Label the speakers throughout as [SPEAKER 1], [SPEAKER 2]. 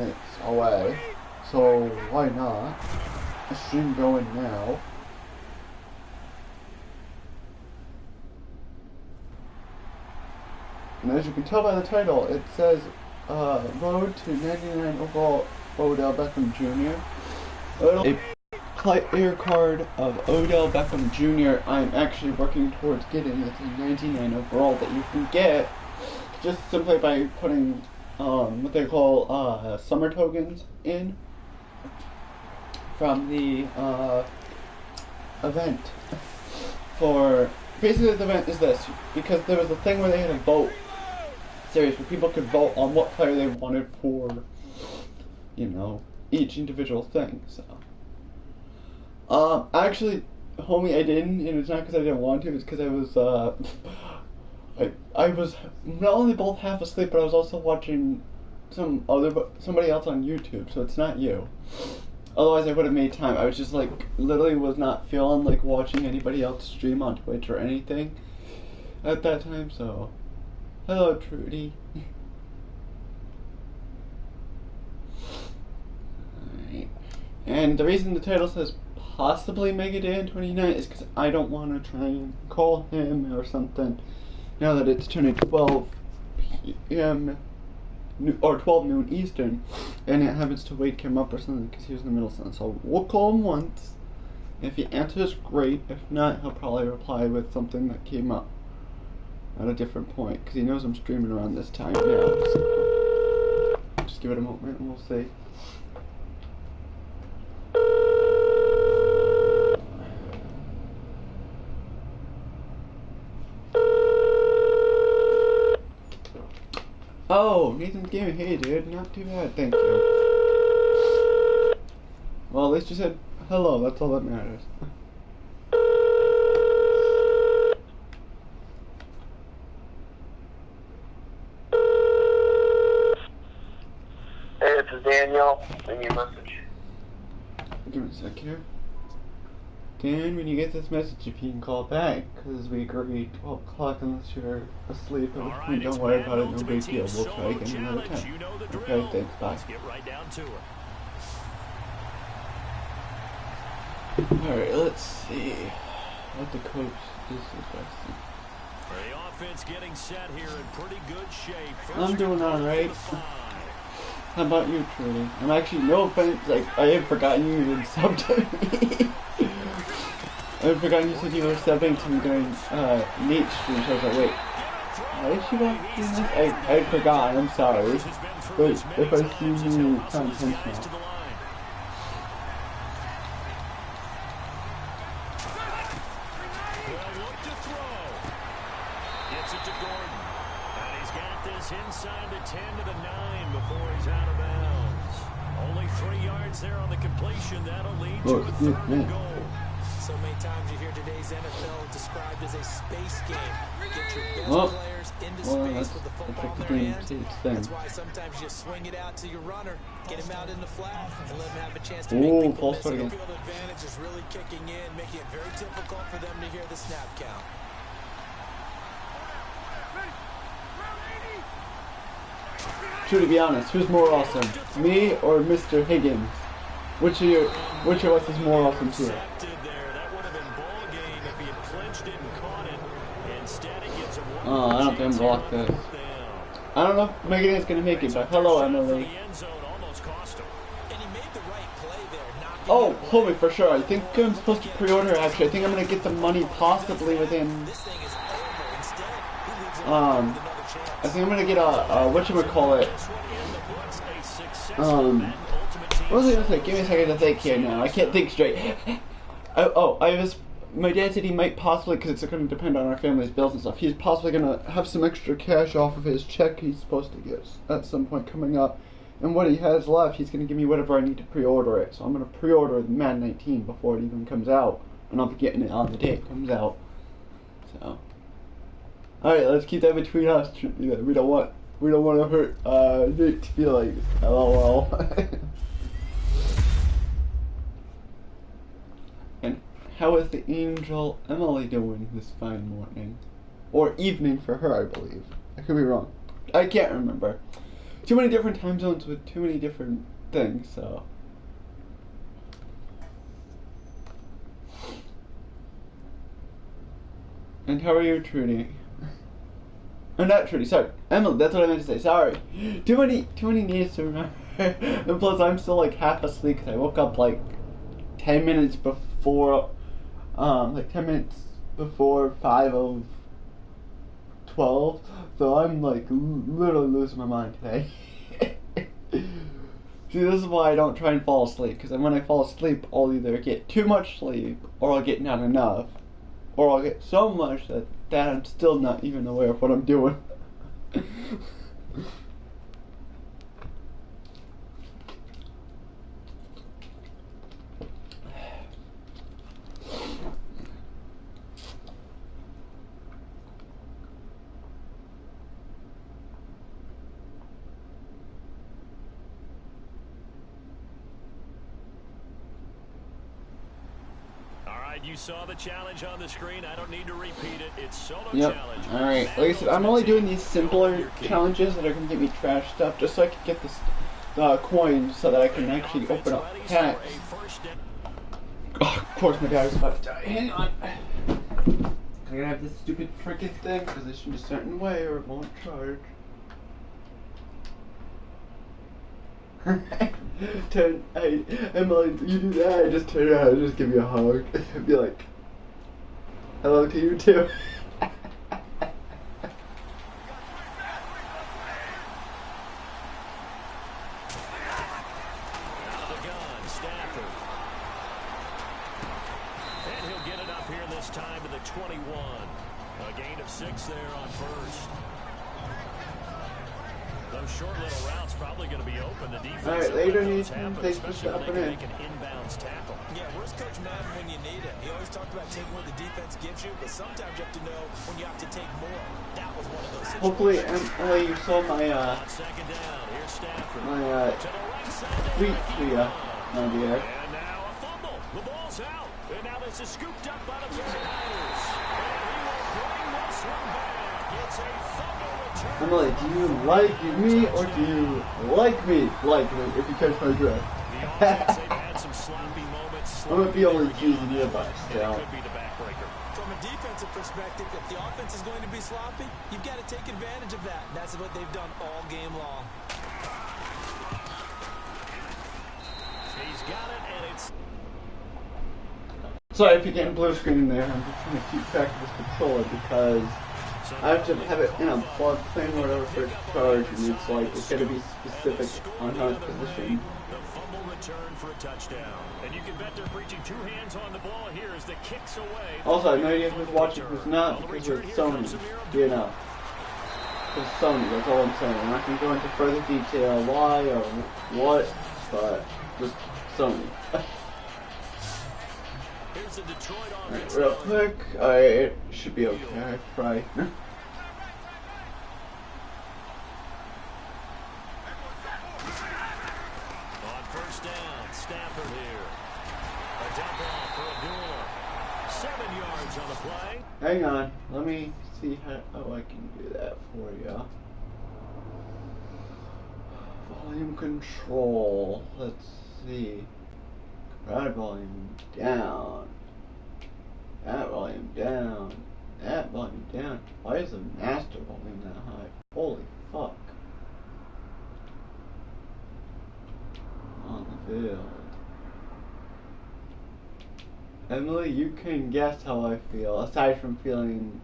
[SPEAKER 1] minutes away, so why not? A stream going now. And as you can tell by the title, it says Road to 99 overall Odell Beckham Jr. A player card of Odell Beckham Jr. I'm actually working towards getting at the 99 overall that you can get just simply by putting what they call summer tokens in from the event. For basically the event is this, because there was a thing where they had a vote series where people could vote on what player they wanted for, you know, each individual thing. So actually, homie, I didn't, and it's not because I didn't want to, it's because I was I was not only both half asleep, but I was also watching somebody else on YouTube, so it's not you. Otherwise I would have made time. I was just like, literally was not feeling like watching anybody else stream on Twitch or anything at that time, so hello Trudy. Alright. And the reason the title says possibly megadan29 is because I don't want to try and call him or something now that it's turning 12 p.m. or 12 noon Eastern, and it happens to wake him up or something because he was in the middle of something. So we'll call him once. If he answers, great. If not, he'll probably reply with something that came up at a different point because he knows I'm streaming around this time now. So just give it a moment and we'll see. Oh, Nathan's Gaming. Hey, dude. Not too bad, thank you. Well, at least you said hello. That's all that matters.
[SPEAKER 2] Hey, this is Daniel. Send you a message.
[SPEAKER 1] Give me a sec here. Dan, when you get this message, if you can call back, because we agreed 12 o'clock unless you're asleep. Right, don't worry about it, no big deal. We'll try again another time. You know okay, thanks, bye. Let's get right down to it. Alright, let's see what the coach is suggesting.
[SPEAKER 3] The offense getting set here in pretty good shape.
[SPEAKER 1] I'm doing alright. How about you, Trudy? I'm actually, no offense, like, I had forgotten you even subbed to me. I had forgotten you said you were subbing to me during Nate's stream, so I was like, wait, why is she not doing this? I forgot, I'm sorry. But if I see you, it's not intentional.
[SPEAKER 3] Inside the 10 to the 9 before he's out of bounds. Only 3 yards there on the completion. That'll lead to a 3rd and goal.
[SPEAKER 4] So many times you hear today's NFL described as a space game. Get your best players into space with the football in their hands. That's why sometimes you just swing it out to your runner, get him out in the flat, and let him have a chance to make people miss. The field advantage is really kicking in, making it very difficult for them to hear the snap count.
[SPEAKER 1] To be honest, who's more awesome, me or Mr. Higgins? Which of us is more awesome to you? Oh, I don't think I'm blocked this. I don't know if Megadan's gonna make it, but hello, Emily. Oh, homie, for sure. I think I'm supposed to pre-order. Actually, I think I'm gonna get the money possibly within. I think I'm gonna get a whatchamacallit. What was I gonna say? Give me a second to think here now. I can't think straight. My dad said he might possibly, because it's going to depend on our family's bills and stuff, he's possibly going to have some extra cash off of his check he's supposed to get at some point coming up. And what he has left, he's going to give me whatever I need to pre-order it. So I'm going to pre-order the Madden 19 before it even comes out. And I'll be getting it on the day it comes out. So. Alright, let's keep that between us. We don't want to hurt Nick's feelings. LOL. And how is the angel Emily doing this fine morning? Or evening for her, I believe. I could be wrong. I can't remember. too many different time zones with too many different things, so. And how are you, Trudy? Oh, not Trudy, sorry. Emily, that's what I meant to say, sorry. Too many names to remember. And plus, I'm still like half asleep because I woke up like 10 minutes before, 10 minutes before 5:12. So I'm like literally losing my mind today. See, this is why I don't try and fall asleep, because when I fall asleep, I'll either get too much sleep, or I'll get not enough, or I'll get so much that I'm still not even aware of what I'm doing.
[SPEAKER 3] You saw the challenge on the screen. I don't need to repeat it. It's solo challenge.
[SPEAKER 1] Alright. Like I said, I'm only doing these simpler challenges that are going to get me trash stuff just so I can get this coins so that I can actually open up packs. Oh, of course my battery's about to die. Hang on. I'm going to have this stupid freaking thing positioned a certain way or it won't charge. Hey, Emily, you do that, I just turn around and just give you a hug. And be like, hello to you too.
[SPEAKER 3] Out of the gun, Stafford. And he'll get it up here this time to the 21. A gain of 6 there on first. Those short little routes probably going to be open. The defense.
[SPEAKER 1] Alright, later Nathan, thanks for stopping in.
[SPEAKER 3] Make an inbounds tackle.
[SPEAKER 4] Yeah, where's Coach Madden when you need him? He always talked about taking what the defense gives you, but sometimes you have to know when you have to take more. That was one of those situations.
[SPEAKER 1] Hopefully, Emily, you saw my
[SPEAKER 3] Second down. Here's Stafford.
[SPEAKER 1] my tweet to you, my dear.
[SPEAKER 3] And now a fumble. The ball's out. And now this is scooped up by the 49ers. And he will bring this one back. It's a fumble return.
[SPEAKER 1] Emily, do you like me or do you like me? If you catch my drift.
[SPEAKER 3] The offense, they've had some sloppy moments.
[SPEAKER 1] I'm gonna be only cheesing you, but still.
[SPEAKER 3] Could be the backbreaker.
[SPEAKER 4] From a defensive perspective, if the offense is going to be sloppy, you've got to take advantage of that. That's what they've done all game long.
[SPEAKER 3] He's got it, and it's...
[SPEAKER 1] Sorry if you're getting blue screen in there. I'm just trying to keep track of this controller because I have to have it in a plug thing or whatever for it to charge, and it's like it's gotta be specific on how it's positioned.
[SPEAKER 3] The fumble return for a touchdown. And you can bet they're preaching 2 hands on the ball here as the kicks away.
[SPEAKER 1] Also, I know you who's watching who's not because it's Sony. You know. It's Sony, that's all I'm saying. I'm not gonna go into further detail why or what, but just Sony.
[SPEAKER 3] Here's the Detroit offense.
[SPEAKER 1] Real quick, it should be okay, right?
[SPEAKER 3] On first down, Stafford here. A dump off for a 7 yards on the play.
[SPEAKER 1] Hang on, let me see how I can do that for you. Volume control. Let's see. That volume down. That volume down. That volume down. Why is the master volume that high? Holy fuck. On the field. Emily, you can guess how I feel, aside from feeling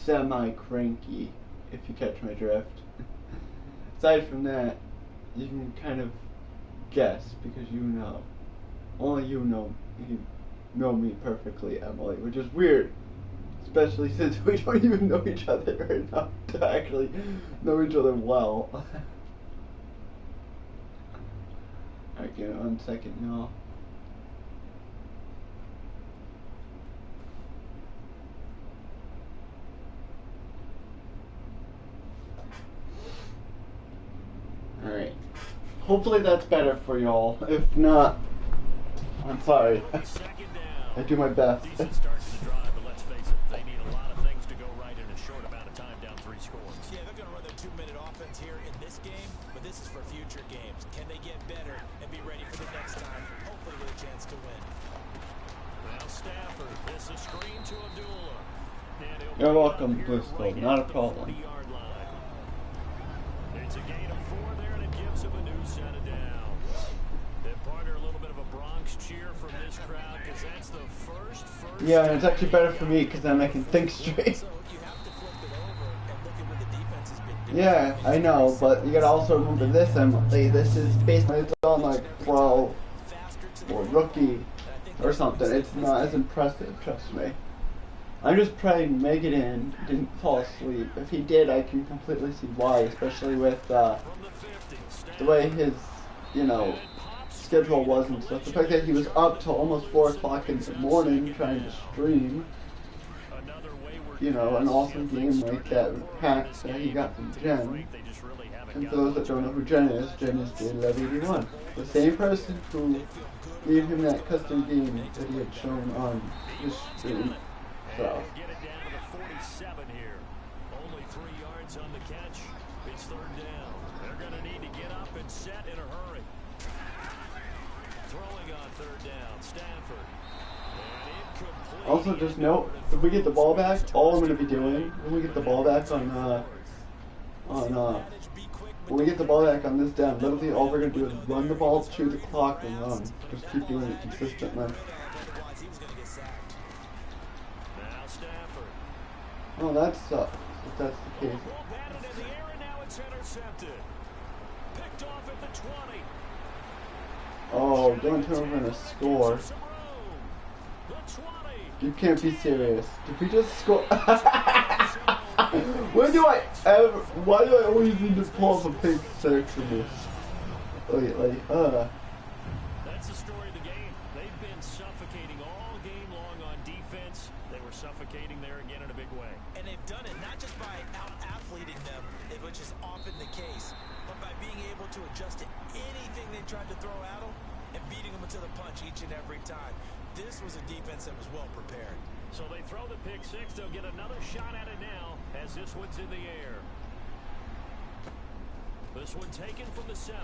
[SPEAKER 1] semi-cranky, if you catch my drift. Aside from that, you can kind of guess, because you know. Only you know me perfectly, Emily, which is weird. Especially since we don't even know each other enough to actually know each other well. Alright, give me 1 second, y'all. Alright. Hopefully that's better for y'all. If not, I'm sorry. I do my best.
[SPEAKER 3] Decent start to the drive, but let's face it, they need a lot of things to go right in a short amount of time, down 3 scores.
[SPEAKER 4] Yeah, they're going to run their 2-minute offense here in this game, but this
[SPEAKER 1] You're welcome, Blue Skull. Not a problem.
[SPEAKER 3] It's a gain of 4 there, and it gives him a new set of downs. Then partner, a little bit of a Bronx cheer from this crowd, because that's the first.
[SPEAKER 1] Yeah, and it's actually better for me because then I can think straight. Yeah, I know, but you gotta also remember this, Emily. This is basically it's on like pro or rookie or something. It's not as impressive, trust me. I'm just praying Megadan didn't fall asleep. If he did, I can completely see why, especially with the way his, schedule was and stuff. The fact that he was up till almost 4 o'clock in the morning trying to stream, an awesome game like that pack that he got from Jen. And for those that don't know who Jen is megadan29. The same person who gave him that custom game that he had shown on his stream. So.
[SPEAKER 3] Get it down to the 47 here. Only 3 yards on the catch. It's 3rd down. They're going to need to get up and set in a hurry. Throwing on 3rd down, Stafford. And
[SPEAKER 1] also, just note, if we get the ball back, all I'm going to be doing when we get the ball back when we get the ball back on this down, literally all we're going to do is run the ball to the clock and run. Just keep doing it consistently. Oh, that sucks, if that's the case. Oh, don't turn over and a score. You can't be serious. Did we just score? Why do I always need to pull up a pick 6 in this? Lately,
[SPEAKER 3] That's the story of the game. They've been suffocating all game long on defense. They were suffocating there again in a big way.
[SPEAKER 4] And they've done it not just by out-athleting them, which is often the case, but by being able to adjust to anything they tried to throw at them and beating them to the punch each and every time. This was a defense that was well prepared.
[SPEAKER 3] So they throw the pick 6. They'll get another shot at it now as this one's in the air. This one taken from the 7.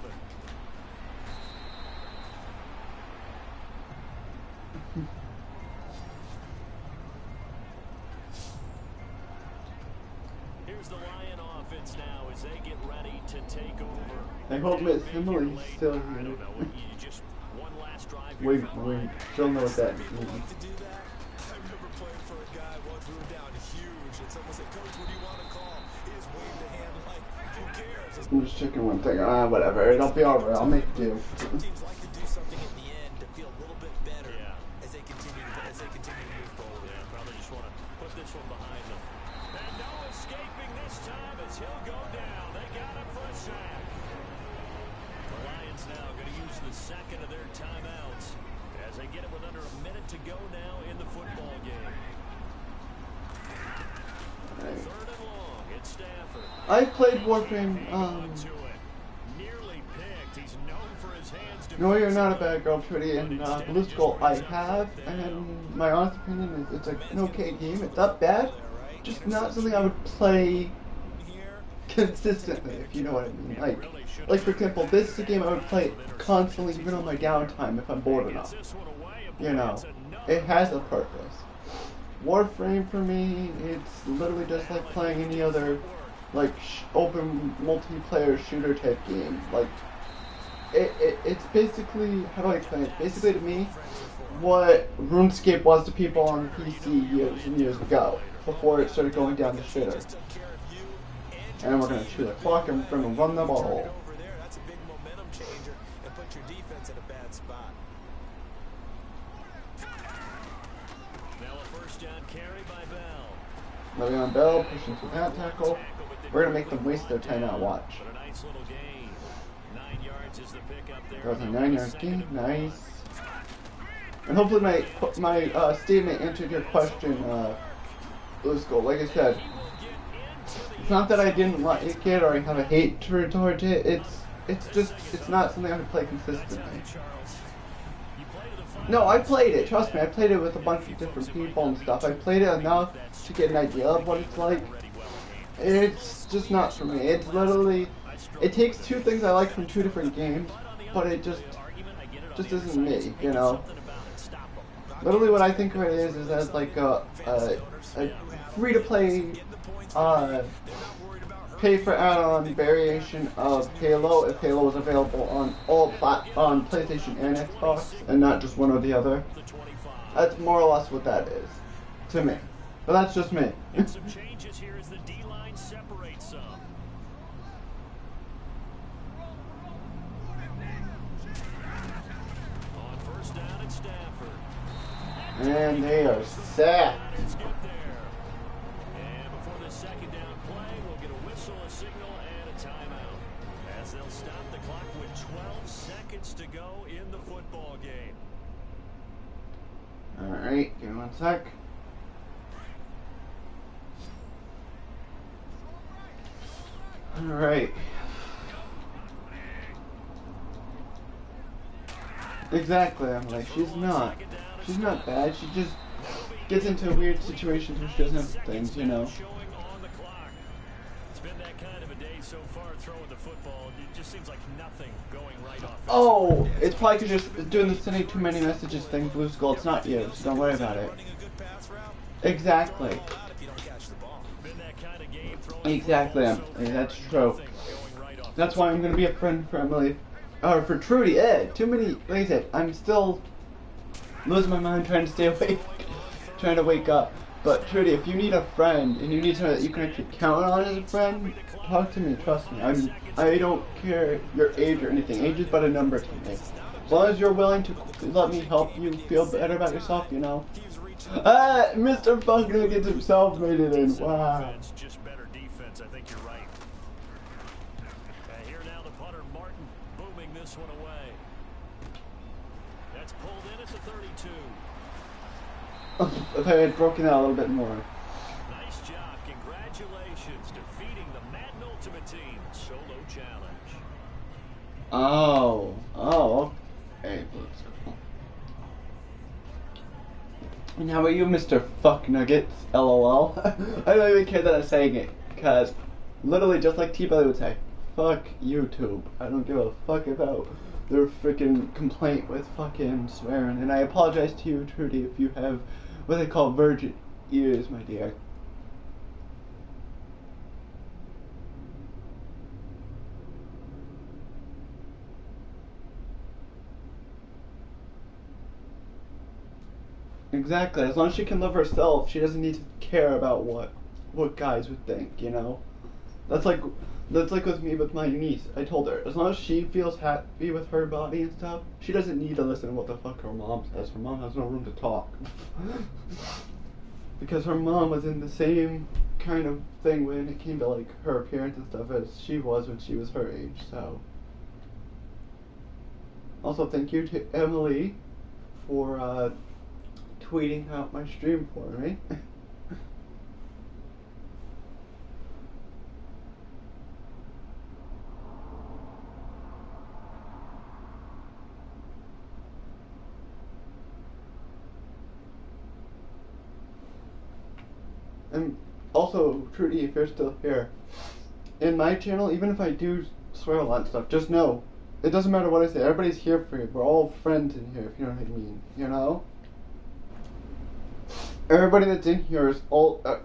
[SPEAKER 3] Here's the Lion offense now as they get ready to take over.
[SPEAKER 1] I hope Miss Emily's still here.
[SPEAKER 3] I don't know. Just one last drive.
[SPEAKER 1] Wait, she'll know what that means.
[SPEAKER 4] I remember playing for a guy once we were down huge, and someone said, "Coach, what do you want to call?" He just waved a hand like, "Who cares?"
[SPEAKER 1] I'm just checking one thing. Whatever. It'll be alright. I'll make do.
[SPEAKER 4] Teams like to do something at the end to feel a little bit better as they continue to move forward.
[SPEAKER 3] Yeah, probably just want to put this one behind them. And no escaping this time as he'll go down. They got him for a sack. The Lions now going to use the second of their timeouts as they get it with under a minute to go now in the football game. 3rd and long. It's Stafford.
[SPEAKER 1] I played Warframe.
[SPEAKER 3] Nearly picked. He's known for his hands.
[SPEAKER 1] No, you're not a bad girl, Trudy. And Blue Skull, I have, and my honest opinion is it's an okay game. It's not bad, just not something I would play consistently, if you know what I mean. Like for example, this is a game I would play constantly, even on my downtime if I'm bored enough. It has a purpose. Warframe for me, it's literally just like playing any other open multiplayer shooter type game. It's basically, how do I explain it? Basically to me, what RuneScape was to people on PC years and years ago, before it started going down the shitter. And we're going to chew the clock and we're going to run the ball.
[SPEAKER 4] That's a big momentum changer and put your defense in a bad spot.
[SPEAKER 3] Now a first down carry by Bell.
[SPEAKER 1] Le'Veon Bell pushing through that tackle. We're going to make them waste their timeout. Watch.
[SPEAKER 3] But a nice little gain. 9 yards is the pickup there.
[SPEAKER 1] That was a 9-yard gain. Nice. And hopefully my statement answered your question, Blue Skull. Like I said, it's not that I didn't like it or I have a hate towards it. It's not something I would play consistently. No, I played it. Trust me, I played it with a bunch of different people and stuff. I played it enough to get an idea of what it's like. It's just not for me. It's literally, it takes 2 things I like from 2 different games, but it just isn't me, you know. Literally what I think of it is as like a free-to-play, pay-for add-on variation of Halo, if Halo is available on on PlayStation and Xbox, and not just one or the other. That's more or less what that is, to me. But that's just me.
[SPEAKER 3] Some changes here as the D-line separates some. On first down at Stafford.
[SPEAKER 1] And they are sacked.
[SPEAKER 3] Let's get there. And before the second down play, we'll get a whistle, a signal, and a timeout. As they'll stop the clock with 12 seconds to go in the football game.
[SPEAKER 1] Alright, give me one sec. Alright. Exactly, I'm like, she's not bad, she just gets into weird situations where she doesn't have things, you know.
[SPEAKER 3] It's been that kind of a day so far throwing the football. It just seems like nothing going right off.
[SPEAKER 1] Oh, it's probably because you're doing the sending too many messages thing, Blue Skull. It's not you, so don't worry about it. Exactly. Exactly, that's true. That's why I'm gonna be a friend for Emily, or for Trudy. Too many. Like I said, I'm still losing my mind trying to stay awake, trying to wake up. But Trudy, if you need a friend and you need someone that you can actually count on as a friend, talk to me. Trust me. I don't care your age or anything. Age is but a number to me. As long as you're willing to let me help you feel better about yourself, you know. Mr. Buckner gets himself made it in. Wow.
[SPEAKER 3] Just better defense. I think you're right. Here now the punter Martin booming this one away. That's pulled in at the 32.
[SPEAKER 1] If I had broken out a little bit more.
[SPEAKER 3] Nice job. Congratulations. Defeating the Madden Ultimate Team Solo Challenge.
[SPEAKER 1] Oh, okay. And how about you, Mr. Fuck Nuggets? LOL. I don't even care that I'm saying it, because literally just like T-Belly would say, fuck YouTube. I don't give a fuck about their freaking complaint with fucking swearing. And I apologize to you, Trudy, if you have what they call virgin ears, my dear. Exactly. As long as she can love herself, she doesn't need to care about what guys would think, you know? That's like with me with my niece. I told her, as long as she feels happy with her body and stuff, she doesn't need to listen to what the fuck her mom says. Her mom has no room to talk. Because her mom was in the same kind of thing when it came to like her appearance and stuff as she was when she was her age, so. Also, thank you to Emily for tweeting out my stream for me. And also, Trudy, if you're still here, in my channel, even if I do swear a lot and stuff, just know, it doesn't matter what I say, everybody's here for you. We're all friends in here, if you know what I mean, you know? Everybody that's in here is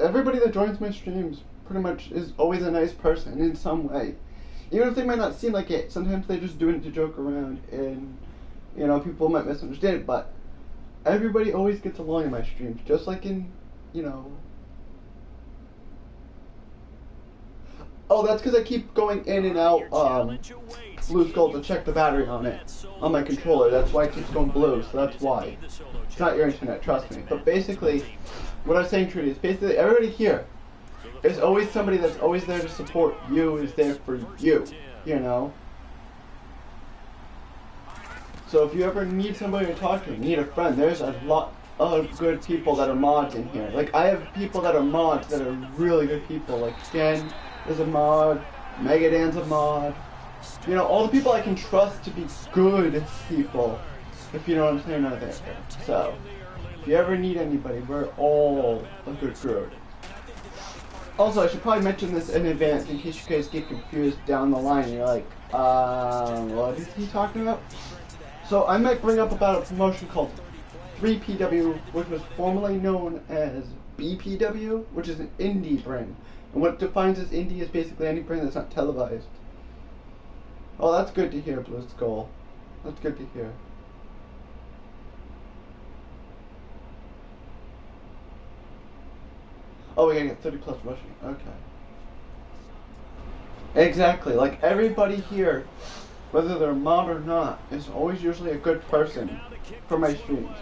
[SPEAKER 1] everybody that joins my streams pretty much is always a nice person in some way. Even if they might not seem like it, sometimes they just do it to joke around and, you know, people might misunderstand it, but everybody always gets along in my streams, just like in, you know. Oh, that's because I keep going in and out, Blue Skull to check the battery on it, on my controller. That's why it keeps going blue, so that's why. It's not your internet, trust me. But basically, what I was saying, Trudy, is basically everybody here is always somebody that's always there to support you, is there for you, you know? So if you ever need somebody to talk to, need a friend, there's a lot of good people that are mods in here. Like, I have people that are mods that are really good people, like Ken is a mod, Megadan's a mod. You know, all the people I can trust to be good people, if you know what I'm saying right there. So, if you ever need anybody, we're all a good group. Also, I should probably mention this in advance in case you guys get confused down the line. You're like, what is he talking about? So, I might bring up about a promotion called 3PW, which was formerly known as BPW, which is an indie brand. And what defines as indie is basically any brand that's not televised. Oh, that's good to hear, Blue Skull. That's good to hear. Oh, we're gonna get 30 plus rushing. Okay. Exactly. Like everybody here, whether they're mod or not, is always usually a good person for my streams.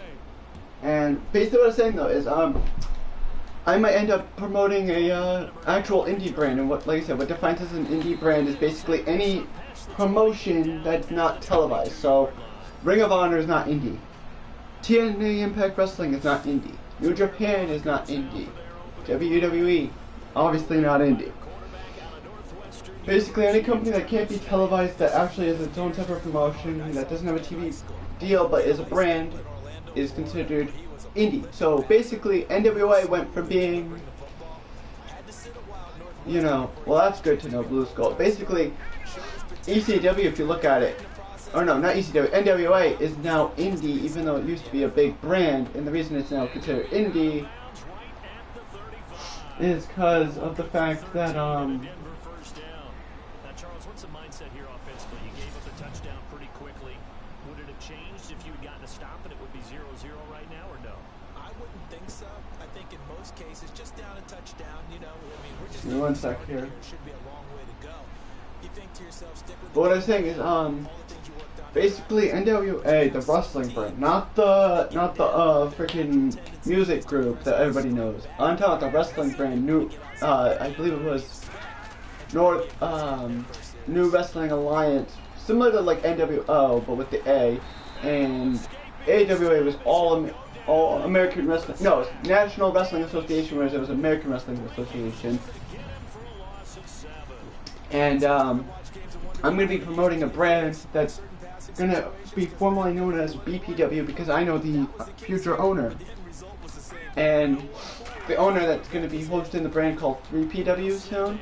[SPEAKER 1] And basically what I'm saying though is I might end up promoting a actual indie brand, and what, like I said, what defines as an indie brand is basically any promotion that's not televised. So Ring of Honor is not indie. TNA Impact Wrestling is not indie. New Japan is not indie. WWE, obviously not indie. Basically any company that can't be televised, that actually is its own separate promotion, that doesn't have a TV deal but is a brand, is considered indie. So basically NWA went from being, you know, well that's good to know, Blue Skull. Basically ECW, if you look at it, or no, not ECW, NWA is now indie, even though it used to be a big brand, and the reason it's now considered indie is because of the fact that
[SPEAKER 3] Charles, what's the mindset here offensively? You gave up the touchdown pretty quickly. Would it have changed if you had gotten a stop and it would be 0-0 right now, or no?
[SPEAKER 4] I wouldn't think so. I think in most cases, just down a touchdown, you know, I mean, we're just...
[SPEAKER 1] One sec here.
[SPEAKER 4] Should be a long way to go. You think to yourself, stick with...
[SPEAKER 1] But what I'm saying is, basically NWA, the wrestling brand, not the freaking music group that everybody knows. I'm talking about the wrestling brand, I believe it was New Wrestling Alliance, similar to like NWO, but with the A, and AWA was all American Wrestling, no, it's National Wrestling Association, whereas it was American Wrestling Association. And I'm going to be promoting a brand that's going to be formally known as BPW because I know the future owner. And the owner that's going to be hosting the brand called 3PW soon,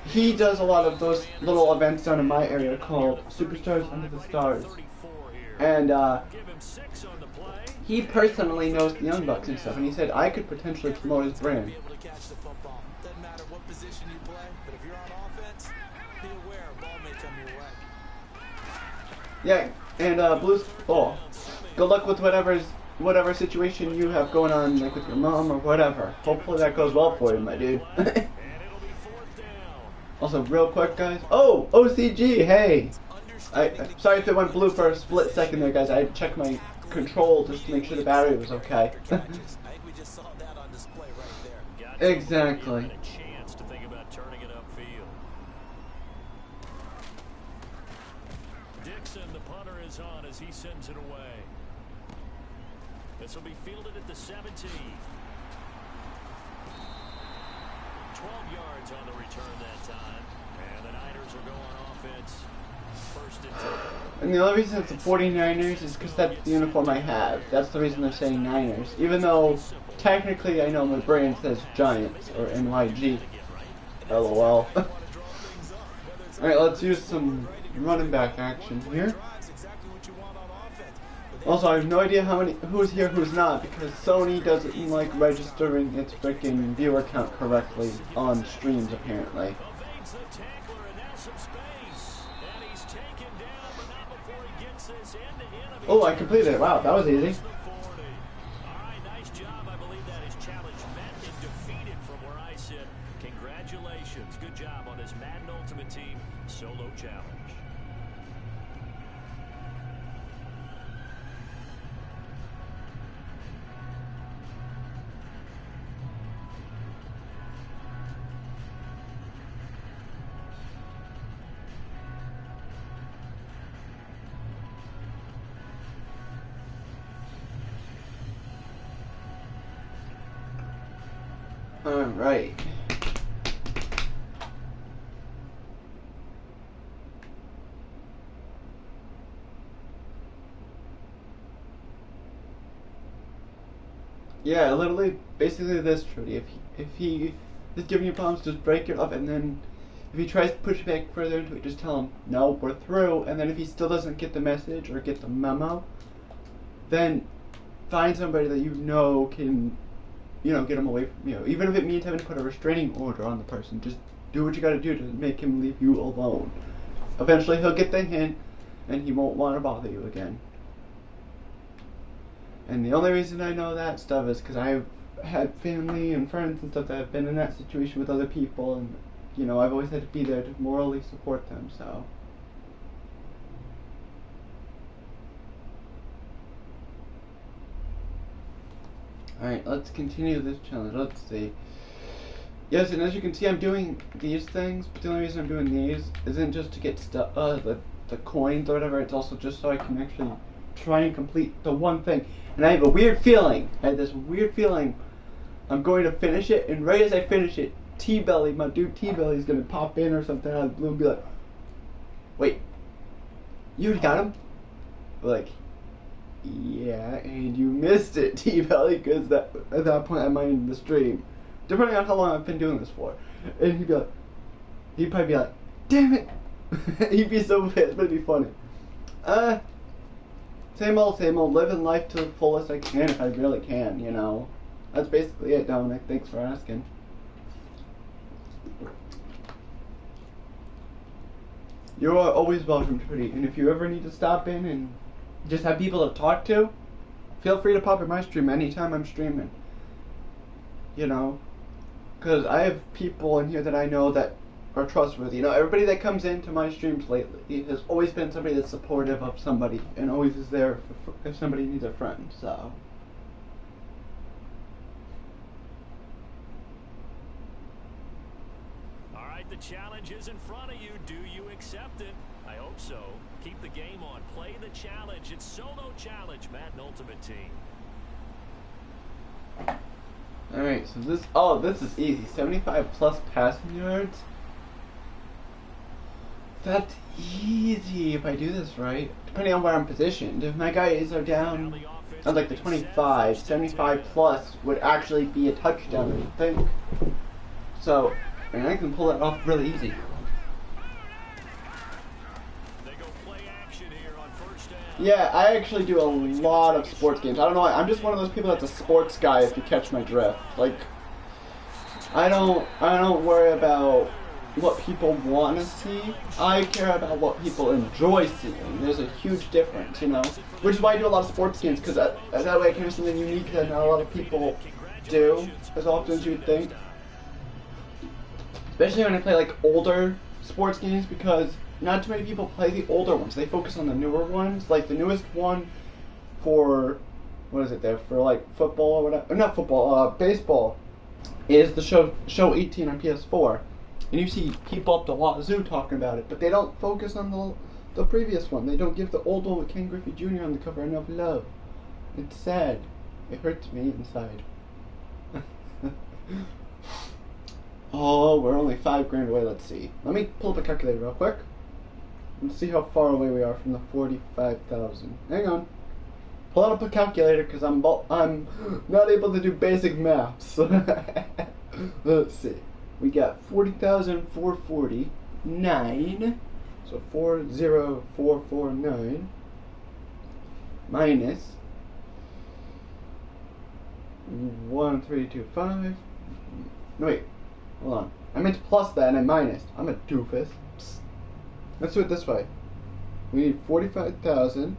[SPEAKER 1] he does a lot of those little events down in my area called Superstars Under the Stars. And he personally knows the Young Bucks and stuff, and he said I could potentially promote his brand.
[SPEAKER 4] Doesn't matter what position you play, but if you're on offense, be aware a ball may come your way.
[SPEAKER 1] Yeah, and Blues. Oh, good luck with whatever situation you have going on, like with your mom or whatever. Hopefully that goes well for you, my dude. Also, real quick, guys. Oh, OCG. Hey, sorry if it went blue for a split second there, guys. I checked my control just to make sure the battery was okay. Exactly.
[SPEAKER 3] The punter is on as he sends it away. This will be fielded at the 17. 12 yards on the return that time. And the Niners will go on offense. First and 10.
[SPEAKER 1] And the only reason it's the 49ers is because that's the uniform I have. That's the reason they're saying Niners. Even though technically I know my brain says Giants or NYG. LOL. Alright, let's use some running back action here. Also, I have no idea who's here, who's not, because Sony doesn't like registering its freaking viewer count correctly on streams, apparently. Oh, I completed it. Wow, that was easy.
[SPEAKER 3] Alright, nice job. I believe that is challenge met and defeated from where I sit. Congratulations. Good job on this Madden Ultimate Team solo challenge.
[SPEAKER 1] Alright. Yeah, literally, basically this, Trudy. If he is giving you problems, just break it up, and then if he tries to push back further into it, just tell him, no, we're through, and then if he still doesn't get the message or get the memo, then find somebody that you know can, you know, get him away from you. Even if it means having to put a restraining order on the person, just do what you gotta do to make him leave you alone. Eventually he'll get the hint, and he won't want to bother you again. And the only reason I know that stuff is because I've had family and friends and stuff that have been in that situation with other people, and, you know, I've always had to be there to morally support them, so. Alright, let's continue this challenge. Let's see. Yes, and as you can see, I'm doing these things, but the only reason I'm doing these isn't just to get the coins or whatever, it's also just so I can actually try and complete the one thing. And I have a weird feeling, I had this weird feeling I'm going to finish it, and right as I finish it, T-Belly, my dude T-Belly is going to pop in or something out of the blue and be like, wait, you already got him? Like, yeah, and you missed it, T-Belly, because at that point I might end the stream. Depending on how long I've been doing this for. And he'd probably be like, damn it! He'd be so pissed, but it'd be funny. Same old, living life to the fullest I can if I really can, you know. That's basically it, Dominic. Thanks for asking. You are always welcome, Trudy. And if you ever need to stop in and just have people to talk to, feel free to pop in my stream anytime I'm streaming. You know, because I have people in here that I know that are trustworthy. You know, everybody that comes into my streams lately has always been somebody that's supportive of somebody and always is there if somebody needs a friend, so.
[SPEAKER 3] Alright, the challenge is in front of you. Do you accept it? I hope so. Keep the game on. Play the challenge. It's solo challenge, Madden Ultimate Team.
[SPEAKER 1] Alright, so this is easy. 75 plus passing yards. That's easy if I do this right. Depending on where I'm positioned. If my guys are down at like the 25, 75 plus would actually be a touchdown, I think. So, and I can pull that off really easy. Yeah, I actually do a lot of sports games. I don't know, I'm just one of those people that's a sports guy if you catch my drift. Like, I don't worry about what people want to see. I care about what people enjoy seeing. There's a huge difference, you know? Which is why I do a lot of sports games, because that way I can do something unique that not a lot of people do as often as you would think. Especially when I play like older sports games, because not too many people play the older ones. They focus on the newer ones. Like the newest one for, what is it there, for like football or whatever, not football, baseball, is the show 18 on PS4. And you see people up the wazoo talking about it, but they don't focus on the previous one. They don't give the old one with Ken Griffey Jr. on the cover enough love. It's sad. It hurts me inside. Oh, we're only $5,000 away. Let's see. Let me pull up a calculator real quick. Let's see how far away we are from the 45,000. Hang on. Pull up a calculator because I'm not able to do basic maths. Let's see. We got 40,449. So 40449 minus 1325. No, wait. Hold on. I meant to plus that and I minus. I'm a doofus. Psst. Let's do it this way. We need 45,000.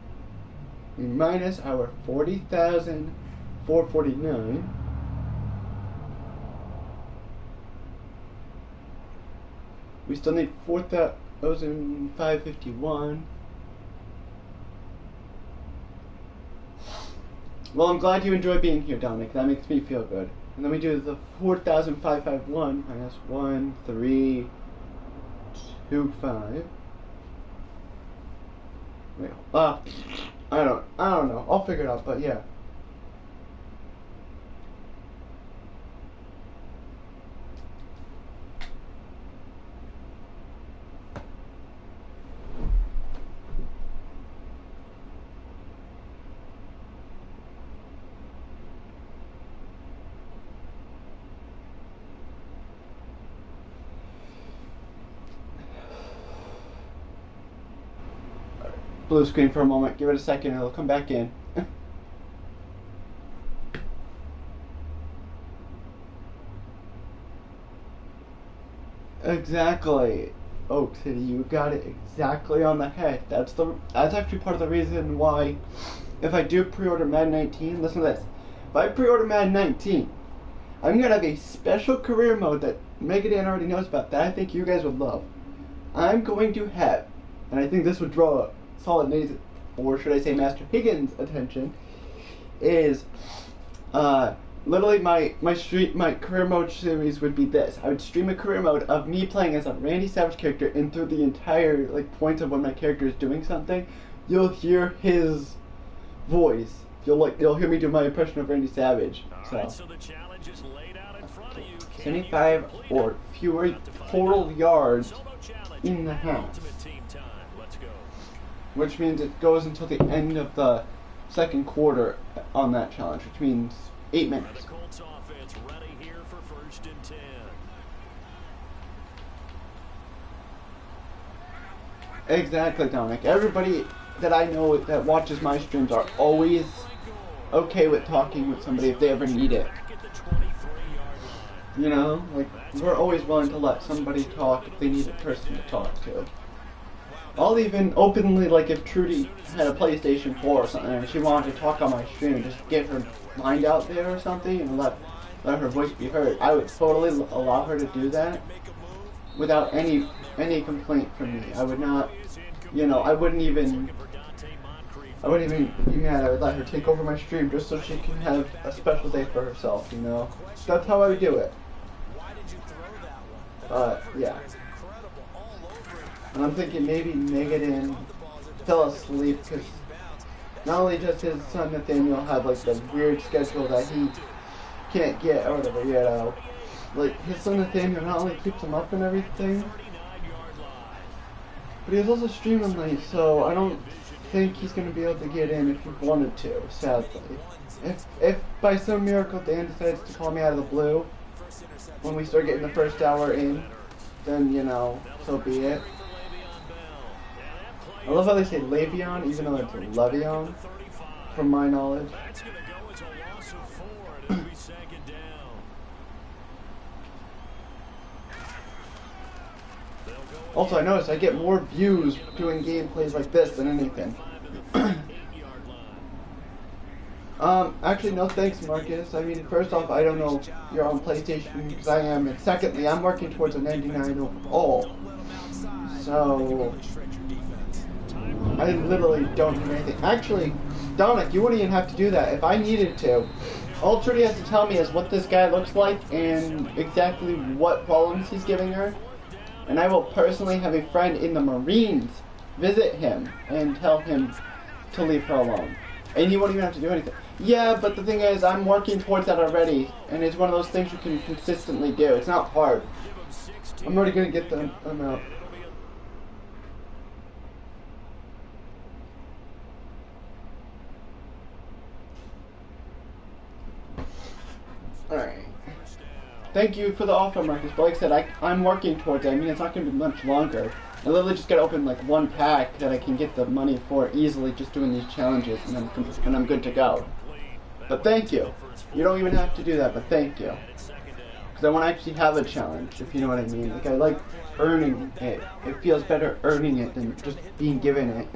[SPEAKER 1] We minus our 40,449. We still need 4,551. Well, I'm glad you enjoy being here, Dominic. That makes me feel good. And then we do the 4,551 minus 1,325. Wait, I don't know. I'll figure it out, but yeah. Blue screen for a moment. Give it a second. It'll come back in. Exactly. Oak City, you got it exactly on the head. That's actually part of the reason why, if I do pre-order Madden 19, listen to this. If I pre-order Madden 19, I'm gonna have a special career mode that Megadan already knows about that I think you guys would love. I'm going to have, and I think this would draw solid Nathan, or should I say Master Higgins' attention, is literally my career mode series would be this. I would stream a career mode of me playing as a Randy Savage character, and through the entire points of when my character is doing something, you'll hear his voice. You'll hear me do my impression of Randy Savage. So 75 or fewer total yards in the half, which means it goes until the end of the second quarter on that challenge, which means 8 minutes. Exactly, Dominic. Everybody that I know that watches my streams are always okay with talking with somebody if they ever need it. You know, we're always willing to let somebody talk if they need a person to talk to. I'll even openly, if Trudy had a PlayStation 4 or something and she wanted to talk on my stream, just get her mind out there or something and let her voice be heard. I would totally allow her to do that without any complaint from me. I would not, I wouldn't even be mad. I would let her take over my stream just so she can have a special day for herself, That's how I would do it. Yeah. And I'm thinking maybe Megadan fell asleep because not only does his son Nathaniel have the weird schedule that he can't get or whatever, his son Nathaniel not only keeps him up and everything, but he's also streaming late, so I don't think he's going to be able to get in if he wanted to, sadly. If by some miracle Dan decides to call me out of the blue when we start getting the first hour in, then, so be it. I love how they say Le'Veon, even though it's Le'Veon, from my knowledge. Also, I noticed I get more views doing gameplays like this than anything. Actually, no thanks, Marcus. I mean, first off, I don't know if you're on PlayStation, because I am, and secondly, I'm working towards a 99 overall. So, I literally don't do anything. Actually, Dominic, you wouldn't even have to do that. If I needed to, all Trudy has to tell me is what this guy looks like and exactly what problems he's giving her. And I will personally have a friend in the Marines visit him and tell him to leave her alone. And you won't even have to do anything. Yeah, but the thing is, I'm working towards that already, and it's one of those things you can consistently do. It's not hard. I'm already going to get them out. Alright. Thank you for the offer, Marcus. But like I said, I'm working towards it. I mean, it's not going to be much longer. I literally just got to open one pack that I can get the money for easily just doing these challenges, and I'm good to go. But thank you. You don't even have to do that, but thank you. Because I want to actually have a challenge, if you know what I mean. I like earning it. It feels better earning it than just being given it.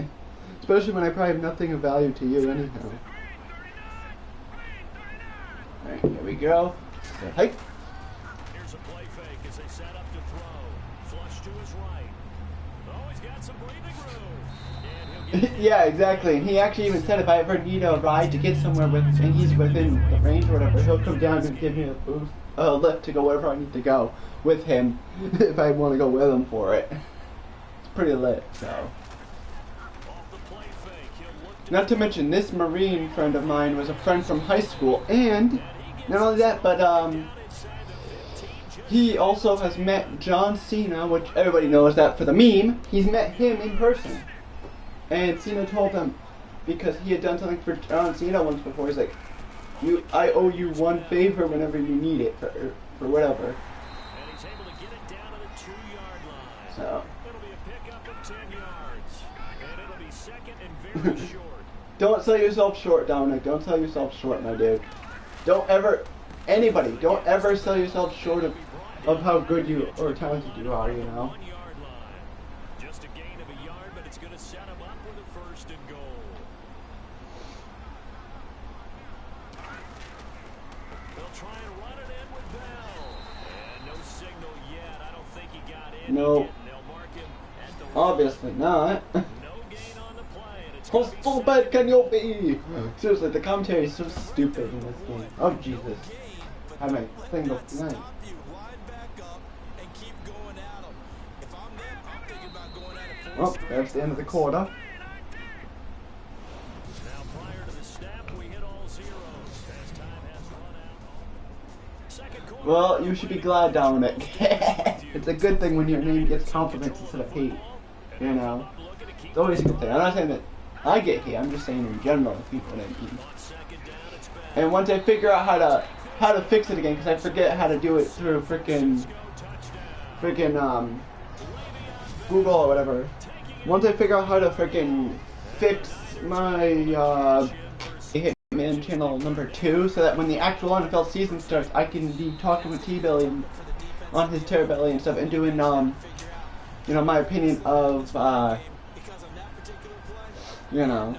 [SPEAKER 1] Especially when I probably have nothing of value to you anyhow. Alright, here we go. Say hi.
[SPEAKER 3] Here's a play fake as they set up to throw. Flush to his right. Oh, he's got some breathing room.
[SPEAKER 1] Yeah, exactly. And he actually even said if I ever need a ride to get somewhere and he's within the range or whatever, he'll come down and give me a lift to go wherever I need to go with him if I want to go with him for it. It's pretty lit, so. Not to mention, this Marine friend of mine was a friend from high school, and not only that, but he also has met John Cena, which everybody knows that for the meme. He's met him in person. And Cena told him, because he had done something for John Cena once before, he's like, I owe you one favor whenever you need it, for whatever.
[SPEAKER 3] And he's able to get it down to the 2-yard line.
[SPEAKER 1] So.
[SPEAKER 3] It'll be a pickup of 10 yards. And it'll be second and very short.
[SPEAKER 1] Don't sell yourself short, Dominic. Don't sell yourself short, my dude. Don't ever sell yourself short of of how good you or talented you are, you know.
[SPEAKER 3] 1 yard line. Just a gain of a yard, but it's going to set him up with a first and goal. They'll try and run it in with Bell. And no signal yet. I don't think he got in.
[SPEAKER 1] No.
[SPEAKER 3] They'll mark him at the
[SPEAKER 1] Obviously not.
[SPEAKER 3] no gain on the play, and it's
[SPEAKER 1] How
[SPEAKER 3] gonna be
[SPEAKER 1] stupid can you be? Seriously, the commentary is so stupid in this game. Oh Jesus. I have my thing go tonight.
[SPEAKER 4] You line back up and keep going at them. If I'm them, I'm thinking about going at it
[SPEAKER 1] Oh, there's the end of the quarter.
[SPEAKER 3] Now, prior to the snap, we hit all zeros as time has run out. Second quarter.
[SPEAKER 1] Well, you should be glad, Dominic. It's a good thing when your name gets compliments instead of hate. You know, it's always a good thing. I'm not saying that I get hate. I'm just saying in general, people that hate. And once I figure out how to fix it again, because I forget how to do it through frickin' Google or whatever. Once I figure out how to frickin' fix my Hitman channel number 2, so that when the actual NFL season starts, I can be talking with T-Billy on his Terrabelly and stuff, and doing you know, my opinion of you know,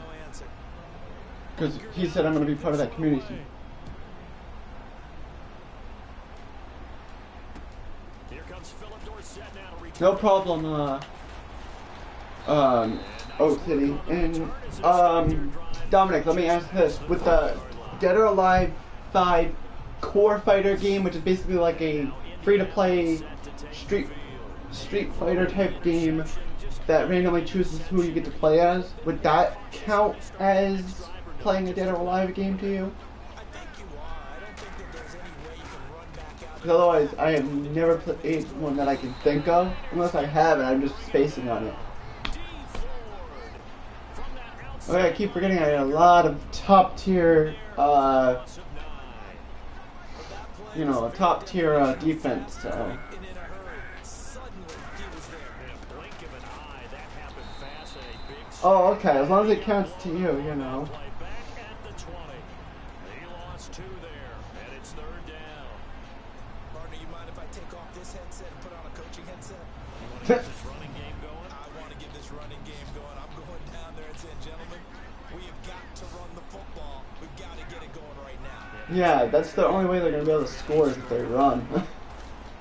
[SPEAKER 1] because he said I'm gonna be part of that community. No problem, Oak City. And, Dominic, let me ask this. With the Dead or Alive 5 Core Fighter game, which is basically like a free-to-play Street Fighter type game that randomly chooses who you get to play as, would that count as playing a Dead or Alive game to you? Because otherwise, I have never played one that I can think of. Unless I have it, I'm just spacing on it. Okay, I keep forgetting I had a lot of top tier, you know, top tier defense, so. Oh, okay, as long as it counts to you, you know.
[SPEAKER 3] This running game going?
[SPEAKER 4] I want to get this running game going. I'm going down there and saying, gentlemen, we have got to run the football. We've got to get it going right now.
[SPEAKER 1] Yeah, that's the only way they're going to be able to score is if they run.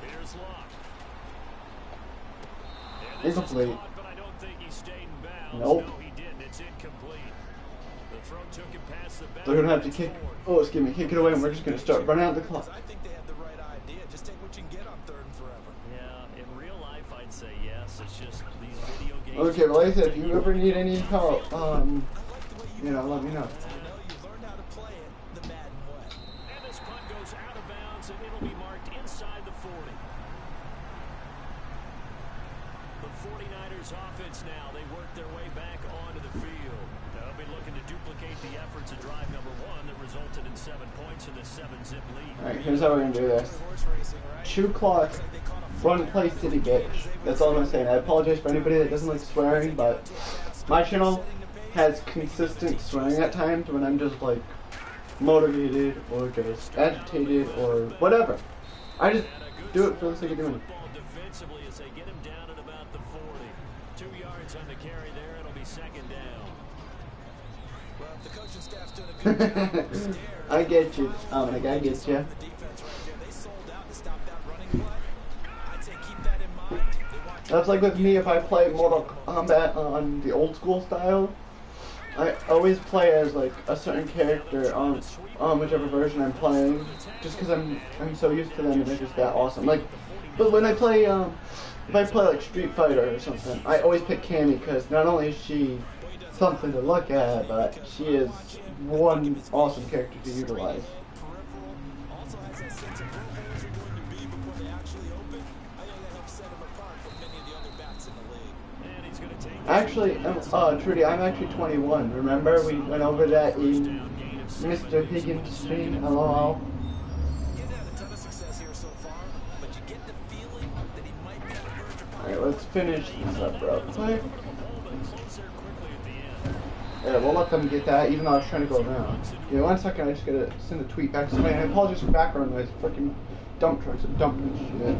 [SPEAKER 3] Here's Locke.
[SPEAKER 1] Incomplete.
[SPEAKER 3] But I don't think he stayed in bounds.
[SPEAKER 1] Nope.
[SPEAKER 3] No, he didn't. It's incomplete. The throw took him past the back.
[SPEAKER 1] They're going to have to kick, oh, excuse me, kick it away, and we're just going to start running out the clock.
[SPEAKER 4] I think they had the right idea. Just take what you can get on 3rd and forever.
[SPEAKER 3] Yeah, in real life, I'd say yes. It's just these video games.
[SPEAKER 1] Okay, well, like I said, if you ever need any help, you know, let me know.
[SPEAKER 4] You learned how to play it the Madden way.
[SPEAKER 3] And this punt goes out of bounds, and it'll be marked inside the 40. The 49ers offense now, they work their way back onto the field. They'll be looking to duplicate the efforts of drive number 1 that resulted in 7 points in the 7-zip lead.
[SPEAKER 1] Alright, here's how we're going to do this. 2 clock, run, play, city, bitch. That's all I'm saying. I apologize for anybody that doesn't like swearing, but my channel has consistent swearing at times when I'm just like motivated or just agitated or whatever. I just do it for the sake of doing it.
[SPEAKER 3] Defensively as they get him down at about the 40. 2 yards on the carry there, it'll be 2nd down.
[SPEAKER 4] Well, the coaching staff's doing a good job.
[SPEAKER 1] I get you, Dominic, I get you. That's like with me if I play Mortal Kombat on the old school style. I always play as like a certain character on whichever version I'm playing, just because I'm so used to them and they're just that awesome. Like, but when I play if I play like Street Fighter or something, I always pick Cammy because not only is she something to look at, but she is one awesome character to utilize. Actually, Trudy, I'm actually 21. Remember, we went over that in Mr. Higgins' stream. LOL. Alright, let's finish this up real quick. Yeah, we'll let them get that, even though I was trying to go around. Yeah, 1 second, I just gotta send a tweet back to somebody. I apologize for background noise. Fucking dump trucks are dumping shit.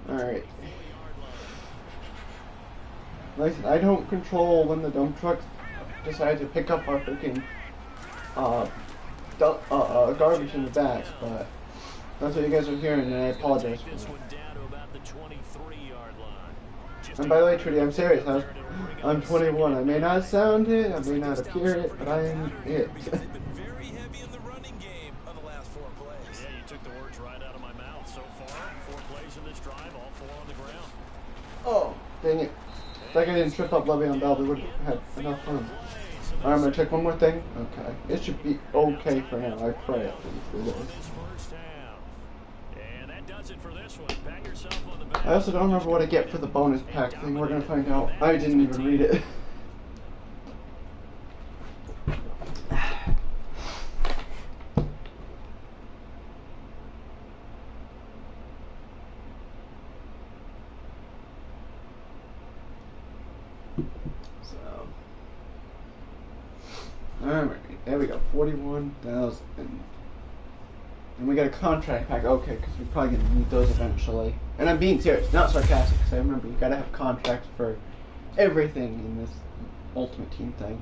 [SPEAKER 1] Alright. Like I don't control when the dump trucks decide to pick up our freaking garbage in the back, but that's what you guys are hearing, and I apologize for that. And by the way, Trudy, I'm serious. I'm 21. I may not sound it, I may not appear it, but I am it.
[SPEAKER 4] Very heavy in the running game of the last 4 plays.
[SPEAKER 3] Yeah, you took the words right out of my mouth so far. 4 plays in this drive, all 4 on the ground.
[SPEAKER 1] Oh, dang it. If I didn't trip up Le'Veon Bell, we would have had enough fun. Alright, I'm gonna check one more thing. Okay. It should be okay for now. I pray at least it is. I also don't remember what I get for the bonus pack thing. We're gonna find out. I didn't even read it. So, alright, there we go. 41,000. And we got a contract pack. Okay, because we're probably gonna need those eventually. And I'm being serious, not sarcastic. Because I remember you gotta have contracts for everything in this Ultimate Team thing.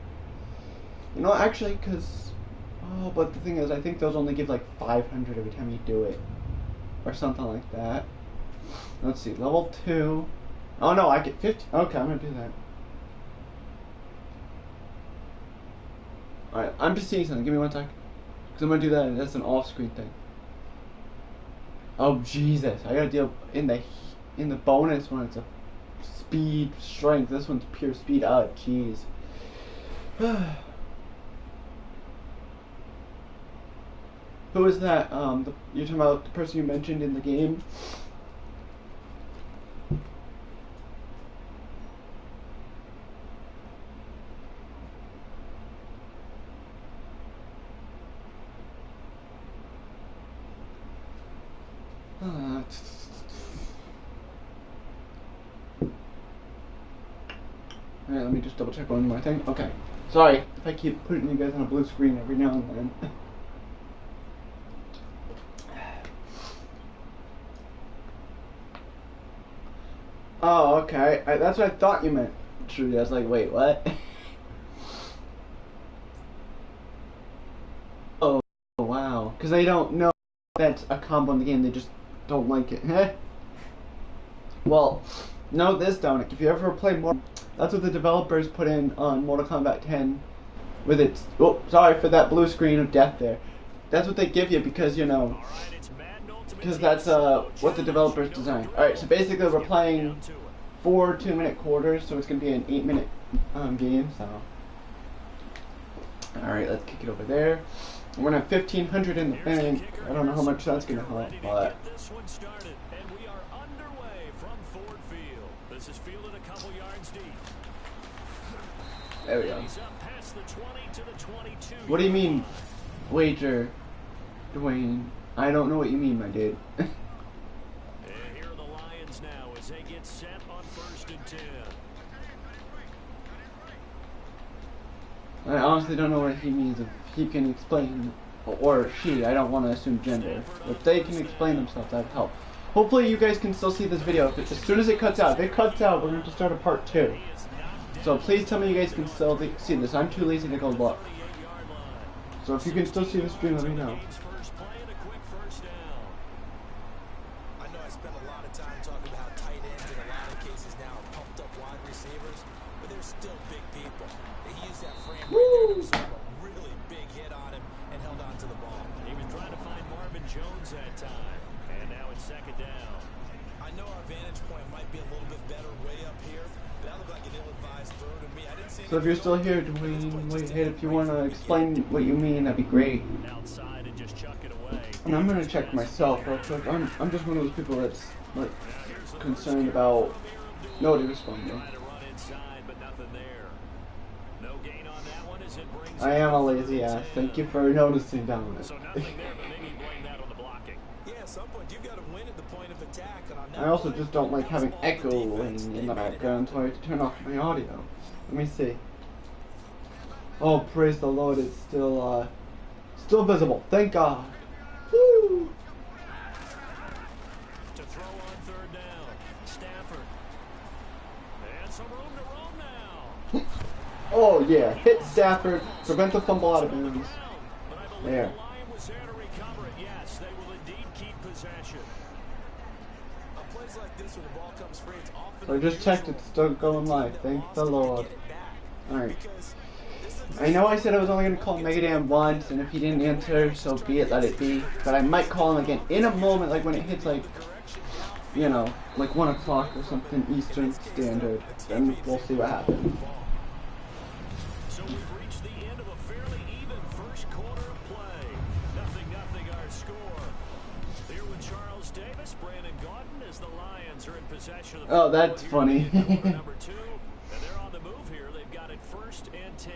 [SPEAKER 1] You know, actually, because but the thing is, I think those only give like 500 every time you do it, or something like that. Let's see, level 2. Oh no, I get 50. Okay, I'm gonna do that. Alright, I'm just seeing something. Give me 1 sec. Because I'm gonna do that, and that's an off-screen thing. Oh Jesus! I gotta deal in the bonus one. It's a speed strength. This one's pure speed. Oh jeez. Who is that? You're talking about the person you mentioned in the game? Alright, let me just double check one more thing. Okay. Sorry if I keep putting you guys on a blue screen every now and then. Oh, okay. That's what I thought you meant. Trudy, I was like, wait, what? Oh, wow. Because they don't know that's a combo in the game. They just don't like it. Well, know this, Dominic. If you ever play Mortal, that's what the developers put in on Mortal Kombat 10 with its, oh, sorry for that blue screen of death there. That's what they give you because, you know, because that's what the developers designed. Alright, so basically we're playing 4 2-minute quarters, so it's going to be an 8-minute game, so. Alright, let's kick it over there. We're going to have 1,500 in the bank. I don't know how much that's going to help, but. There we go. What do you mean, wager, Dwayne? I don't know what you mean, my dude.
[SPEAKER 3] Here are the Lions now as they get set on 1st and 10.
[SPEAKER 1] I honestly don't know what he means. If he can explain, or she, I don't want to assume gender. If they can explain themselves, that would help. Hopefully you guys can still see this video. As soon as it cuts out, if it cuts out, we're going to start a part 2. So please tell me you guys can still see this. I'm too lazy to go look. So if you can still see the stream, let me know.
[SPEAKER 4] I know I spent a lot of time talking about tight ends in a lot of cases now are pumped up wide receivers, but they're still big people. He used that frame right there to absorb a really big hit on him and held on to the ball.
[SPEAKER 3] He was trying to find Marvin Jones that time, and now it's 2nd down.
[SPEAKER 4] I know our vantage point might be a little bit better way up here. That looked like an ill-advised throw to me. I didn't see.
[SPEAKER 1] So if you're still here, Dwayne, wait, hey, if you want to explain what you mean, that'd be great.
[SPEAKER 3] Outside and just chuck it away.
[SPEAKER 1] And I'm gonna check myself real quick. I'm just one of those people that's like concerned about nobody responding.
[SPEAKER 3] Trying to run inside, but nothing there. No gain on that one as it brings
[SPEAKER 1] I am a lazy ass. Thank you for noticing, Dominic.
[SPEAKER 3] So nothing there, but maybe blame that on the blocking.
[SPEAKER 4] Yeah, at some point you've got to win at the point of attack. And on that
[SPEAKER 1] I also
[SPEAKER 4] play,
[SPEAKER 1] just don't like having
[SPEAKER 4] that's all the
[SPEAKER 1] echoing
[SPEAKER 4] defense.
[SPEAKER 1] in the background, so I have to turn off my audio. Let me see. Oh, praise the Lord, it's still visible. Thank God. Woo!
[SPEAKER 3] To throw on third down. Stafford. And some room to roam now.
[SPEAKER 1] Oh yeah, hit Stafford, prevent the fumble out of bounds.
[SPEAKER 3] But I believe
[SPEAKER 1] There.
[SPEAKER 3] the Lion was there to recover it. Yes, they will indeed keep possession.
[SPEAKER 4] On plays like this where the ball comes free, it's often
[SPEAKER 1] So I just checked, it's still going live. Thank the Lord. Alright.
[SPEAKER 4] because
[SPEAKER 1] I know I said I was only going to call Megadan once, and if he didn't answer, so be it, let it be. But I might call him again in a moment, like when it hits like, you know, like 1 o'clock or something Eastern Standard. Then we'll see what happens.
[SPEAKER 3] So we've reached the end of a fairly even first quarter of play. 0-0 our score. Here with Charles Davis, Brandon Gaudin as the Lions are in possession of the
[SPEAKER 1] Oh, that's
[SPEAKER 3] football here
[SPEAKER 1] funny.
[SPEAKER 3] in quarter number 2, and they're on the move here. They've got it 1st and 10.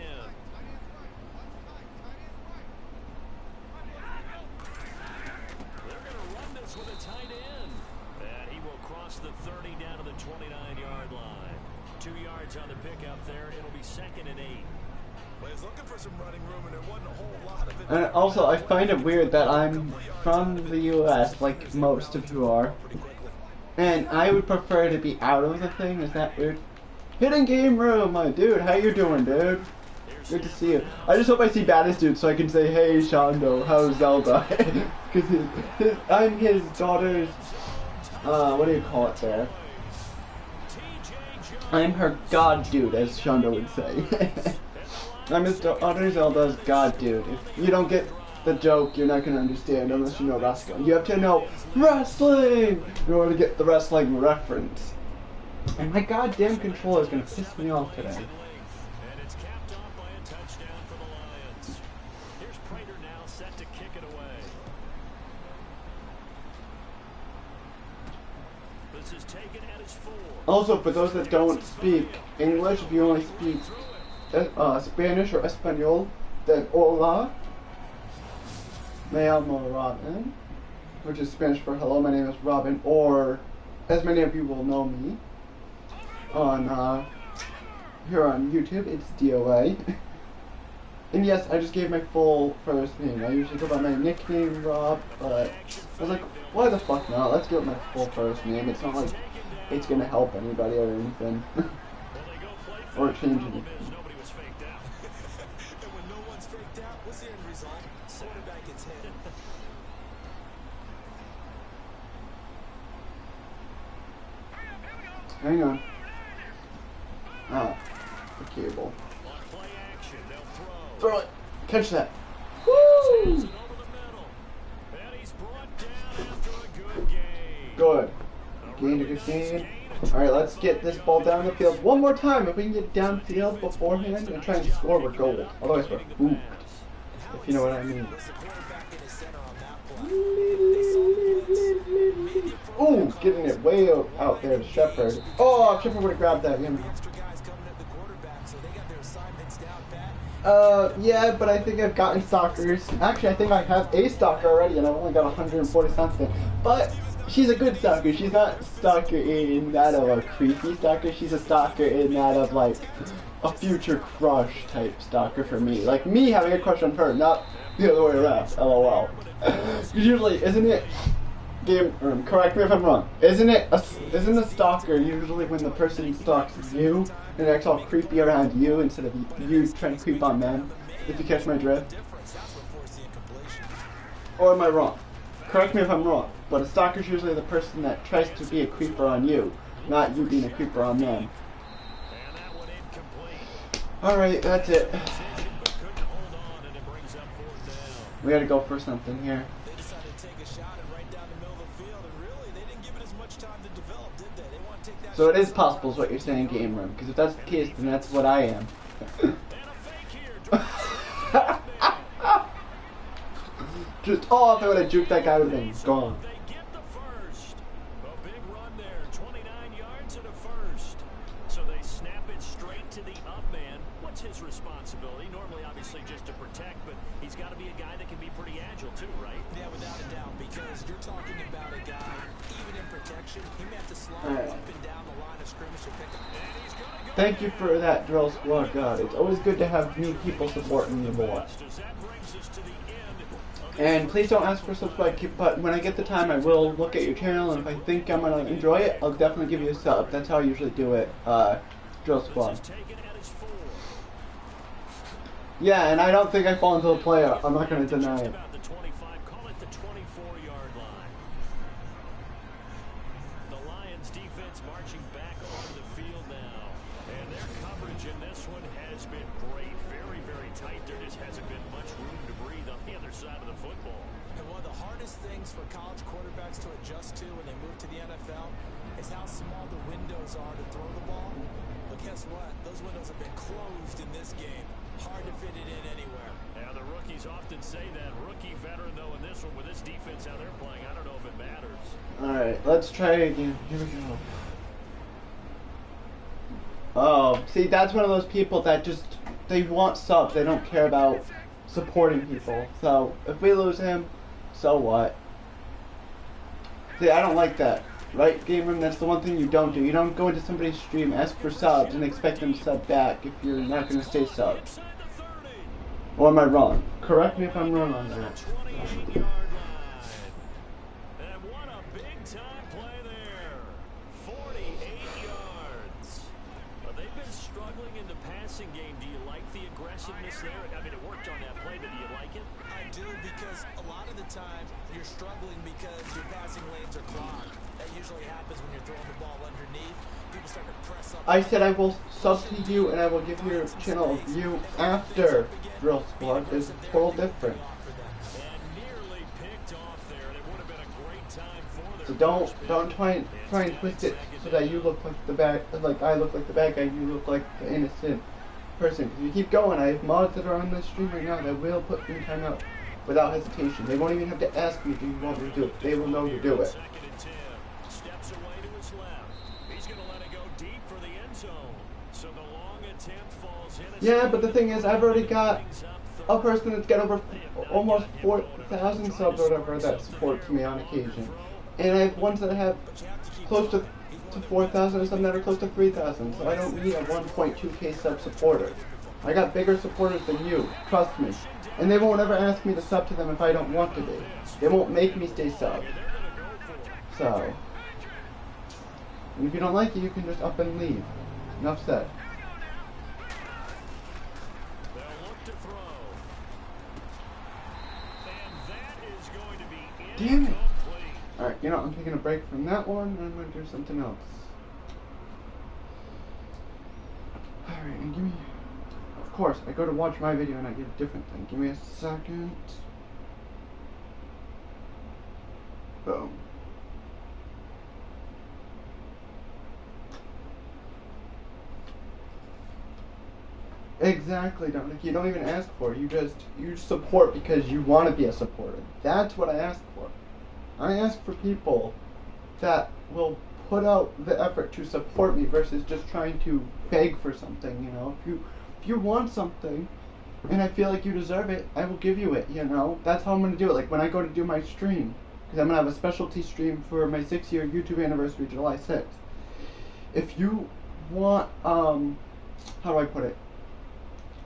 [SPEAKER 3] They're going to run this with a tight end. And he will cross the 30 down to the 29-yard line. 2 yards on the pickup there. It'll be 2nd and 8.
[SPEAKER 4] Well, he's looking for some running room, and there wasn't a whole lot of it.
[SPEAKER 1] And also, I find it weird that I'm from the US, like most of you are. And I would prefer to be out of the thing. Is that weird? Hidden game room, my dude. How you doing, dude? Good to see you. I just hope I see Baddest Dude so I can say, hey, Shondo, how's Zelda? Because I'm his daughter's, what do you call it there? I'm her god dude, as Shondo would say. I'm his daughter Zelda's god dude. If you don't get the joke, you're not going to understand unless you know wrestling. You have to know wrestling in order to get the wrestling reference. And my goddamn controller is going to piss me off today.
[SPEAKER 3] And it's capped off by a touchdown for the Lions. Here's Prater now set to kick it away. This is taken at his 4.
[SPEAKER 1] Also, for those that don't speak English, if you only speak Spanish or Espanol, then hola, me llamo Robin, which is Spanish for hello, my name is Robin, or as many of you will know me on here on YouTube, it's DOA. And yes, I just gave my full first name. I usually go by my nickname Rob, but I was like, why the fuck not? Let's give it my full first name. It's not like it's gonna help anybody or anything. Or change anything.
[SPEAKER 3] Nobody was faked out.
[SPEAKER 4] And when no one's faked out, what's the end result? Quarterback gets hit.
[SPEAKER 1] Hang on. Ah, the cable.
[SPEAKER 3] On play action, they'll
[SPEAKER 1] Throw
[SPEAKER 3] throw.
[SPEAKER 1] it. Catch that.
[SPEAKER 3] Passes
[SPEAKER 1] Woo!
[SPEAKER 3] it over the middle. And he's brought down after a good gain.
[SPEAKER 1] Good.
[SPEAKER 3] A
[SPEAKER 1] Gain to
[SPEAKER 3] really
[SPEAKER 1] good
[SPEAKER 3] nice
[SPEAKER 1] gain.
[SPEAKER 3] gain.
[SPEAKER 1] Alright, let's get this ball down the field one more time. If we can get downfield beforehand and try and score, we're gold. Otherwise, we're pooped. If you know what I mean.
[SPEAKER 4] Was the quarterback in his center on that play?
[SPEAKER 1] Ooh, getting it way out there to Shepard. Oh, Shepard would have grabbed that. Yeah.
[SPEAKER 4] Extra guys coming at the quarterback, so they got their assignments down pat.
[SPEAKER 1] Yeah, but I think I've gotten stalkers. Actually, I think I have a stalker already, and I've only got 140 something. But she's a good stalker. She's not stalker in that of a creepy stalker. She's a stalker in that of like a future crush type stalker for me. Like me having a crush on her, not the other way around. LOL. Usually, isn't it? Correct me if I'm wrong. Isn't a stalker usually when the person stalks you and acts all creepy around you instead of you trying to creep on them? If you catch my drift. Or am I wrong? Correct me if I'm wrong. But a stalker is usually the person that tries to be a creeper on you, not you being a creeper on them.
[SPEAKER 3] And that one incomplete.
[SPEAKER 1] Alright, that's it.
[SPEAKER 3] But couldn't hold on, and it brings up 4th down.
[SPEAKER 1] We gotta go for something here.
[SPEAKER 4] They decided to take a shot and right down the middle of the field, and really, they didn't give it as much time to develop, did they? They want to take that
[SPEAKER 1] So it
[SPEAKER 4] shot.
[SPEAKER 1] is possible is what you're saying, Game Room. Because if that's the case, then that's what I am.
[SPEAKER 3] And a fake here.
[SPEAKER 1] Just, oh, if I would have juked that guy, would have been gone.
[SPEAKER 3] They get the first. A big run there. 29 yards and a first. So they snap it straight to the up man. What's his responsibility? Normally, obviously, just to protect, but he's got to be a guy that can be pretty agile too, right?
[SPEAKER 4] Yeah, without a doubt, because you're talking about a guy, even in protection, he may have to slide up and down the line of scrimmage to pick up.
[SPEAKER 3] And he's gonna go.
[SPEAKER 1] Thank you for that, drill squad god. It's always good to have new people supporting you more.
[SPEAKER 3] That brings us to the end of
[SPEAKER 1] And please don't ask for subscribe, but when I get the time, I will look at your channel, and if I think I'm gonna enjoy it, I'll definitely give you a sub. That's how I usually do it, drill squad. Yeah, and I don't think I fall into the player. I'm not gonna deny it.
[SPEAKER 3] about the 25, call it the 24-yard line. The Lions defense marching back on the field now. And their coverage in this one has been great. Very, very tight. There just hasn't been much room to breathe on the other side of the football.
[SPEAKER 4] And one of the hardest things for college quarterbacks to adjust to when they move to the NFL is how small the windows are to throw the ball. But guess what? Those windows have been closed in this game. Hard to fit it in anywhere.
[SPEAKER 3] Yeah, the rookies often say that. Rookie veteran, though, in this one, with this defense, how they're playing, I don't know if it matters.
[SPEAKER 1] Alright, let's try again. Here we go. Oh, see, that's one of those people that just, they want subs. They don't care about supporting people. So, if we lose him, so what? See, I don't like that. Right, Game Room? That's the one thing you don't do. You don't go into somebody's stream, ask for subs, and expect them to sub back if you're not going to stay subbed. Or am I wrong? Correct me if I'm wrong on that.
[SPEAKER 3] 28-yard line. And what a big-time play there. 48 yards. But they've been struggling in the passing game. Do you like the aggressiveness there? I mean, it worked on that play, but do you like it?
[SPEAKER 4] I do, because a lot of the time you're struggling because your passing lanes are clogged. That usually happens when you're throwing the ball underneath. People start to press up.
[SPEAKER 1] I said I will sub to you and I will give your channel a view after Drill Squad. There's a total difference.
[SPEAKER 3] And nearly picked off there. It would have been a great time for their
[SPEAKER 1] So don't try and twist it so that you look like the bad, like I look like the bad guy, you look like the innocent person. If you keep going, I have mods that are on the stream right now that will put in timeout without hesitation. They won't even have to ask me, do you want me to do it? They will know to do it.
[SPEAKER 3] Second and 10. Steps away to his left. He's going to let it go deep for the end zone. So the long attempt falls in.
[SPEAKER 1] Yeah, but the thing is, I've already got a person that's got over almost 4,000 subs or whatever that supports me on occasion. And I have ones that have close to 4,000 and some that are close to 3,000. So I don't need a 1.2k sub supporter. I got bigger supporters than you, trust me. And they won't ever ask me to sub to them if I don't want to be. They won't make me stay subbed. So, and if you don't like it, you can just up and leave. Enough said.
[SPEAKER 3] They'll look to throw. And that is going to be
[SPEAKER 1] Damn it.
[SPEAKER 3] incomplete.
[SPEAKER 1] Alright, you know, I'm taking a break from that one, and I'm going to do something else. Alright, and give me... Of course, I go to watch my video and I get a different thing. Give me a second. Boom. Exactly, Dominic. You don't even ask for it. You support because you want to be a supporter. That's what I ask for. I ask for people that will put out the effort to support me versus just trying to beg for something, you know. If you want something and I feel like you deserve it, I will give you it, you know. That's how I'm going to do it. Like when I go to do my stream, because I'm going to have a specialty stream for my 6-year YouTube anniversary, July 6th. If you want, how do I put it?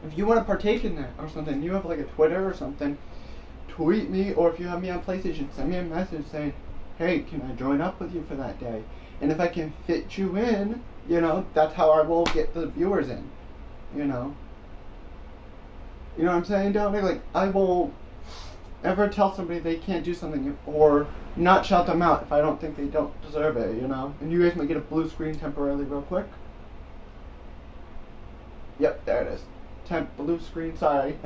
[SPEAKER 1] If you want to partake in that or something, you have like a Twitter or something, tweet me, or if you have me on PlayStation, send me a message saying, hey, can I join up with you for that day? And if I can fit you in, you know, that's how I will get the viewers in, you know. You know what I'm saying, Dominic? Like, I won't ever tell somebody they can't do something or not shout them out if I don't think they don't deserve it, you know. And you guys might get a blue screen temporarily real quick. Yep, there it is. Blue screen, sorry.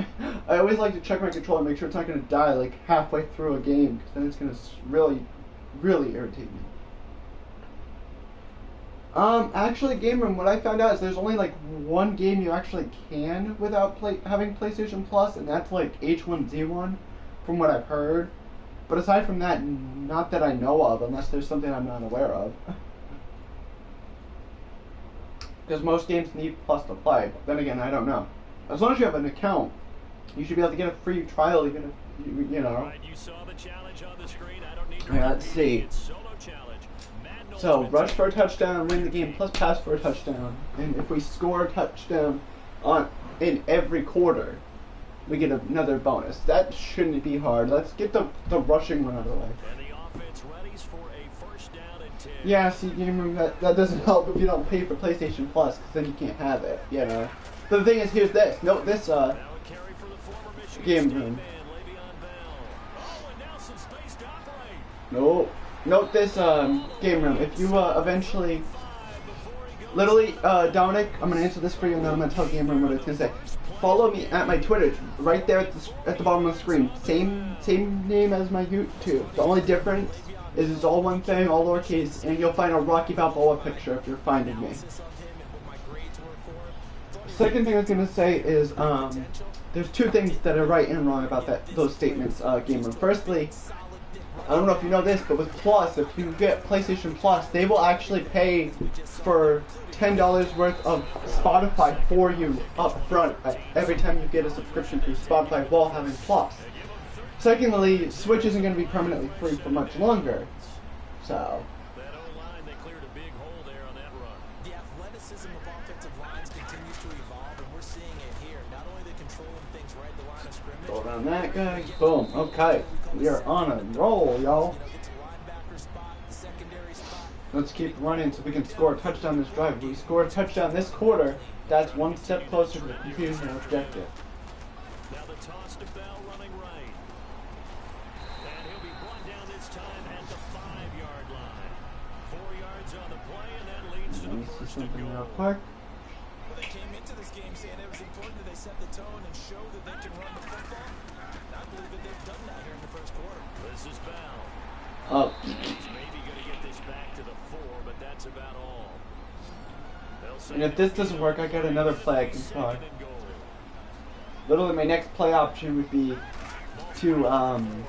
[SPEAKER 1] I always like to check my controller and make sure it's not going to die like halfway through a game, because then it's going to really, really irritate me. Actually, Game Room, what I found out is there's only like one game you actually can without having PlayStation Plus, and that's like H1Z1, from what I've heard. But aside from that, not that I know of, unless there's something I'm not aware of. because most games need Plus to play. But then again, I don't know. As long as you have an account, you should be able to get a free trial, even if you know.
[SPEAKER 3] Right, you saw the challenge on the screen. I don't need to
[SPEAKER 1] Yeah, let's see.
[SPEAKER 3] It's solo challenge.
[SPEAKER 1] So rush for a touchdown, win the game, plus pass for a touchdown, and if we score a touchdown in every quarter, we get another bonus. That shouldn't be hard. Let's get the rushing one out of the way.
[SPEAKER 3] And the offense readies for a first down and 10.
[SPEAKER 1] Yeah, see, you remember that doesn't help if you don't pay for PlayStation Plus, because then you can't have it, you know. But the thing is, here's this. Note this,
[SPEAKER 3] Now a carry for the former Michigan
[SPEAKER 1] game
[SPEAKER 3] State
[SPEAKER 1] room.
[SPEAKER 3] man, Le'Veon Bell. Oh, and now some space to operate.
[SPEAKER 1] No. Note this, game room. If you, eventually... Literally, Dominic, I'm going to answer this for you, and then I'm going to tell Game Room what it's going to say. Follow me at my Twitter, right there at the bottom of the screen. Same name as my YouTube. The only difference is it's all one thing, all lowercase, and you'll find a Rocky Balboa picture if you're finding me. Second thing I was going to say is, there's two things that are right and wrong about those statements, Game Room. Firstly, I don't know if you know this, but with Plus, if you get PlayStation Plus, they will actually pay for $10 worth of Spotify for you up front every time you get a subscription to Spotify while having Plus. Secondly, Switch isn't going to be permanently free for much longer. So.
[SPEAKER 3] That O-line, they cleared a big hole there on that run.
[SPEAKER 4] The athleticism of offensive lines continues to evolve, and we're seeing it here. Not only the controlling things right at the line of scrimmage.
[SPEAKER 1] Go around that guy. Boom. Okay. We are on a roll, y'all. Let's keep running so we can score a touchdown this drive. If we score a touchdown this quarter, that's one step closer to completing our objective.
[SPEAKER 3] Now the toss to Bell running right. And he'll be brought down this time at the 5-yard line. 4 yards on the play, and that leads to
[SPEAKER 1] Let me
[SPEAKER 3] the
[SPEAKER 1] see
[SPEAKER 3] first and
[SPEAKER 1] something real
[SPEAKER 3] goal.
[SPEAKER 1] quick.
[SPEAKER 4] Well, they came into this game saying it was important that they set the tone and show that they can run the football. And I believe that they've done that here in the first quarter.
[SPEAKER 3] This is Bell.
[SPEAKER 1] Oh.
[SPEAKER 3] He's maybe going to get this back to the 4, but that's about all. They'll say
[SPEAKER 1] And if this doesn't work, I got another play I can try.
[SPEAKER 3] second and goal.
[SPEAKER 1] Literally, my next play option would be to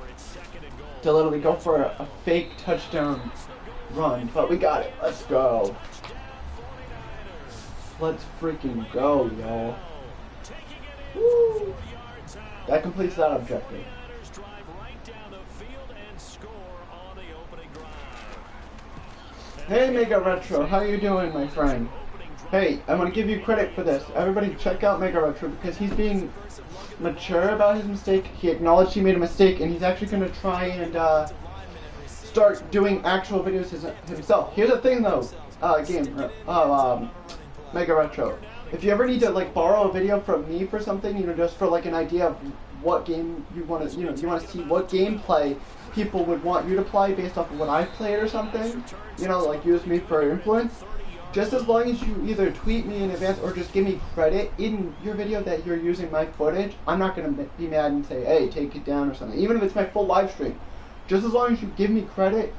[SPEAKER 3] It's second and goal.
[SPEAKER 1] literally go for a fake touchdown run. But we got it. Let's go. Let's freaking go, y'all. Woo. That completes that objective.
[SPEAKER 3] Drive right down the field and score on the opening drive.
[SPEAKER 1] Hey, Mega Retro, how you doing, my friend? Hey, I want to give you credit for this. Everybody check out Mega Retro because he's being mature about his mistake. He acknowledged he made a mistake, and he's actually going to try and start doing actual videos himself. Here's the thing, though, Mega Retro. If you ever need to like borrow a video from me for something, you know, just for like an idea of what game you want to, you want to see what gameplay people would want you to play based off of what I played or something, you know, like use me for influence. Just as long as you either tweet me in advance or just give me credit in your video that you're using my footage, I'm not going to be mad and say, hey, take it down or something, even if it's my full live stream. Just as long as you give me credit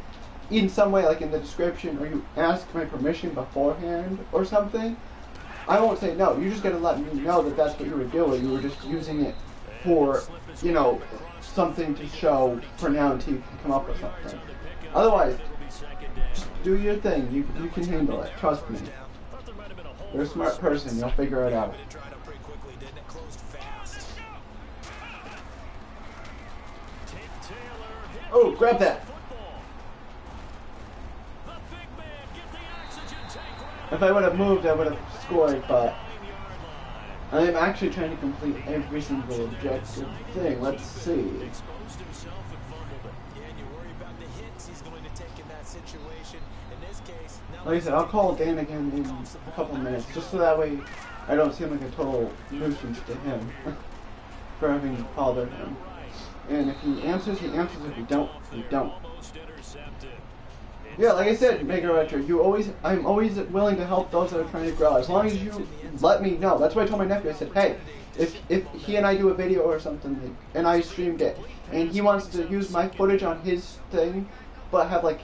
[SPEAKER 1] in some way, like in the description, or you ask my permission beforehand or something, I won't say no. You just got to let me know that that's what you were doing. You were just using it for, you know, something to show for now until you can come up with something. Otherwise, just do your thing. You can handle it. Trust me. You're a smart person. You'll figure it out. Oh, grab that. If I would have moved, I would have scored, but I'm actually trying to complete every single objective thing. Let's see. Like I said, I'll call Dan again in a couple minutes, just so that way I don't seem like a total nuisance to him for having bothered him. And if he answers, he answers. If he don't, he don't. Yeah, like I said, Mega Retro, I'm always willing to help those that are trying to grow. As long as you let me know. That's why I told my nephew. I said, hey, if he and I do a video or something, and I streamed it, and he wants to use my footage on his thing, but have like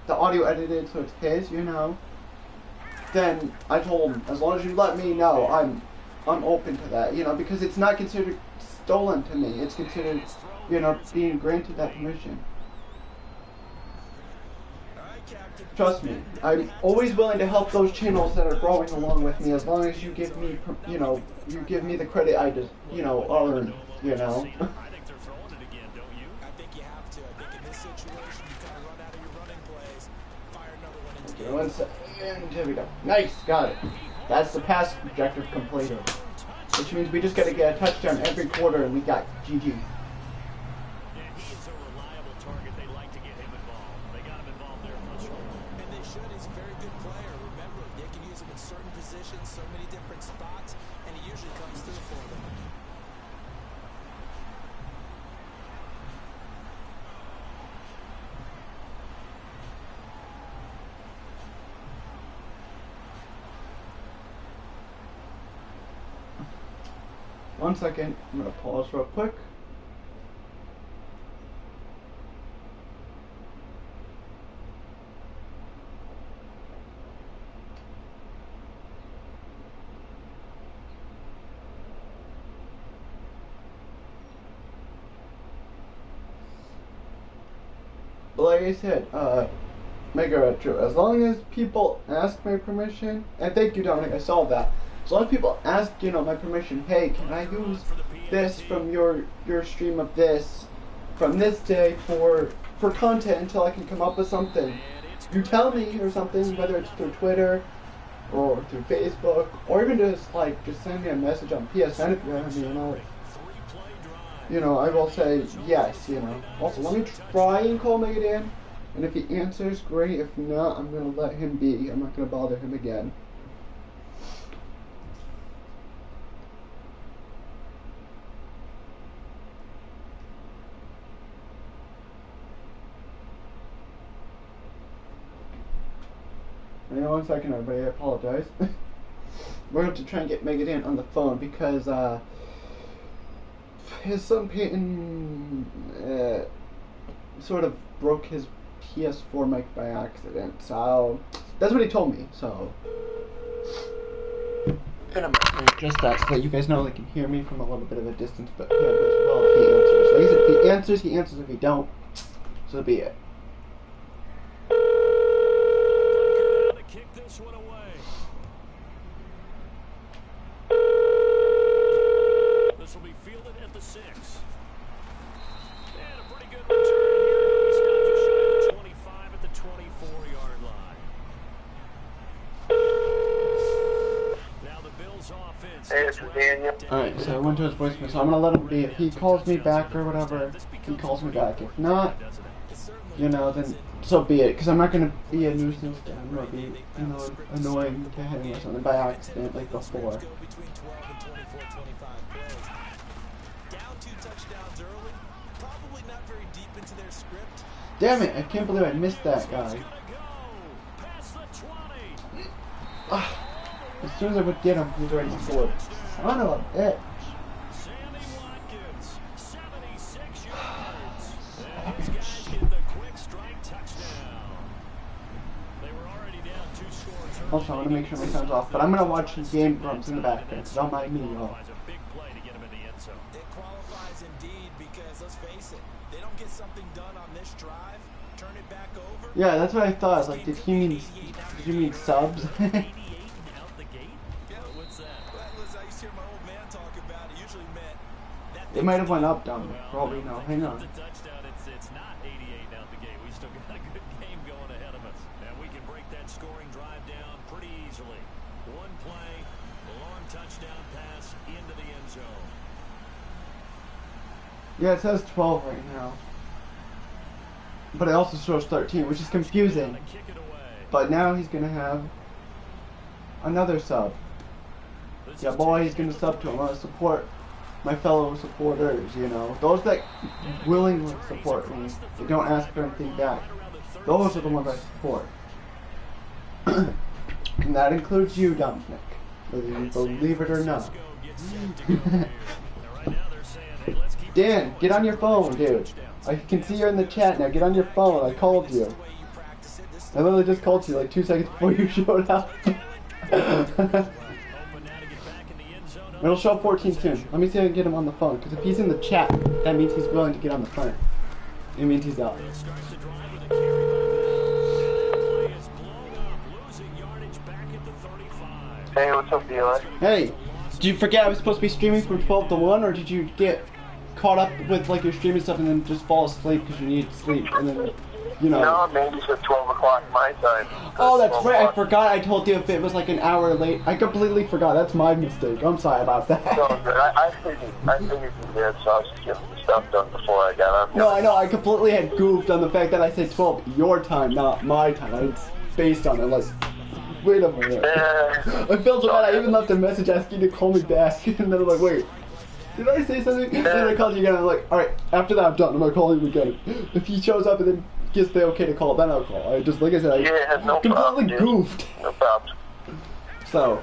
[SPEAKER 1] the audio edited so it's his, you know, then I told him, as long as you let me know, I'm open to that, you know, because it's not considered stolen to me. It's considered, you know, being granted that permission. trust me, I'm always willing to help those channels that are growing along with me, as long as you give me, you know, you give me the credit I just, you know, earn, you know.
[SPEAKER 3] I think they're throwing it again, don't you?
[SPEAKER 4] I think you have to. I think in this situation, you kind of run out of your running plays. Fire another one into
[SPEAKER 1] Okay, 1 second. Here we go. Nice, got it. That's the pass objective completed. Which means we just got to get a touchdown every quarter and we got GG.
[SPEAKER 3] Yeah, he is a reliable target. They like to get him involved. They got him involved there for sure.
[SPEAKER 4] And they should. He's a very good player. Remember, they can use him in certain positions, so many different spots, and he usually comes through for them.
[SPEAKER 1] One second, I'm going to pause real quick. But like I said, Mega Retro, as long as people ask my permission, and thank you Dominic, I saw that. As long as people ask, you know, my permission, hey, can I use this from your stream of this from this day for content until I can come up with something. You tell me or something, whether it's through Twitter or through Facebook, or even just send me a message on PSN if you have me, you know, I will say yes, you know. Also, let me try and call Megadan, and if he answers, great. If not, I'm gonna let him be. I'm not gonna bother him again. Hang on 1 second, everybody. I apologize. We're going to try and get Megadan on the phone because his son Peyton sort of broke his PS4 mic by accident. So that's what he told me. So and I'm going to adjust that so that you guys know they can hear me from a little bit of a distance, but him as well if he answers. Like I said, if he answers, he answers. If he don't, so be it.
[SPEAKER 3] Kick this one away. This will be fielded at the 6. And a pretty good return here. He's got just shy of the 25 at the 24-yard line. Now the Bills offense.
[SPEAKER 2] Hey, this is Daniel.
[SPEAKER 1] Alright, so I went to his voicemail, so I'm gonna let him be. If he calls me back or whatever, he calls me back. If not, you know, then so be it. Because I'm not gonna be a nuisance to him or be, you know, annoying to him or something by accident like before. Damn it! I can't believe I missed that guy. As soon as I would get him, he was already scored. Son of a bitch. Also, I want to make sure my sound's off, but I'm going to watch the game drums in the background, so don't mind me, y'all.
[SPEAKER 4] It qualifies indeed because, let's face it, they don't get something done on this drive, turn it back over.
[SPEAKER 1] Yeah, that's what I thought. I was like, did you mean subs? It might have went up, down. Probably no. Hang on.
[SPEAKER 3] It's not 88 out the gate. We still got a good game going ahead of us. And we can break that scoring drive down pretty easily. One play, a long touchdown pass into the end zone.
[SPEAKER 1] Yeah, it says 12 right now. But it also shows 13, which is confusing. But now he's going to have another sub. Yeah, boy, he's going to sub to him. I want to support my fellow supporters, you know. Those that willingly support me, they don't ask for anything back. Those are the ones I support. And that includes you, Dominic. Whether you believe it or not. Dan, get on your phone, dude. I can see you're in the chat now. Get on your phone. I called you. I literally just called you like 2 seconds before you showed up. It'll show up 14 soon. Let me see if I can get him on the phone. Because if he's in the chat, that means he's willing to get on the phone. It means he's out.
[SPEAKER 2] Hey, what's up, Eli?
[SPEAKER 1] Hey, did you forget I was supposed to be streaming from 12 to 1, or did you get caught up with like your streaming stuff and then just fall asleep because you need sleep and then, you know?
[SPEAKER 2] No, maybe it's at 12 o'clock my time.
[SPEAKER 1] Oh, that's right. I forgot. I told you if it was like an hour late. I completely forgot. That's my mistake. I'm sorry about that.
[SPEAKER 2] No, I figured you did, so I was just getting the stuff done before I got on.
[SPEAKER 1] No, I know. I completely had goofed on the fact that I said 12 your time, not my time. It's based on it. Like, wait a minute. I felt so bad. I even left a message asking you to call me back, and then I'm like, wait. Did I say something? And then I called you again. I'm like, all right. After that, I'm done. I'm gonna call him again. If he shows up and then gets the okay to call, then I'll call. I just, like I said, I completely goofed.
[SPEAKER 2] No problem.
[SPEAKER 1] So,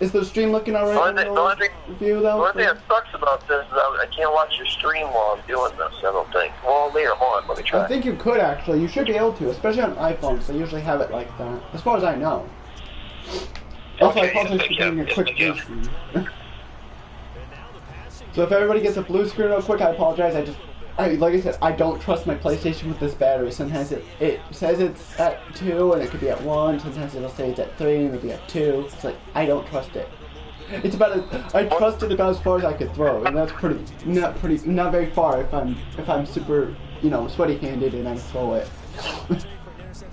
[SPEAKER 1] is the stream looking alright?
[SPEAKER 2] The only thing that sucks about this is I can't watch your stream while I'm doing this, I don't think. Well, later on, let me try.
[SPEAKER 1] I think you could actually. You should be able to, especially on iPhones. They usually have it like that, as far as I know. Also, I apologize for doing a quick blue screen. So if everybody gets a blue screen real quick, I apologize. Like I said, I don't trust my PlayStation with this battery. Sometimes it says it's at 2 and it could be at 1. Sometimes it'll say it's at 3 and it'll be at 2. It's like, I don't trust it. It's I trust it about as far as I could throw, and that's not very far if I'm super, you know, sweaty-handed and I throw it.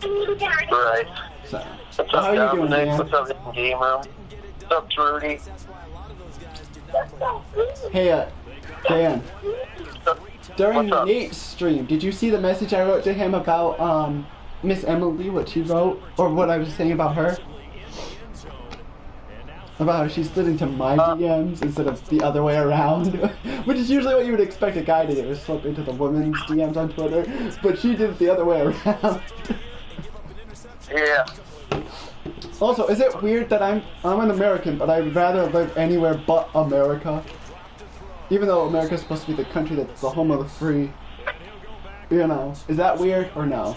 [SPEAKER 2] Right.
[SPEAKER 1] So,
[SPEAKER 2] what's
[SPEAKER 1] how
[SPEAKER 2] up,
[SPEAKER 1] are you doing,
[SPEAKER 2] Dominic?
[SPEAKER 1] man?
[SPEAKER 2] What's up in the game room? What's up, Trudy?
[SPEAKER 1] Hey, Dan. During Nate's stream, did you see the message I wrote to him about Miss Emily, what she wrote, or what I was saying about her? About how she slid into my DMs instead of the other way around, which is usually what you would expect a guy to do, is slip into the women's DMs on Twitter, but she did it the other way around.
[SPEAKER 2] Yeah.
[SPEAKER 1] Also, is it weird that I'm an American, but I'd rather live anywhere but America? Even though America's supposed to be the country that's the home of the free. You know, is that weird or no?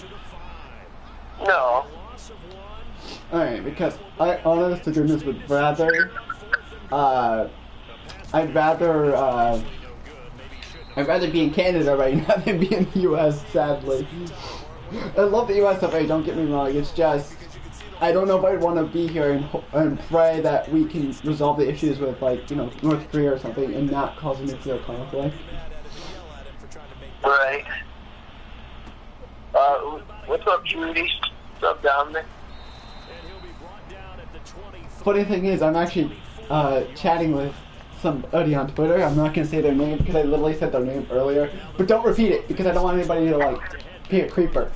[SPEAKER 2] No.
[SPEAKER 1] Alright, because I honest to goodness would rather, I'd rather be in Canada right now than be in the US, sadly. I love the US of A, don't get me wrong, it's just, I don't know if I'd want to be here and pray that we can resolve the issues with, like, you know, North Korea or something and not cause a nuclear conflict.
[SPEAKER 2] Right. What's up, Trudy? What's up, Dominic?
[SPEAKER 1] Funny thing is, I'm actually chatting with somebody on Twitter. I'm not going to say their name because I literally said their name earlier. But don't repeat it because I don't want anybody to, like, be a creeper.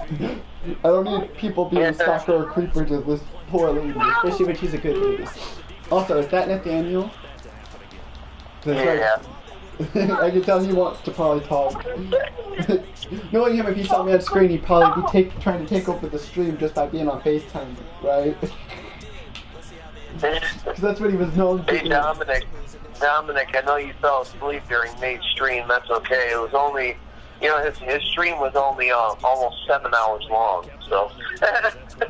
[SPEAKER 1] I don't need people being a stalker or creeper to this poor lady, especially when she's a good lady. Also, is that Nathaniel?
[SPEAKER 2] Yeah.
[SPEAKER 1] I can tell he wants to probably talk. Knowing him, if he saw me on screen, he'd probably be trying to take over the stream just by being on FaceTime, right? Because that's what he was known to
[SPEAKER 2] do. Hey, Dominic, I know you fell asleep during Nate's stream. That's okay. It was only, you know, his stream was only almost 7 hours long, so.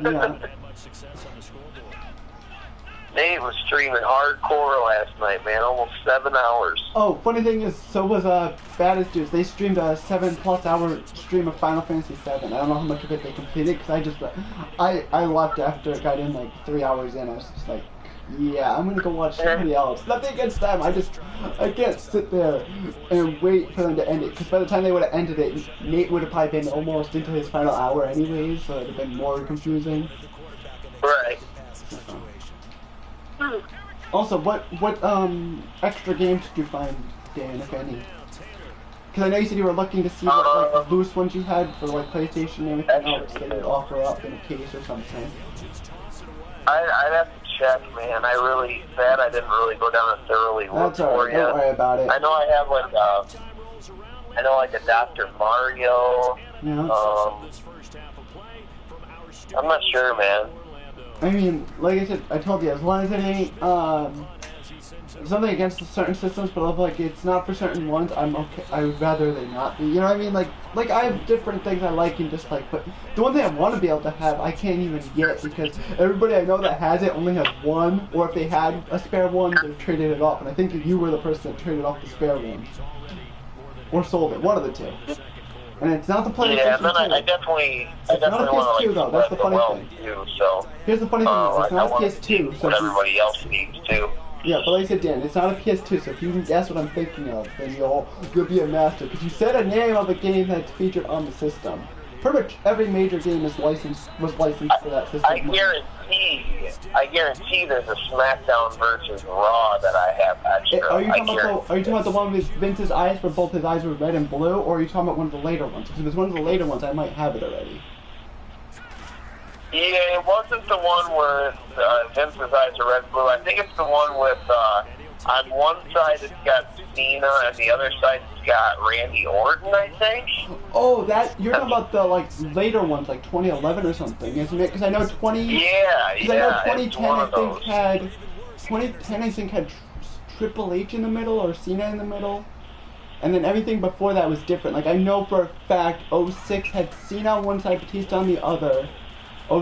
[SPEAKER 1] Yeah.
[SPEAKER 2] Nate was streaming hardcore last night, man. Almost 7 hours.
[SPEAKER 1] Oh, funny thing is, so was Baddest Dudes. They streamed a 7+ hour stream of Final Fantasy VII. I don't know how much of it they completed, because I left after it got in like 3 hours in. I was just like, yeah, I'm gonna go watch somebody else. Nothing against them. I can't sit there and wait for them to end it, because by the time they would have ended it, Nate would have probably been almost into his final hour anyways, so it would have been more confusing.
[SPEAKER 2] Right.
[SPEAKER 1] Also, what extra games did you find, Dan, if any? Because I know you said you were looking to see what like loose ones you had for like PlayStation and everything else that you'd offer up in a case or something.
[SPEAKER 2] I'd have to check, man. I didn't really go down and thoroughly look for you.
[SPEAKER 1] Don't worry about it.
[SPEAKER 2] I know I have like a Dr. Mario.
[SPEAKER 1] Yeah.
[SPEAKER 2] I'm not sure, man.
[SPEAKER 1] I mean, like I said, I told you, as long as it ain't something against certain systems, but if like it's not for certain ones, I'm okay. I would rather they not be. You know what I mean? Like I have different things I like and dislike, but the one thing I want to be able to have, I can't even get because everybody I know that has it only has one, or if they had a spare one, they've traded it off. And I think you were the person that traded off the spare one, or sold it. One of the two. And it's not the PlayStation 2.
[SPEAKER 2] Yeah, and then I definitely
[SPEAKER 1] It's not a
[SPEAKER 2] want to
[SPEAKER 1] PS2 though, that's the funny thing.
[SPEAKER 2] Too, so,
[SPEAKER 1] here's the funny thing, it's not a PS2, so
[SPEAKER 2] what everybody else needs too.
[SPEAKER 1] Yeah, but like I said, Dan, it's not a PS2, so if you can guess what I'm thinking of, then you'll be a master. Because you said a name of a game that's featured on the system. Pretty much every major game was licensed for that system.
[SPEAKER 2] I guarantee there's a SmackDown versus Raw that I have extra.
[SPEAKER 1] Are you talking about the one with Vince's eyes, where both his eyes were red and blue, or are you talking about one of the later ones? Because if it's one of the later ones, I might have it already.
[SPEAKER 2] Yeah, it wasn't the one where Vince's eyes are red and blue. I think it's the one with, on one side it's got Cena, and the other side it's got Randy Orton, I think.
[SPEAKER 1] Oh, you're talking about the, like, later ones, like 2011 or something, isn't it? Because I know 2010, I think had Triple H in the middle, or Cena in the middle. And then everything before that was different. Like, I know for a fact 06 had Cena on one side, Batista on the other.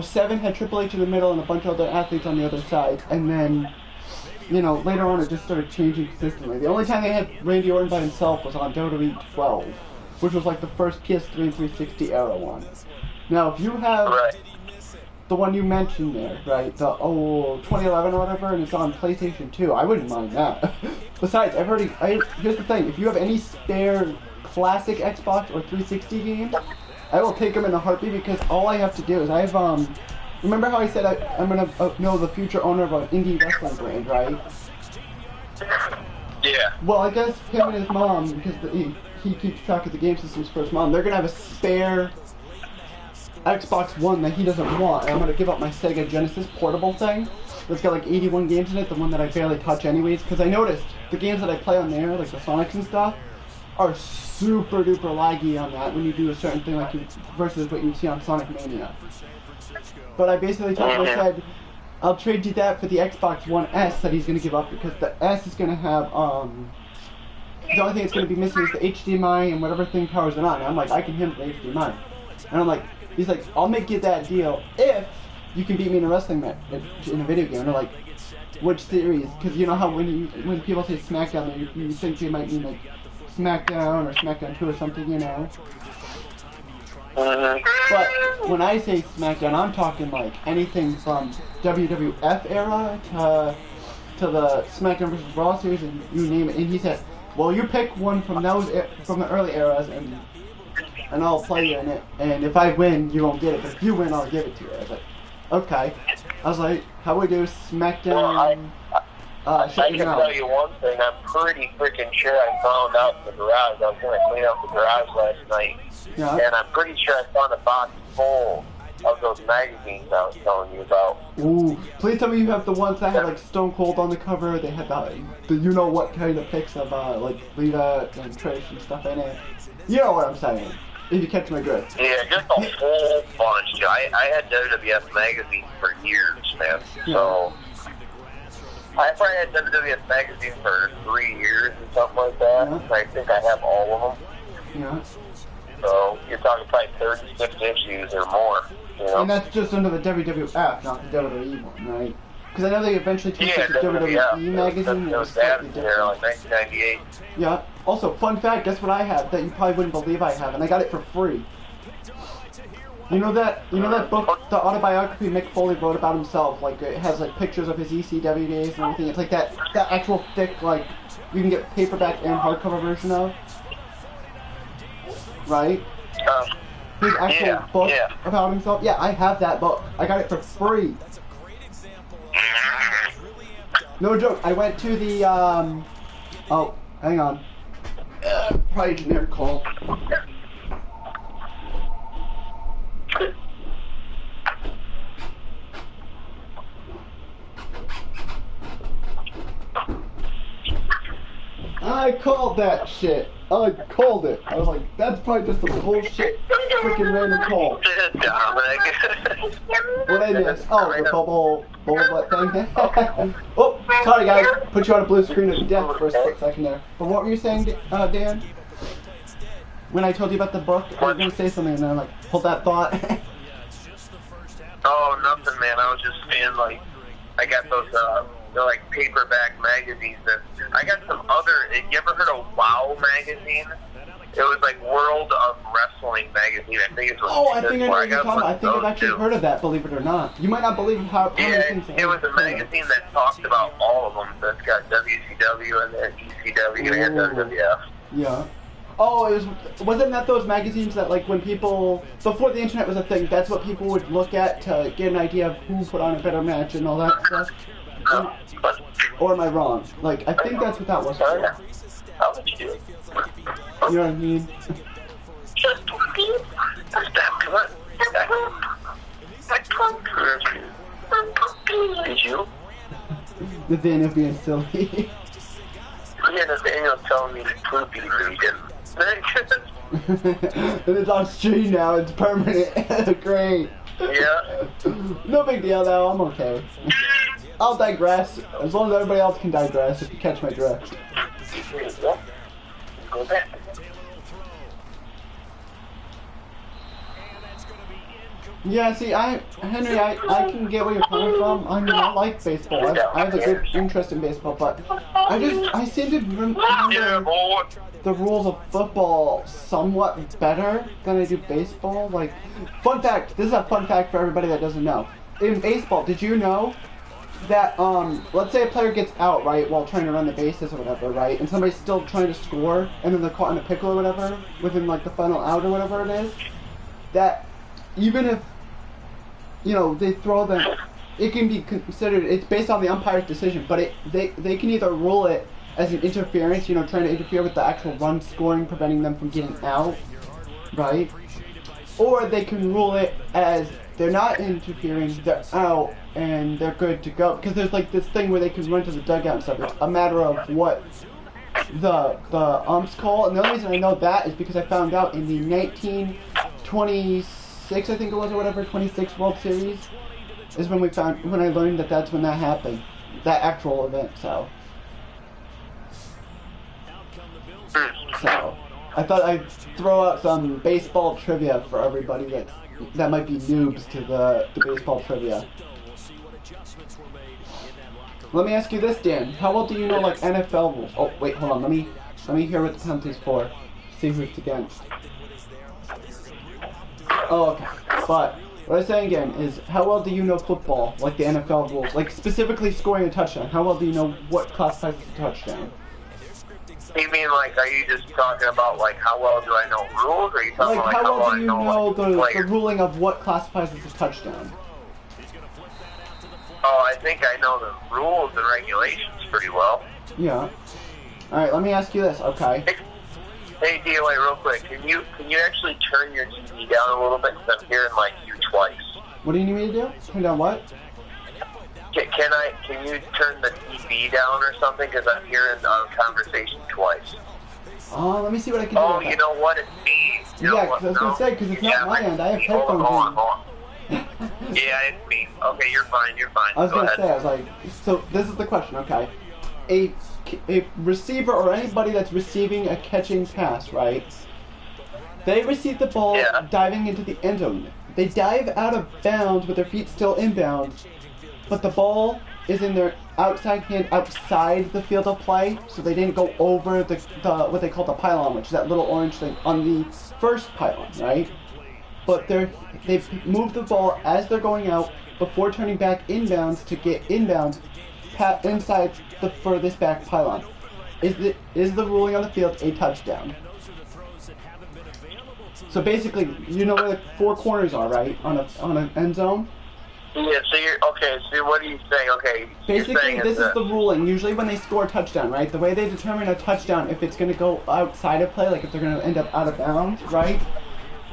[SPEAKER 1] 07 had Triple H in the middle and a bunch of other athletes on the other side. And then, you know, later on it just started changing consistently. The only time they had Randy Orton by himself was on WWE 12, which was like the first PS3 and 360 era one. Now, if you have the one you mentioned there, right, the 2011 or whatever, and it's on PlayStation 2, I wouldn't mind that. Besides, here's the thing, if you have any spare classic Xbox or 360 games, I will take them in a heartbeat, because all I have to do is remember how I said I'm going to know the future owner of an indie wrestling brand, right?
[SPEAKER 2] Yeah.
[SPEAKER 1] Well, I guess him and his mom, because he keeps track of the game systems for his mom, they're going to have a spare Xbox One that he doesn't want, and I'm going to give up my Sega Genesis portable thing that's got like 81 games in it, the one that I barely touch anyways, because I noticed the games that I play on there, like the Sonics and stuff, are super duper laggy on that when you do a certain thing like versus what you see on Sonic Mania. But I basically told him, I said, I'll trade you that for the Xbox One S that he's going to give up, because the S is going to have, the only thing it's going to be missing is the HDMI and whatever thing powers it on. And I'm like, I can handle the HDMI. And I'm like, he's like, I'll make you that deal if you can beat me in a wrestling match, in a video game. And they're like, which series? Because you know how when people say SmackDown, you think they might mean like SmackDown or SmackDown 2 or something, you know? But when I say SmackDown, I'm talking like anything from WWF era to the SmackDown vs. Raw series, and you name it. And he said, well, you pick one from from the early eras, and I'll play you in it. And if I win, you won't get it. But if you win, I'll give it to you. I was like, okay. I was like, how we do SmackDown?
[SPEAKER 2] I can tell you one thing. I'm pretty freaking sure I found out in the garage. I was going to clean up the garage last night. Yeah. And I'm pretty sure I found a box full of those magazines I was telling you about.
[SPEAKER 1] Ooh. Please tell me you have the ones that had like Stone Cold on the cover. They had the you know what kind of pics of like Lita and Trish and stuff in it. You know what I'm saying. If you catch my drift.
[SPEAKER 2] Yeah, just a whole bunch. I had WWF magazines for years, man. Yeah. So I probably had WWF magazine for 3 years or something like that. Yeah. I think I have all of them.
[SPEAKER 1] Yeah.
[SPEAKER 2] So you're talking probably 36 issues or more. You know?
[SPEAKER 1] And that's just under the WWF, not the WWE one, right? Because I know they eventually changed it to WWE magazine.
[SPEAKER 2] It was that there, like 1998.
[SPEAKER 1] Yeah. Also, fun fact, guess what I have that you probably wouldn't believe I have, and I got it for free. You know that book, the autobiography Mick Foley wrote about himself? Like, it has like pictures of his ECW days and everything. It's like that actual thick, like, you can get paperback and hardcover version of. Right? His actual book about himself. Yeah, I have that book. I got it for free. No joke. I went to the oh, hang on. Probably a generic call. I called that shit. I called it. I was like, that's probably just a bullshit freaking random call.
[SPEAKER 2] Dominic.
[SPEAKER 1] What I missed? Oh, the bubble butt thing. Oh, sorry guys. Put you on a blue screen of death for a split second there. But what were you saying, Dan? When I told you about the book, I was going to say something and then I'm like, hold that thought.
[SPEAKER 2] Oh, nothing, man. I was just saying, like, I got those, they're like paperback magazines. And I got some other, you ever heard of WOW magazine? It was like World of Wrestling magazine. I think it was.
[SPEAKER 1] Oh, I think I know what you're talking about. I think I've actually heard of that, believe it or not. You might not believe how
[SPEAKER 2] yeah, it was a magazine that talked about all of them. That's got WCW and then ECW and WWF.
[SPEAKER 1] Yeah. Oh, wasn't that those magazines that, like, when people, before the internet was a thing, that's what people would look at to get an idea of who put on a better match and all that stuff? Or am I wrong? Like, I think that's what that was for.
[SPEAKER 2] How would you do it?
[SPEAKER 1] You know what I mean?
[SPEAKER 2] Did you?
[SPEAKER 1] Nathaniel being silly.
[SPEAKER 2] Yeah, Nathaniel telling me to poop you, but he didn't.
[SPEAKER 1] And it's on stream now, it's permanent. Great.
[SPEAKER 2] Yeah.
[SPEAKER 1] No big deal though, I'm okay. I'll digress, as long as everybody else can digress, if you catch my drift.
[SPEAKER 2] Go back.
[SPEAKER 1] Yeah, see, Henry, I can get where you're coming from. I mean, I like baseball. I have a good interest in baseball, but I seem to remember the rules of football somewhat better than I do baseball. Like, fun fact, this is a fun fact for everybody that doesn't know. In baseball, did you know that, let's say a player gets out, right, while trying to run the bases or whatever, right, and somebody's still trying to score, and then they're caught in a pickle or whatever, within, like, the final out or whatever it is, that even if, you know, they throw them, it can be considered, it's based on the umpire's decision, but they can either rule it as an interference, you know, trying to interfere with the actual run scoring, preventing them from getting out, right, or they can rule it as they're not interfering, they're out, and they're good to go. Because there's like this thing where they can run to the dugout and stuff. It's a matter of what the umps call. And the only reason I know that is because I found out in the 1926, I think it was, or whatever, 26 World Series, is when I learned that that's when that happened. That actual event, so I thought I'd throw out some baseball trivia for everybody that might be noobs to the baseball trivia. Let me ask you this, Dan. How well do you know, like, NFL rules? Oh, wait, hold on. Let me hear what the penalty's for. See who it's against. Oh, okay. But what I'm saying again is, how well do you know football, like the NFL rules, like specifically scoring a touchdown? How well do you know what classifies as a touchdown?
[SPEAKER 2] You mean, like, are you just talking about, like, how well do I know rules, or are you talking
[SPEAKER 1] like,
[SPEAKER 2] about, like,
[SPEAKER 1] how well do you know
[SPEAKER 2] like,
[SPEAKER 1] the ruling of what classifies as a touchdown?
[SPEAKER 2] Oh, I think I know the rules and regulations pretty well.
[SPEAKER 1] Yeah. Alright, let me ask you this, okay?
[SPEAKER 2] Hey, DOA, real quick, can you actually turn your TV down a little bit, because I'm hearing, like, you twice.
[SPEAKER 1] What do you need me to do? Turn down what?
[SPEAKER 2] Can you turn the TV down or something, because I'm hearing the conversation twice.
[SPEAKER 1] Oh, let me see what I can do.
[SPEAKER 2] Oh, you know what, it's me.
[SPEAKER 1] Yeah, because I was going to say, because it's not my end, I have headphones
[SPEAKER 2] Hold on. Yeah, it's me. Okay, you're fine.
[SPEAKER 1] I was going to say, I was like, so this is the question, okay? A receiver or anybody that's receiving a catching pass, right? They receive the ball diving into the end zone. They dive out of bounds with their feet still inbound, but the ball is in their outside hand outside the field of play, so they didn't go over the what they call the pylon, which is that little orange thing on the first pylon, right? But they've moved the ball as they're going out before turning back inbounds to get inbounds inside the furthest back pylon. Is the ruling on the field a touchdown? So basically, you know where the four corners are, right? On an end zone?
[SPEAKER 2] Yeah, so you're, okay, so what are you saying? Okay.
[SPEAKER 1] Basically, this is the ruling. Usually when they score a touchdown, right? The way they determine a touchdown, if it's going to go outside of play, like if they're going to end up out of bounds, right?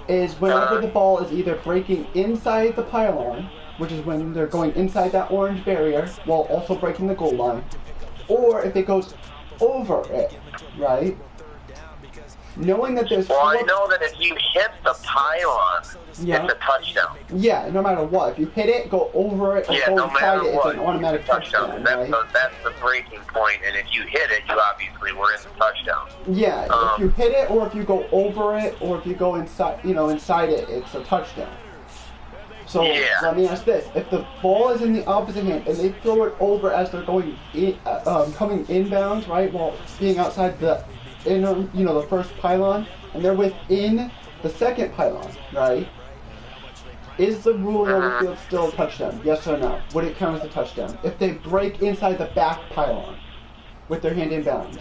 [SPEAKER 1] Is whenever the ball is either breaking inside the pylon, which is when they're going inside that orange barrier, while also breaking the goal line, or if it goes over it, right? Knowing that there's...
[SPEAKER 2] Well, I know that if you hit the pylon, it's a touchdown.
[SPEAKER 1] Yeah, no matter what. If you hit it, go over it, or go inside it, it's an automatic touchdown, right?
[SPEAKER 2] That's the breaking point, and if you hit it, you obviously were in the touchdown.
[SPEAKER 1] Yeah, if you hit it, or if you go over it, or if you go inside, inside it, it's a touchdown. So, let me ask this. If the ball is in the opposite hand, and they throw it over as they're going coming inbounds, right, while being outside the the first pylon, and they're within the second pylon, right? Is the rule on the field still a touchdown? Yes or no? Would it count as a touchdown? If they break inside the back pylon with their hand in bounds.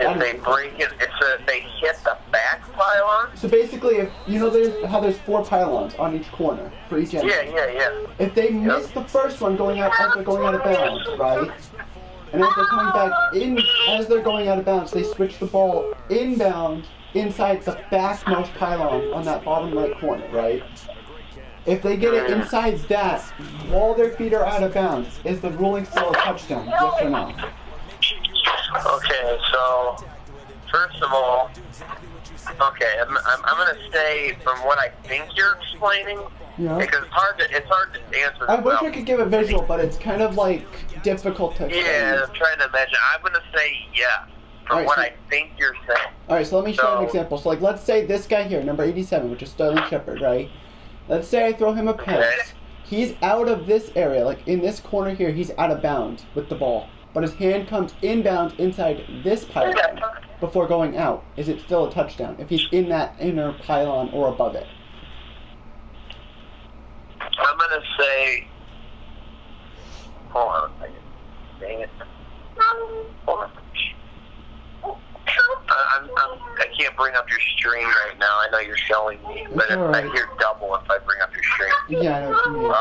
[SPEAKER 2] If they break it, if they hit the back pylon?
[SPEAKER 1] So basically, if you know there's 4 pylons on each corner for each end.
[SPEAKER 2] Yeah.
[SPEAKER 1] If they miss the first one going out as they're going out of bounds, right? And as they're coming back in, as they're going out of bounds, they switch the ball inbound inside the backmost pylon on that bottom right corner, right? If they get it inside that while their feet are out of bounds, is the ruling still a touchdown? Yes or no?
[SPEAKER 2] Okay, so first of all, okay, I'm gonna say from what I think you're explaining, because it's hard to answer.
[SPEAKER 1] I wish I could give a visual, but it's kind of like difficult to explain.
[SPEAKER 2] Yeah, I'm trying to imagine. I'm gonna say yes from what I think you're saying.
[SPEAKER 1] All right, so let me show you an example. So like, let's say this guy here, number 87, which is Sterling Shepard, right? Let's say I throw him a pass.
[SPEAKER 2] Okay.
[SPEAKER 1] He's out of this area, like in this corner here. He's out of bounds with the ball. But his hand comes inbound inside this pylon before going out. Is it still a touchdown if he's in that inner pylon or above it?
[SPEAKER 2] I'm going to say... Hold on a second. Dang it. Hold on. I can't bring up your stream right now. I know you're showing me, but I hear double if I bring up your stream.
[SPEAKER 1] Yeah, I know what you mean.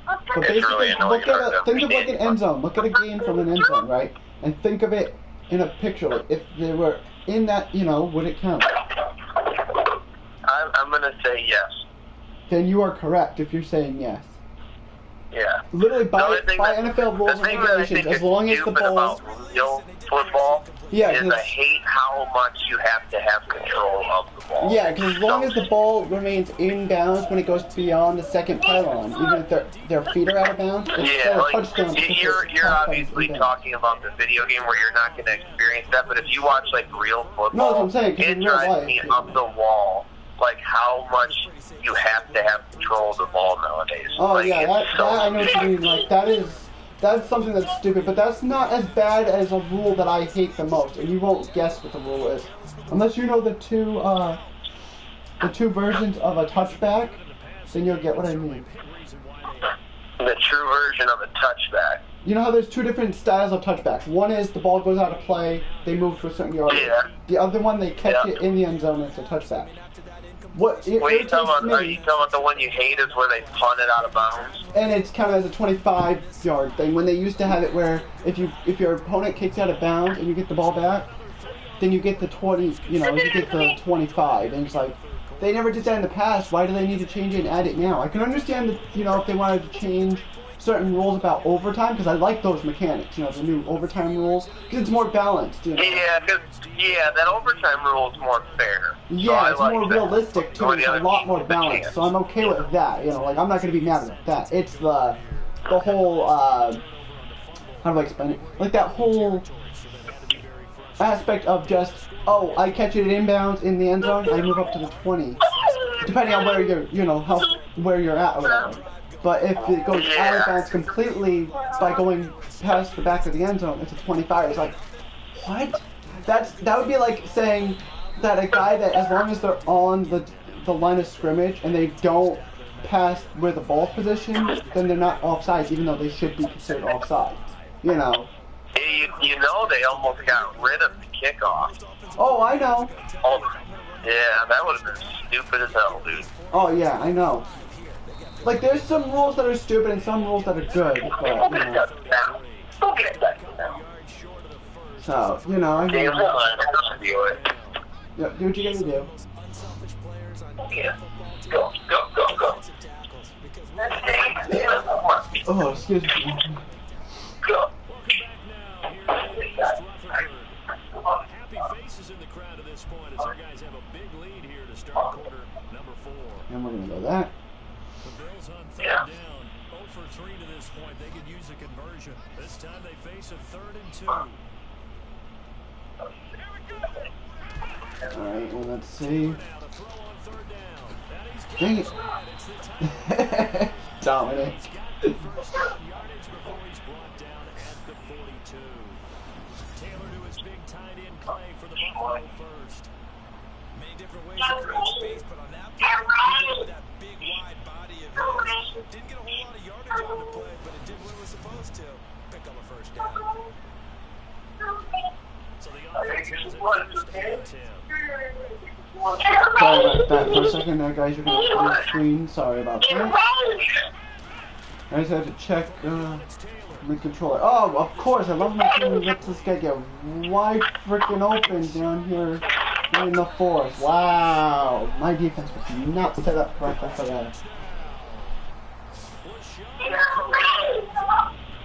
[SPEAKER 1] But basically,
[SPEAKER 2] really
[SPEAKER 1] think of like an end zone. Look at a game from an end zone, right? And think of it in a picture. Like if they were in that, would it count?
[SPEAKER 2] I'm going to say yes.
[SPEAKER 1] Then you are correct if you're saying yes.
[SPEAKER 2] Yeah.
[SPEAKER 1] Literally by NFL rules and regulations, as long as the ball...
[SPEAKER 2] about real football is I hate how much you have to have control of the ball.
[SPEAKER 1] Yeah, because as long as the ball remains in bounds when it goes beyond the second pylon, even if their feet are out of bounds, it's still a touchdown.
[SPEAKER 2] You're obviously talking about the video game where you're not going to experience that, but if you watch like real football,
[SPEAKER 1] no, that's what I'm saying,
[SPEAKER 2] it drives me up the wall. Like how much you have to have control of the ball nowadays.
[SPEAKER 1] Oh
[SPEAKER 2] like,
[SPEAKER 1] yeah, that I know what you mean. Like that's something that's stupid, but that's not as bad as a rule that I hate the most, and you won't guess what the rule is unless you know the two versions of a touchback. Then you'll get what I mean.
[SPEAKER 2] The true version of a touchback.
[SPEAKER 1] You know how there's 2 different styles of touchbacks. One is the ball goes out of play, they move to a certain yard.
[SPEAKER 2] Yeah.
[SPEAKER 1] The other one, they catch it in the end zone, and it's a touchback. Are you talking
[SPEAKER 2] about the one you hate is where they punt it out of bounds?
[SPEAKER 1] And it's kind of as a 25-yard thing, when they used to have it where if your opponent kicks out of bounds and you get the ball back, then you get the 20, you get the 25, and it's like, they never did that in the past, why do they need to change it and add it now? I can understand that, if they wanted to change certain rules about overtime, because I like those mechanics, the new overtime rules, because it's more balanced.
[SPEAKER 2] Yeah, that overtime rule is more fair.
[SPEAKER 1] Yeah, it's more realistic too. It's a lot more balanced, so I'm okay with that. Like I'm not gonna be mad at that. It's the whole how do I explain it? Like that whole aspect of just I catch it inbounds in the end zone, I move up to the 20, depending on where you're where you're at or whatever. But if it goes out of bounds completely by going past the back of the end zone, it's a 25. It's like, what? That would be like saying that a guy that, as long as they're on the line of scrimmage and they don't pass where the ball's positioned, then they're not offsides, even though they should be considered offsides.
[SPEAKER 2] They almost got rid of the kickoff.
[SPEAKER 1] Oh, I know.
[SPEAKER 2] Oh, yeah, that would have been stupid as hell, dude.
[SPEAKER 1] Oh, yeah, I know. Like, there's some rules that are stupid and some rules that are good, but, So, I mean... Yeah, do what you gotta do.
[SPEAKER 2] Yeah. Go.
[SPEAKER 1] Oh, excuse me.
[SPEAKER 2] Go.
[SPEAKER 3] Happy faces in the crowd at this point as our guys have a big lead here to start quarter number 4.
[SPEAKER 1] And we're gonna go that.
[SPEAKER 3] The Bills on third down. 0 for 3 to this point. They could use a conversion. This time they face a 3rd and 2.
[SPEAKER 1] Alright, well, let's see. Dang it. Dominic.
[SPEAKER 3] first.
[SPEAKER 4] Many different ways to create space, but on that play, he did with that big wide body of his. Didn't get a whole lot of yardage on the play, but it did what it was supposed to. Pick up a first down.
[SPEAKER 3] So the offense has it first and 10.
[SPEAKER 1] Sorry about that for a second there, guys. You're going to see the screen. Sorry about that. I just have to check the controller. Oh, of course. I love my team lets this guy get wide freaking open down here in the fourth. Wow. My defense was not set up correctly for that.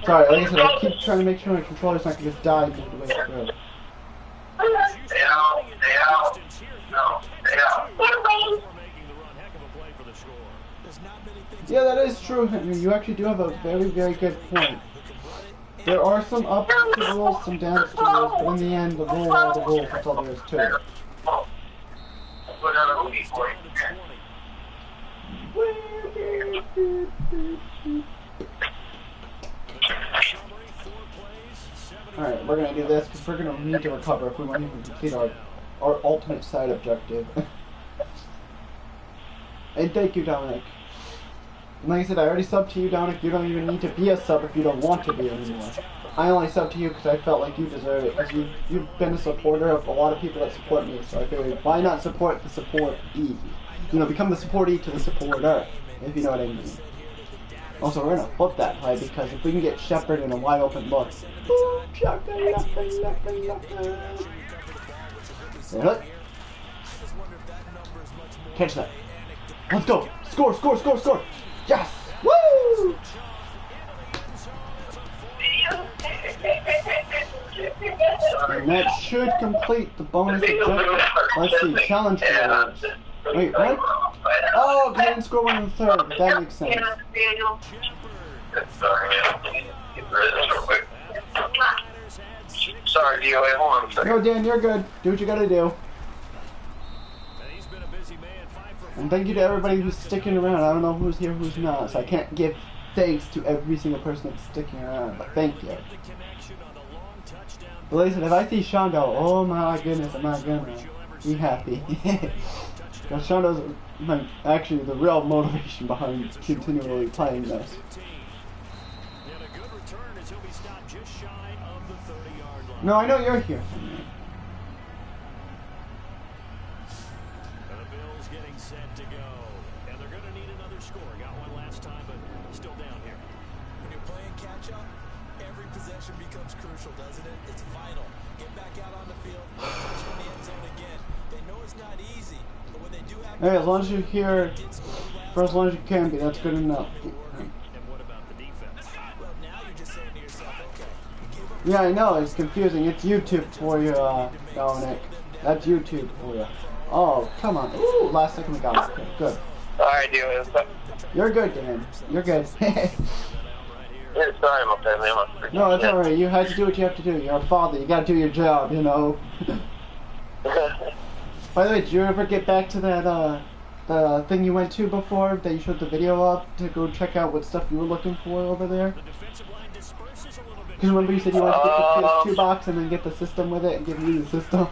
[SPEAKER 1] Sorry, like I said, I keep trying to make sure my controller's not going to just die the way through. Yeah, that is true, Henry. You actually do have a very, very good point. There are some ups to the rules, some downs to the rules, but in the end, the rules are the rules. That's all there is to it. Alright, we're gonna do this because we're gonna need to recover if we want to complete our ultimate side objective. And thank you, Dominic. And like I said, I already subbed to you, Dominic. You don't even need to be a sub if you don't want to be anymore. I only subbed to you because I felt like you deserve it. Because you've been a supporter of a lot of people that support me. So I figured, why not support the supportee? You know, become the supportee to the supporter, if you know what I mean. Also, we're going to flip that play because if we can get Shepard in a wide open look. Boom, Shepard. Catch that. Let's go. Score. Yes. Woo! And that should complete the bonus objective. Let's see. Challenge rewards. Wait, what? Oh, go ahead and score one in the third. That makes sense.
[SPEAKER 2] Sorry, Dio. Hold on a second.
[SPEAKER 1] No, Dan, you're good. Do what you gotta do. And thank you to everybody who's sticking around. I don't know who's here, who's not, so I can't give thanks to every single person that's sticking around, but thank you. But listen, if I see Sean go, oh my goodness, I'm not gonna be happy. Because Sean is actually the real motivation behind continually playing this. No, I know you're here.
[SPEAKER 3] Set to go, and they're going to need another score. Got one last time, but still down here.
[SPEAKER 4] When you're playing catch-up, every possession becomes crucial, doesn't it? It's vital. Get back out on the field, touch on the end zone again. They know it's not easy, but when they do have...
[SPEAKER 1] Hey, as long as you're here for as long as you can be, that's good enough.
[SPEAKER 3] And what about the defense?
[SPEAKER 4] Well, now you're just saying to yourself, okay,
[SPEAKER 1] yeah, I know, it's confusing. It's YouTube for you, Dominic. That's YouTube for you. Oh, come on. Ooh, last second we got it. Okay, good.
[SPEAKER 2] Alright, Dio.
[SPEAKER 1] You're good, Dan. You're good.
[SPEAKER 2] Yeah, sorry about that, man.
[SPEAKER 1] No, it's alright. You had to do what you have to do. You're a father. You gotta do your job, you know. By the way, did you ever get back to that, the thing you went to before that you showed the video up to go check out what stuff you were looking for over there? Because remember you said you wanted to get the PS2 box and then get the system with it and give you the system?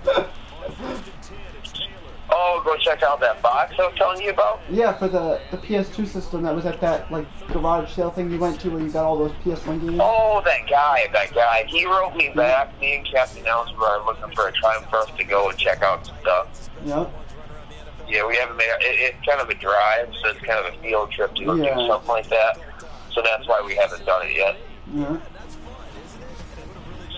[SPEAKER 2] Oh, go check out that box I was telling you about?
[SPEAKER 1] Yeah, for the PS2 system that was at that, like, garage sale thing you went to where you got all those PS1 games.
[SPEAKER 2] Oh, that guy. He wrote me back. Me and Captain Ellsworth are looking for a time for us to go and check out some stuff.
[SPEAKER 1] Yeah.
[SPEAKER 2] Yeah, we haven't made it's kind of a drive, so it's kind of a field trip to go do something like that. So that's why we haven't done it yet.
[SPEAKER 1] Yeah.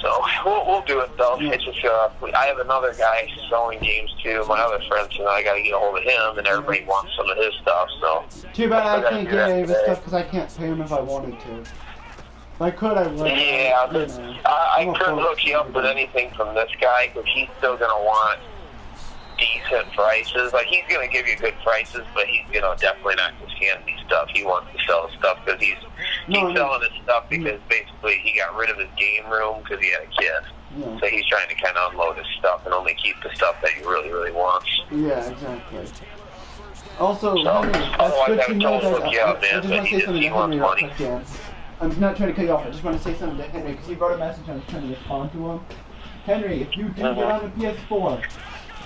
[SPEAKER 2] So we'll do it though. Yeah. It's just I have another guy selling games too. My other friends and I got to get a hold of him, and everybody wants some of his stuff. So
[SPEAKER 1] too bad I can't get any of his stuff because I can't pay him if I wanted to. If I could, I would.
[SPEAKER 2] Yeah, I couldn't hook you up with anything from this guy because he's still gonna want decent prices. Like he's gonna give you good prices, but he's definitely not just hand me stuff. He wants to sell stuff because he's selling his stuff because basically he got rid of his game room because he had a kid. Yeah. So he's trying to kind of unload his stuff and only keep the stuff that he really, really wants.
[SPEAKER 1] Yeah, exactly. Also, Henry, that's good to know that. I just want to say something to Henry real quick, Dan. I'm not trying to cut you off. I just want to say something to Henry because he wrote a message and I was trying to respond to him. Henry, if you do get on a PS4,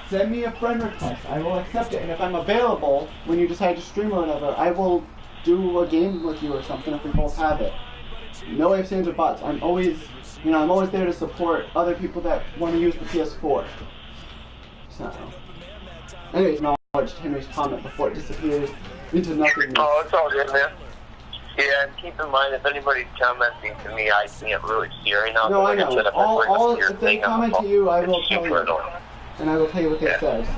[SPEAKER 1] send me a friend request. I will accept it, and if I'm available when you decide to stream or whatever, I will do a game with you or something if we both have it. No ifs, ands, or buts. I'm always there to support other people that want to use the PS4. So, anyways, acknowledged Henry's comment before it disappears into nothingness.
[SPEAKER 2] Oh, it's all good, man. Yeah, and keep in mind, if anybody's commenting to me, I can't really see right now.
[SPEAKER 1] No, I know. If they comment to you, I will tell you.
[SPEAKER 2] Annoying.
[SPEAKER 1] And I will tell you what they said. So.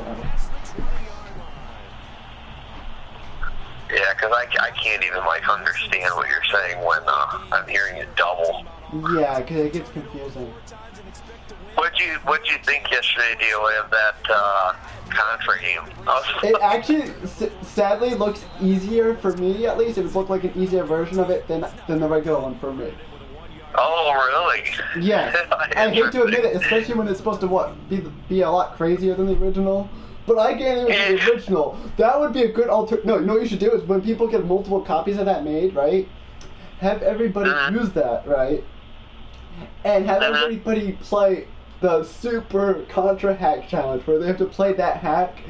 [SPEAKER 2] Yeah, because I can't even, like, understand what you're saying when I'm hearing it double.
[SPEAKER 1] Yeah, because it gets confusing.
[SPEAKER 2] What'd you think yesterday, DOA, of that Contra game?
[SPEAKER 1] It actually, sadly, looks easier for me, at least. It would look like an easier version of it than the regular one for me.
[SPEAKER 2] Oh, really?
[SPEAKER 1] Yeah. I hate to admit it, especially when it's supposed to be a lot crazier than the original. But I can't even do the original. That would be a good alternative. No, you know what you should do is when people get multiple copies of that made, right? Have everybody use that, right? And have everybody play the Super Contra Hack Challenge, where they have to play that hack,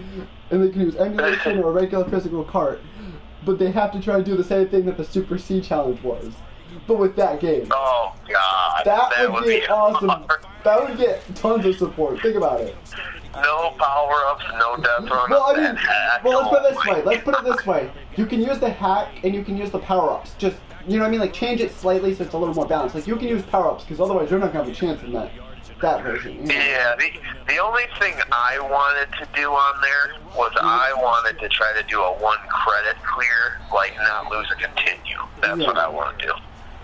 [SPEAKER 1] and they can use emulation or a regular physical cart. But they have to try and do the same thing that the Super C Challenge was. But with that game.
[SPEAKER 2] Oh, God.
[SPEAKER 1] That would be awesome. That would get tons of support. Think about it.
[SPEAKER 2] No power-ups, no death run.
[SPEAKER 1] Well, I mean, let's put it this way. Let's put it this way. You can use the hack and you can use the power-ups. Just, you know what I mean? Like, change it slightly so it's a little more balanced. Like, you can use power-ups because otherwise you're not going to have a chance in that version. You know?
[SPEAKER 2] Yeah, the only thing I wanted to do on there was I wanted to try to do a 1 credit clear, like not lose a continue. That's what I want to do.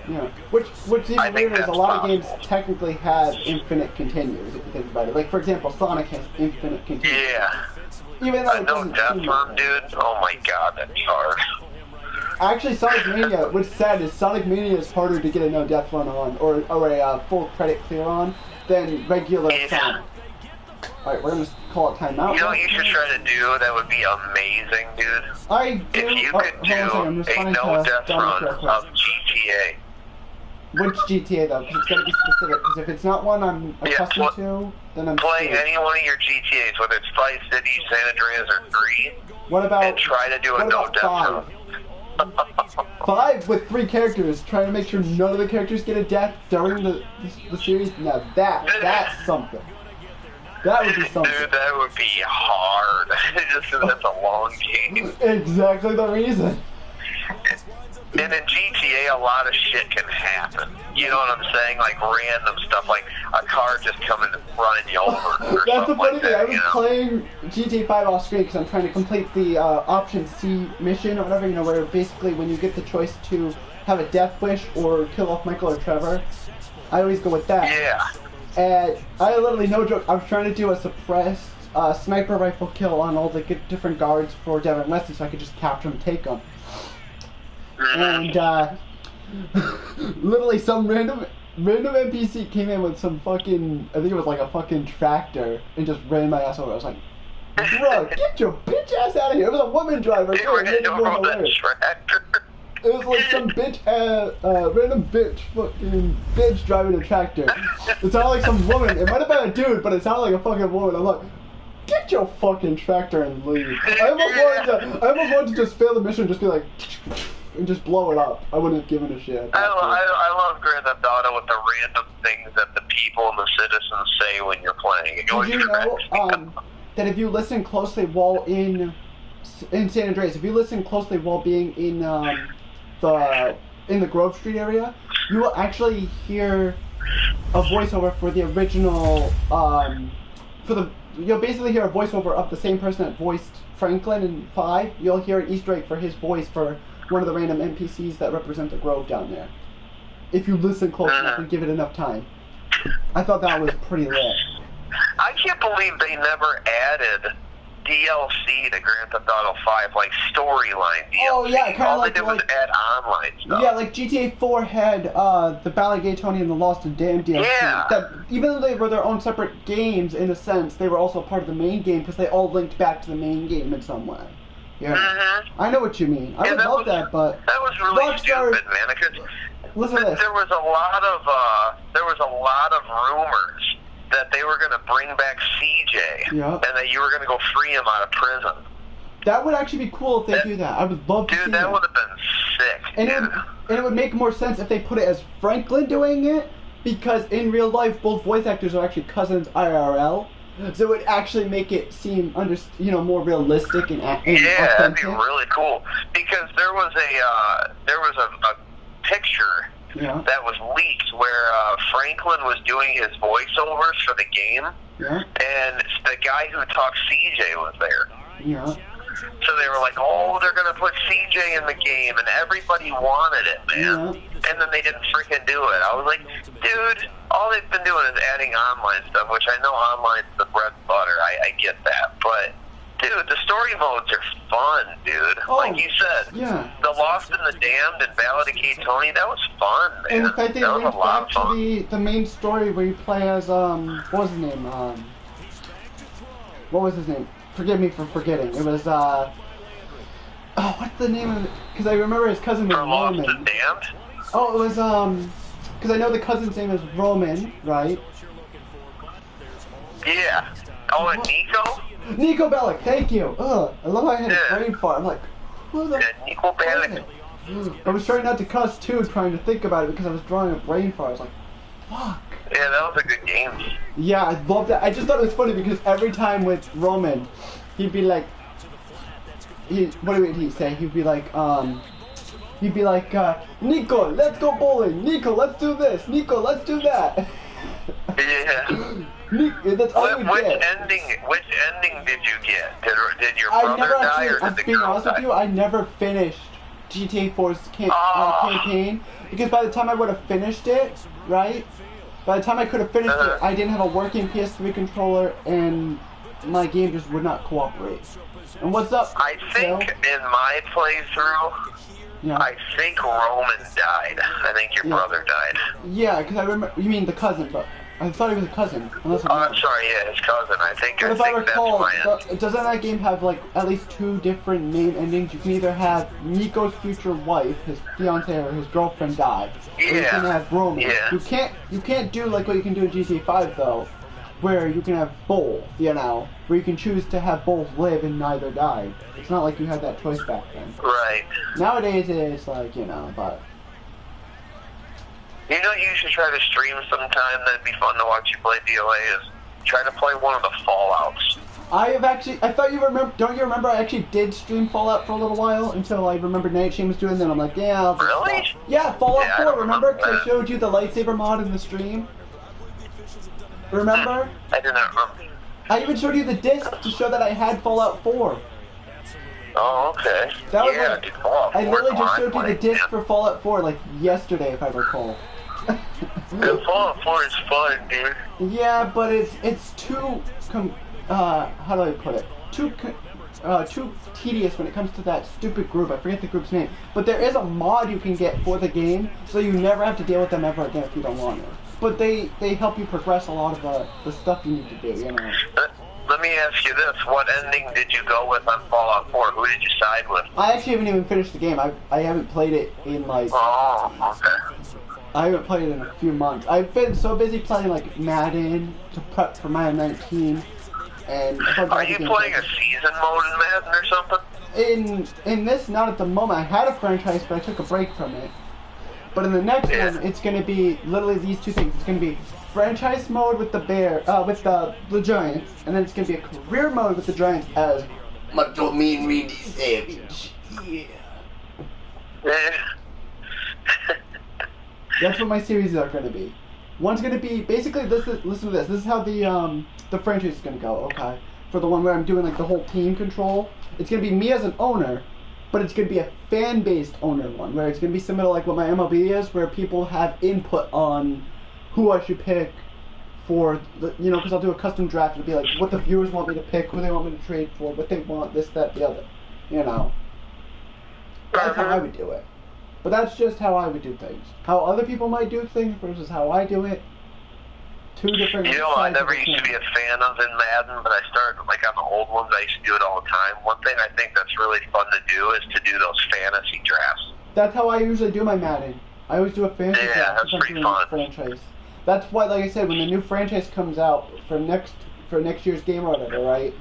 [SPEAKER 1] Yeah, which even weirder is a lot of games technically have infinite continues, if you think about it. Like, for example, Sonic has infinite continues.
[SPEAKER 2] Yeah.
[SPEAKER 1] Even though it
[SPEAKER 2] no
[SPEAKER 1] doesn't
[SPEAKER 2] death
[SPEAKER 1] seem
[SPEAKER 2] run,
[SPEAKER 1] like
[SPEAKER 2] dude. Oh my God, that's hard.
[SPEAKER 1] Actually, Sonic Mania, what's sad is Sonic Mania is harder to get a no death run on, or a full credit clear on, than regular Sonic. Alright, we're gonna call it timeout.
[SPEAKER 2] You know what you should try to do? That would be amazing, dude. If you could do a no death run of GTA.
[SPEAKER 1] Which GTA though? Because it's got to be specific. Because if it's not one I'm accustomed to, then I'm
[SPEAKER 2] play
[SPEAKER 1] scared.
[SPEAKER 2] any one of your GTAs, whether it's Vice City, San Andreas, or 3.
[SPEAKER 1] What about?
[SPEAKER 2] And try to do a no death run.
[SPEAKER 1] 5 with 3 characters, trying to make sure none of the characters get a death during the series. Now that's something. That would be something.
[SPEAKER 2] Dude, that would be hard. Just because it's a long game.
[SPEAKER 1] Exactly the reason.
[SPEAKER 2] And in GTA, a lot of shit can happen. You know what I'm saying? Like random stuff, like a car just coming and running you over. Or
[SPEAKER 1] That's the funny
[SPEAKER 2] like
[SPEAKER 1] thing.
[SPEAKER 2] that,
[SPEAKER 1] I was playing GTA 5 off screen because I'm trying to complete the Option C mission or whatever. You know, where basically when you get the choice to have a death wish or kill off Michael or Trevor, I always go with that.
[SPEAKER 2] Yeah.
[SPEAKER 1] And I literally, no joke, I was trying to do a suppressed sniper rifle kill on all the different guards for Devin Wesley so I could just capture them and take them. And literally some random NPC came in with some fucking, I think it was like a fucking tractor, and just ran my ass over. I was like, bro, get your bitch ass out of here. It was a woman driver.
[SPEAKER 2] They ran over the tractor.
[SPEAKER 1] It was like some bitch, random fucking bitch driving a tractor. It sounded like some woman. It might have been a dude, but it sounded like a fucking woman. I'm like, get your fucking tractor and leave. I almost wanted to just fail the mission and just be like, and just blow it up. I wouldn't have given a shit.
[SPEAKER 2] I love Grand Theft Auto with the random things that the people and the citizens say when you're playing. It
[SPEAKER 1] Did you know that if you listen closely while in San Andreas, if you listen closely while being in the Grove Street area, you will actually hear a voiceover for the original. You'll basically hear a voiceover of the same person that voiced Franklin in 5. You'll hear an Easter egg for his voice for one of the random NPCs that represent the Grove down there. If you listen close enough and give it enough time. I thought that was pretty lit.
[SPEAKER 2] I can't believe they never added DLC to Grand Theft Auto 5, like storyline DLC.
[SPEAKER 1] Oh yeah, kind of
[SPEAKER 2] like, all they did was add online stuff.
[SPEAKER 1] Yeah, like GTA 4 had the Ballet Gay Tony and the Lost and Damned DLC.
[SPEAKER 2] Yeah.
[SPEAKER 1] That, even though they were their own separate games, in a sense, they were also part of the main game because they all linked back to the main game in some way. Yeah, I know what you mean. I would love that, but
[SPEAKER 2] that was really stupid, man. Because
[SPEAKER 1] listen to this.
[SPEAKER 2] There was a lot of rumors that they were going to bring back CJ, and that you were going to go free him out of prison.
[SPEAKER 1] That would actually be cool if they do that. I would love to see that.
[SPEAKER 2] Dude, that would have been sick.
[SPEAKER 1] And it would make more sense if they put it as Franklin doing it, because in real life, both voice actors are actually cousins IRL. So it would actually make it seem, more realistic and authentic.
[SPEAKER 2] That'd be really cool. Because there was a picture that was leaked where Franklin was doing his voiceovers for the game, and the guy who talked CJ was there.
[SPEAKER 1] Yeah.
[SPEAKER 2] So they were like, oh, they're going to put CJ in the game, and everybody wanted it, man.
[SPEAKER 1] Yeah.
[SPEAKER 2] And then they didn't freaking do it. I was like, dude, all they've been doing is adding online stuff, which I know online's the bread and butter. I get that. But, dude, the story modes are fun, dude.
[SPEAKER 1] Oh,
[SPEAKER 2] like you said, the Lost and the Damned and Ballad of Kate Tony, that was fun, man.
[SPEAKER 1] And in fact, they
[SPEAKER 2] linked
[SPEAKER 1] back to the main story where you play as, what was his name? What was his name? Forgive me for forgetting. It was, what's the name of it? Because I remember his cousin was Roman.
[SPEAKER 2] Lost and Damned?
[SPEAKER 1] Oh, it was, because I know the cousin's name is Roman, right?
[SPEAKER 2] Yeah. Oh, and Nico?
[SPEAKER 1] Nico Bellic, thank you. Ugh, I love how I had a brain fart. I'm like, who the
[SPEAKER 2] Nico Bellic.
[SPEAKER 1] I was trying not to cuss too, trying to think about it because I was drawing a brain fart. I was like, fuck.
[SPEAKER 2] Yeah, that was a good game.
[SPEAKER 1] Yeah, I loved that. I just thought it was funny because every time with Roman, he'd be like, what would he say? He'd be like, Nico, let's go bowling. Nico, let's do this. Nico, let's do that.
[SPEAKER 2] Yeah.
[SPEAKER 1] That's all we
[SPEAKER 2] which
[SPEAKER 1] get.
[SPEAKER 2] ending did you get? Did your brother die or did the
[SPEAKER 1] being
[SPEAKER 2] girl
[SPEAKER 1] honest
[SPEAKER 2] die?
[SPEAKER 1] with you, I never finished GTA 4's campaign because by the time I would have finished it, right? By the time I could have finished it, I didn't have a working PS3 controller and my game just would not cooperate. And what's up?
[SPEAKER 2] I think in my playthrough, I think Roman died. I think your brother died.
[SPEAKER 1] Yeah, because I remember. You mean the cousin, but I thought he was a cousin.
[SPEAKER 2] I'm sorry, his cousin. I think
[SPEAKER 1] if I recall,
[SPEAKER 2] that's my
[SPEAKER 1] doesn't that game have like at least 2 different main endings? You can either have Nico's future wife, his fiance or his girlfriend die, or you can have Roman.
[SPEAKER 2] Yeah.
[SPEAKER 1] You can't do like what you can do in GTA 5 though, where you can have both, where you can choose to have both live and neither die. It's not like you had that choice back then.
[SPEAKER 2] Right.
[SPEAKER 1] Nowadays it's like, but...
[SPEAKER 2] You know, you should try to stream sometime. That'd be fun to watch you play DOA. Is try to play one of the Fallouts.
[SPEAKER 1] I thought you remember, don't you remember I actually did stream Fallout for a little while until I remembered Night Shame was doing that. I'm like, yeah,
[SPEAKER 2] really?
[SPEAKER 1] Yeah, Fallout 4, remember? Because I showed you the lightsaber mod in the stream. Remember?
[SPEAKER 2] I do not remember.
[SPEAKER 1] I even showed you the disc to show that I had Fallout 4.
[SPEAKER 2] Oh, okay.
[SPEAKER 1] That was
[SPEAKER 2] dude, Fallout 4
[SPEAKER 1] I literally just showed you the disc for Fallout 4 like yesterday, if I recall.
[SPEAKER 2] Fallout 4 is fun, dude.
[SPEAKER 1] Yeah, but it's too how do I put it? Too tedious when it comes to that stupid group. I forget the group's name. But there is a mod you can get for the game, so you never have to deal with them ever again if you don't want to. But they help you progress a lot of the stuff you need to do,
[SPEAKER 2] Let me ask you this. What ending did you go with on Fallout 4? Who did you side with?
[SPEAKER 1] I actually haven't even finished the game. I haven't played it in like...
[SPEAKER 2] Oh, okay.
[SPEAKER 1] I haven't played it in a few months. I've been so busy playing like Madden to prep for Madden 19. And
[SPEAKER 2] are you playing a season mode in Madden or something?
[SPEAKER 1] In this, not at the moment. I had a franchise, but I took a break from it. But in the next one, it's going to be literally these two things. It's going to be franchise mode with the the Giants, and then it's going to be a career mode with the Giants as Macho Mean Randy Savage. Yeah. That's what my series are going to be. One's going to be basically listen to this. This is how the franchise is going to go. Okay, for the one where I'm doing like the whole team control, it's going to be me as an owner. But it's going to be a fan-based owner one, where it's going to be similar to like what my MLB is, where people have input on who I should pick for, because I'll do a custom draft. It'll be like what the viewers want me to pick, who they want me to trade for, what they want, this, that, the other. That's how I would do it. But that's just how I would do things. How other people might do things versus how I do it. Two different.
[SPEAKER 2] I never used to be a fan of in Madden, but I started like on the old ones. I used to do it all the time. One thing I think that's really fun to do is to do those fantasy drafts.
[SPEAKER 1] That's how I usually do my Madden. I always do a fantasy draft.
[SPEAKER 2] Yeah, that's pretty fun.
[SPEAKER 1] Franchise. That's why, like I said, when the new franchise comes out for next year's game or whatever, right?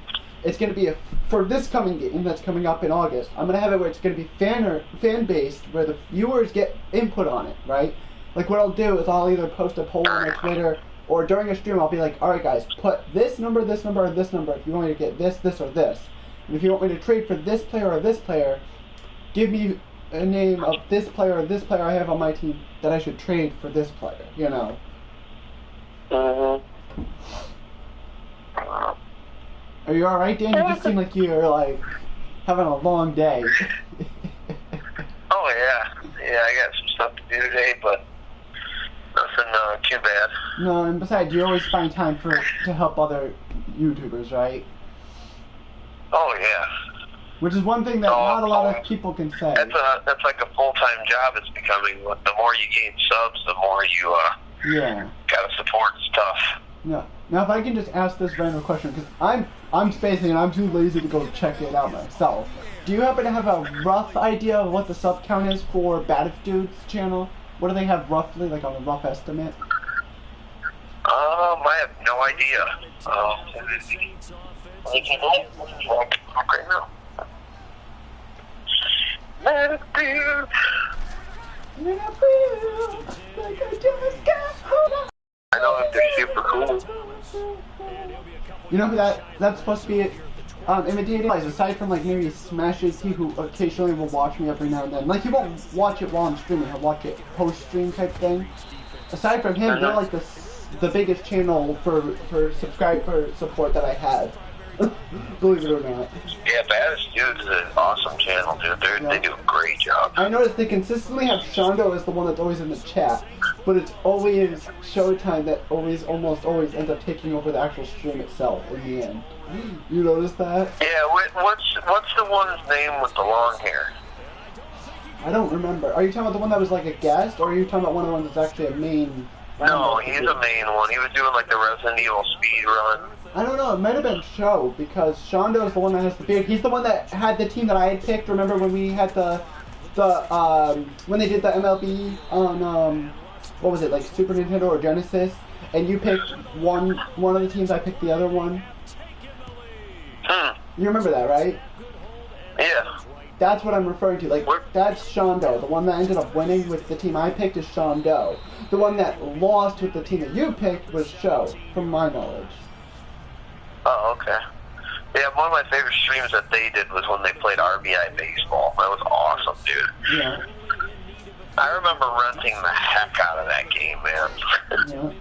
[SPEAKER 1] It's gonna be for this coming game that's coming up in August. I'm gonna have it where it's gonna be fan based, where the viewers get input on it, right? Like what I'll do is I'll either post a poll on my Twitter or during a stream I'll be like, all right guys, put this number, or this number if you want me to get this, or this. And if you want me to trade for this player or this player, give me a name of this player or this player I have on my team that I should trade for this player, you know. Are you alright, Dan? You just seem like you're like having a long day.
[SPEAKER 2] Oh yeah, I got some stuff to do today, but nothing too bad.
[SPEAKER 1] No, and besides, you always find time to help other YouTubers, right?
[SPEAKER 2] Oh yeah.
[SPEAKER 1] Which is one thing that not a lot of people can say.
[SPEAKER 2] That's like a full-time job it's becoming. The more you gain subs, the more you gotta support stuff.
[SPEAKER 1] Yeah. Now, if I can just ask this random question, because I'm spacing and I'm too lazy to go check it out myself. Do you happen to have a rough idea of what the sub count is for Bad Dude's channel? What do they have roughly, like on a rough estimate?
[SPEAKER 2] I have no idea. Right now. Let it be.
[SPEAKER 1] Like I just got home.
[SPEAKER 2] I know that they're super cool.
[SPEAKER 1] You know who that's supposed to be imitating? Aside from like maybe Smashes, he who occasionally will watch me every now and then. Like he won't watch it while I'm streaming, he'll watch it post-stream type thing. Aside from him, they're like the biggest channel for subscriber support that I have. Believe it or not.
[SPEAKER 2] Yeah, Baddest Dudes is an awesome channel, dude. They do a great job.
[SPEAKER 1] I noticed they consistently have Shondo as the one that's always in the chat, but it's always Showtime that almost always ends up taking over the actual stream itself in the end. You notice that?
[SPEAKER 2] Yeah, what's the one's name with the long hair?
[SPEAKER 1] I don't remember. Are you talking about the one that was like a guest, or are you talking about one of the ones that's actually a main?
[SPEAKER 2] No, he's a main one. He was doing like the Resident Evil speed run.
[SPEAKER 1] I don't know, it might have been Show, because Shondo is the one that has the beard. He's the one that had the team that I had picked. Remember when we had when they did the MLB on, what was it, like Super Nintendo or Genesis? And you picked one of the teams, I picked the other one. You remember that, right?
[SPEAKER 2] Yeah.
[SPEAKER 1] That's what I'm referring to. Like, that's Shondo. The one that ended up winning with the team I picked is Shondo. The one that lost with the team that you picked was Show, from my knowledge.
[SPEAKER 2] Oh, okay. Yeah, one of my favorite streams that they did was when they played RBI baseball. That was awesome, dude.
[SPEAKER 1] Yeah.
[SPEAKER 2] I remember renting the heck out of that game, man.
[SPEAKER 1] Yeah.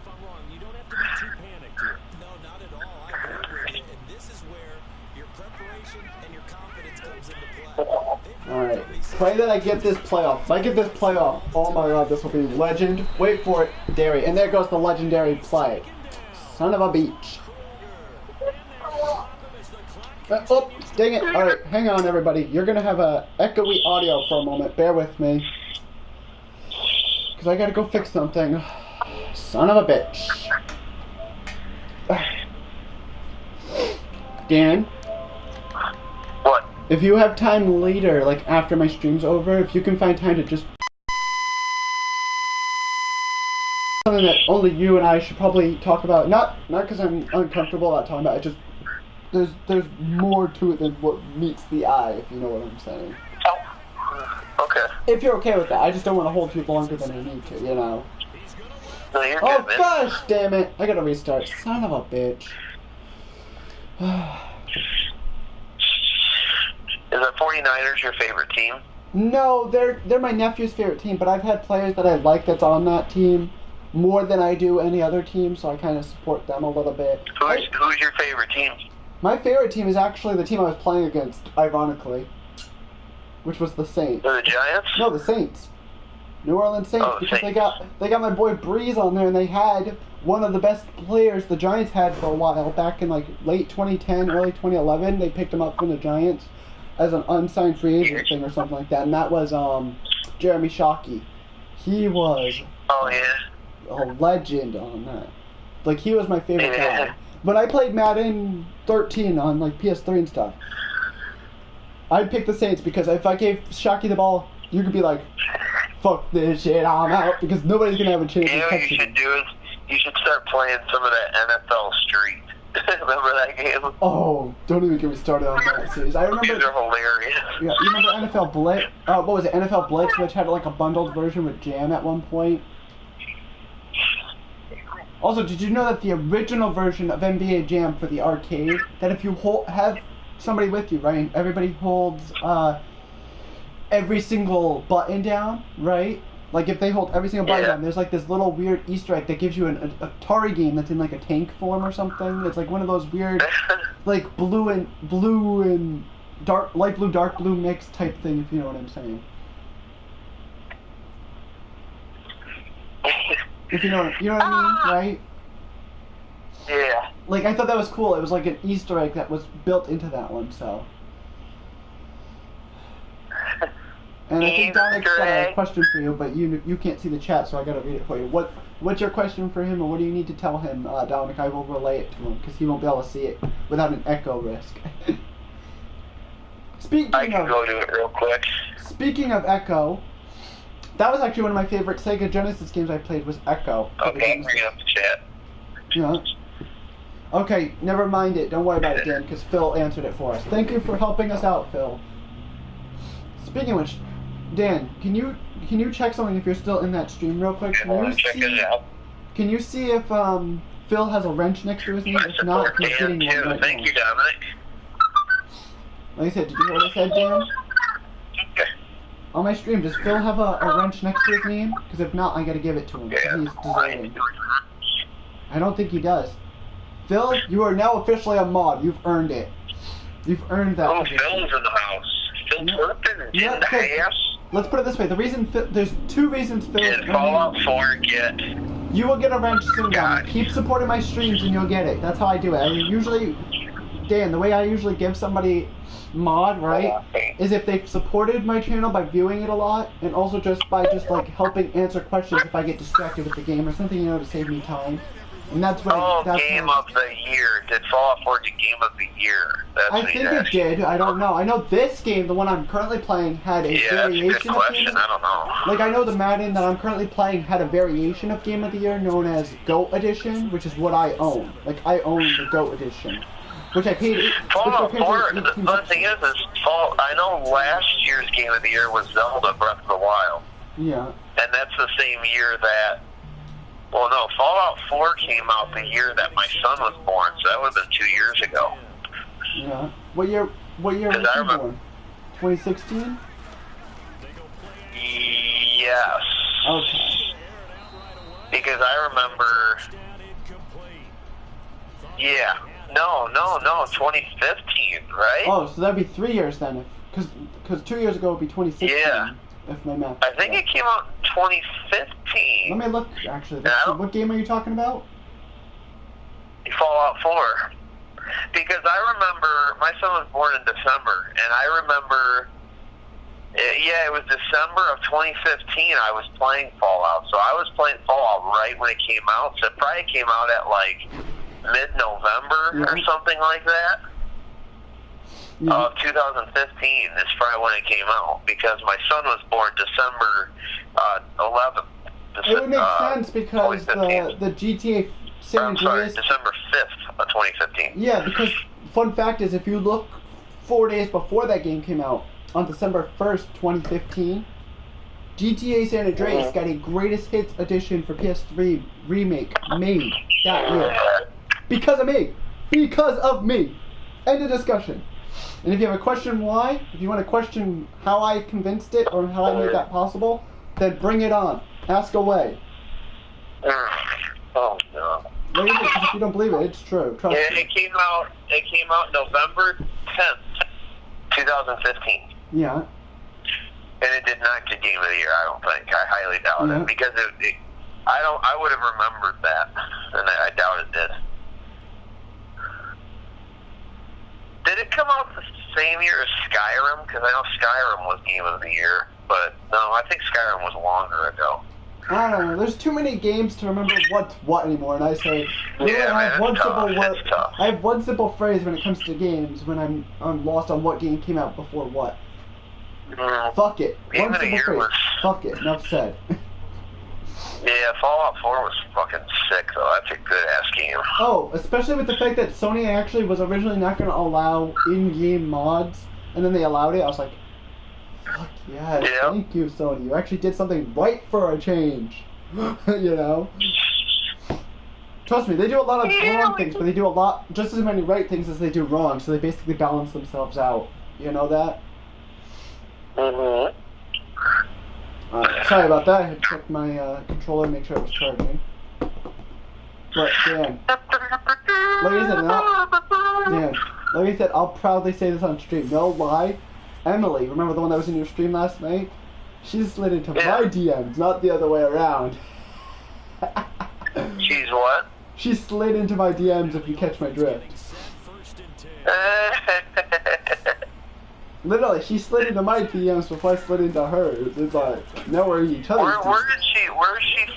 [SPEAKER 1] Alright, pray that I get this playoff. If I get this playoff, oh my god, this will be legend. Wait for it, Dairy. And there goes the legendary play. Son of a beach. Oh, dang it. Alright, hang on everybody. You're gonna have a echoey audio for a moment. Bear with me. Because I gotta go fix something. Son of a bitch. Dan?
[SPEAKER 2] What?
[SPEAKER 1] If you have time later, like after my stream's over, if you can find time to just... something that only you and I should probably talk about. Not because I'm uncomfortable about talking about it, just... There's more to it than what meets the eye, if you know what I'm saying.
[SPEAKER 2] Oh, okay.
[SPEAKER 1] If you're okay with that, I just don't want to hold you longer than I need to, you know?
[SPEAKER 2] No, you're
[SPEAKER 1] oh,
[SPEAKER 2] good, man.
[SPEAKER 1] Gosh, damn it. I gotta restart. Son of a bitch.
[SPEAKER 2] Is the 49ers your favorite team?
[SPEAKER 1] No, they're my nephew's favorite team, but I've had players that I like that's on that team more than I do any other team, so I kind of support them a little bit.
[SPEAKER 2] Who's your favorite team?
[SPEAKER 1] My favorite team is actually the team I was playing against, ironically, which was the Saints.
[SPEAKER 2] The Giants?
[SPEAKER 1] No, the Saints. New Orleans Saints,
[SPEAKER 2] oh,
[SPEAKER 1] because
[SPEAKER 2] Saints.
[SPEAKER 1] they got my boy Breeze on there, and they had one of the best players the Giants had for a while, back in like late 2010, early 2011. They picked him up from the Giants as an unsigned free agent thing or something like that, and that was Jeremy Shockey. He was a legend on that. Like, he was my favorite guy. But I played Madden 13 on like PS3 and stuff. I'd pick the Saints because if I gave Shockey the ball, you could be like, fuck this shit, I'm out, because nobody's gonna have a chance to catch it.
[SPEAKER 2] You know what you should do is You should start playing some of that NFL Street. Remember that game?
[SPEAKER 1] Oh, don't even get me started on that series. I remember.
[SPEAKER 2] These are hilarious.
[SPEAKER 1] Yeah, you remember NFL Blitz? What was it? NFL Blitz, which had like a bundled version with Jam at one point. Also, did you know that the original version of NBA Jam for the arcade, that if you have somebody with you, right, everybody holds every single button down, right? Like if they hold every single button down, there's like this little weird Easter egg that gives you an Atari game that's in like a tank form or something. It's like one of those weird, like blue and dark, light blue, dark blue mix type thing, if you know what I'm saying. If you know what I mean, right?
[SPEAKER 2] Yeah.
[SPEAKER 1] Like I thought that was cool. It was like an Easter egg that was built into that one, so. And I think Dominic's got a question for you, but you can't see the chat, so I gotta read it for you. What's your question for him, or what do you need to tell him, Dominic? I will relay it to him, because he won't be able to see it without an echo risk.
[SPEAKER 2] I can go do it real quick.
[SPEAKER 1] Speaking of echo, that was actually one of my favorite Sega Genesis games I played, was Echo.
[SPEAKER 2] Okay, I'm bringing up the chat.
[SPEAKER 1] Yeah. Okay, never mind it. Don't worry about it, Dan, because Phil answered it for us. Thank you for helping us out, Phil. Speaking of which, Dan, can you check something if you're still in that stream real quick? Can you see if Phil has a wrench next to his knee? If not, he's getting one right
[SPEAKER 2] Thank you, Dominic.
[SPEAKER 1] Like I said, did you hear what I said, Dan?
[SPEAKER 2] Okay.
[SPEAKER 1] On my stream, does Phil have a wrench next to his name? Because if not, I gotta give it to him.
[SPEAKER 2] Yeah,
[SPEAKER 1] he's deserving. I don't think he does. Phil, you are now officially a mod. You've earned it. You've earned that.
[SPEAKER 2] Oh, Phil's in the house. Phil Turpin is in the house.
[SPEAKER 1] Let's put it this way. The reason there's two reasons Phil.
[SPEAKER 2] Did Fallout 4 get?
[SPEAKER 1] You will get a wrench soon, Dan. Keep supporting my streams and you'll get it. That's how I do it. I mean, usually, Dan, the way I usually give somebody mod, right, is if they've supported my channel by viewing it a lot, and also just by like helping answer questions if I get distracted with the game or something, to save me time. And that's what
[SPEAKER 2] Game of the Year. Did Fallout 4 get Game of the Year?
[SPEAKER 1] I think it did. I don't know. I know this game, the one I'm currently playing, had a variation
[SPEAKER 2] that's a good question.
[SPEAKER 1] of Game.
[SPEAKER 2] I don't know.
[SPEAKER 1] Like, I know the Madden that I'm currently playing had a variation of Game of the Year known as GOAT Edition, which is what I own. Like, I own the GOAT Edition. Which I paid...
[SPEAKER 2] Fallout 4, the thing is I know last year's Game of the Year was Zelda Breath of the Wild.
[SPEAKER 1] Yeah.
[SPEAKER 2] And that's the same year that... Well, no, Fallout 4 came out the year that my son was born, so that would have been 2 years ago.
[SPEAKER 1] Yeah. What year was he born? 2016?
[SPEAKER 2] Yes.
[SPEAKER 1] Okay.
[SPEAKER 2] Because I remember... Yeah. No, 2015, right?
[SPEAKER 1] Oh, so that'd be 3 years then. Because 2 years ago would be 2016.
[SPEAKER 2] Yeah.
[SPEAKER 1] If my math.
[SPEAKER 2] I think it came out in 2015.
[SPEAKER 1] Let me look, actually. What game are you talking about?
[SPEAKER 2] Fallout 4. Because I remember, my son was born in December, and I remember, it was December of 2015 I was playing Fallout. So I was playing Fallout right when it came out, so it probably came out at like mid-November or something like that. 2015 is probably when it came out, because my son was born December 11th.
[SPEAKER 1] It would make sense because the GTA San Andreas...
[SPEAKER 2] December 5th of 2015.
[SPEAKER 1] Yeah, because fun fact is, if you look 4 days before that game came out, on December 1st, 2015, GTA San Andreas got a Greatest Hits edition for PS3 remake made that year. Because of me! Because of me! End of discussion. And if you have a question why, if you want to question how I convinced it or how I made that possible, then bring it on. Ask away.
[SPEAKER 2] Oh no.
[SPEAKER 1] If you don't believe it, it's true. Trust me.
[SPEAKER 2] It came out November 10th, 2015.
[SPEAKER 1] Yeah.
[SPEAKER 2] And it did not get Game of the Year, I don't think. I highly doubt it. Because I would have remembered that. And I doubt it did. Did it come out the same year as Skyrim? Because I know Skyrim was Game of the Year, but no, I think Skyrim was longer ago.
[SPEAKER 1] I don't know. There's too many games to remember what's what anymore, and I say, I have one simple phrase when it comes to games when I'm lost on what game came out before what. Fuck it. One simple phrase. Fuck it. Enough said.
[SPEAKER 2] Yeah, Fallout 4 was fucking sick, though. That's a good-ass game.
[SPEAKER 1] Oh, especially with the fact that Sony actually was originally not going to allow in-game mods, and then they allowed it. I was like, fuck yes, thank you, Sony. You actually did something right for a change. You know? Trust me, they do a lot of wrong things, but they do just as many right things as they do wrong, so they basically balance themselves out. You know that?
[SPEAKER 2] Mm-hmm.
[SPEAKER 1] Sorry about that. I had to check my controller, make sure it was charging. But Dan, like I said, I'll proudly say this on stream. No lie, Emily, remember the one that was in your stream last night? She slid into my DMs, not the other way around.
[SPEAKER 2] She's what?
[SPEAKER 1] She slid into my DMs, if you catch my drift. Literally, she slid into my DMs before I slid into hers. It's like, now we're in each other's
[SPEAKER 2] Where is she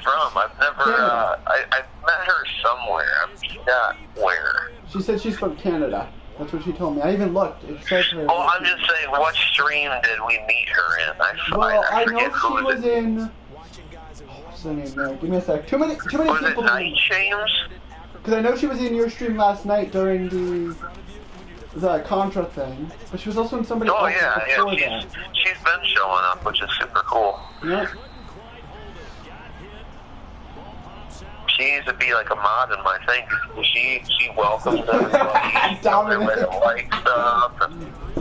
[SPEAKER 2] from? I've never, I've met her somewhere. I'm not where.
[SPEAKER 1] She said she's from Canada. That's what she told me. I even looked. It said her.
[SPEAKER 2] Oh, I'm just saying, what stream did we meet her in?
[SPEAKER 1] I know she was in. What's the name there? Give me a sec. Too many people.
[SPEAKER 2] Was it Night Shames?
[SPEAKER 1] Because I know she was in your stream last night during the Contra thing, but she was also in somebody
[SPEAKER 2] else's
[SPEAKER 1] before that.
[SPEAKER 2] She's been showing up, which is super cool.
[SPEAKER 1] Yep.
[SPEAKER 2] She needs to be like a mod in my thing. She welcomes everybody.
[SPEAKER 1] Dominant.
[SPEAKER 2] Like stuff.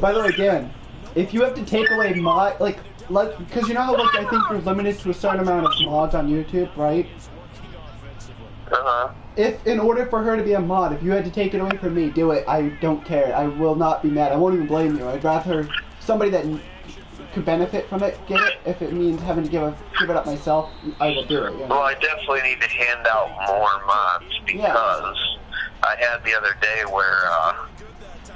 [SPEAKER 1] By the way, Dan, if you have to take away mod, because you know how I think you're limited to a certain amount of mods on YouTube, right? If in order for her to be a mod, if you had to take it away from me, do it. I don't care. I will not be mad. I won't even blame you. I'd rather somebody that could benefit from it get it. If it means having to give it up myself, I will do it. You know?
[SPEAKER 2] Well, I definitely need to hand out more mods because I had the other day where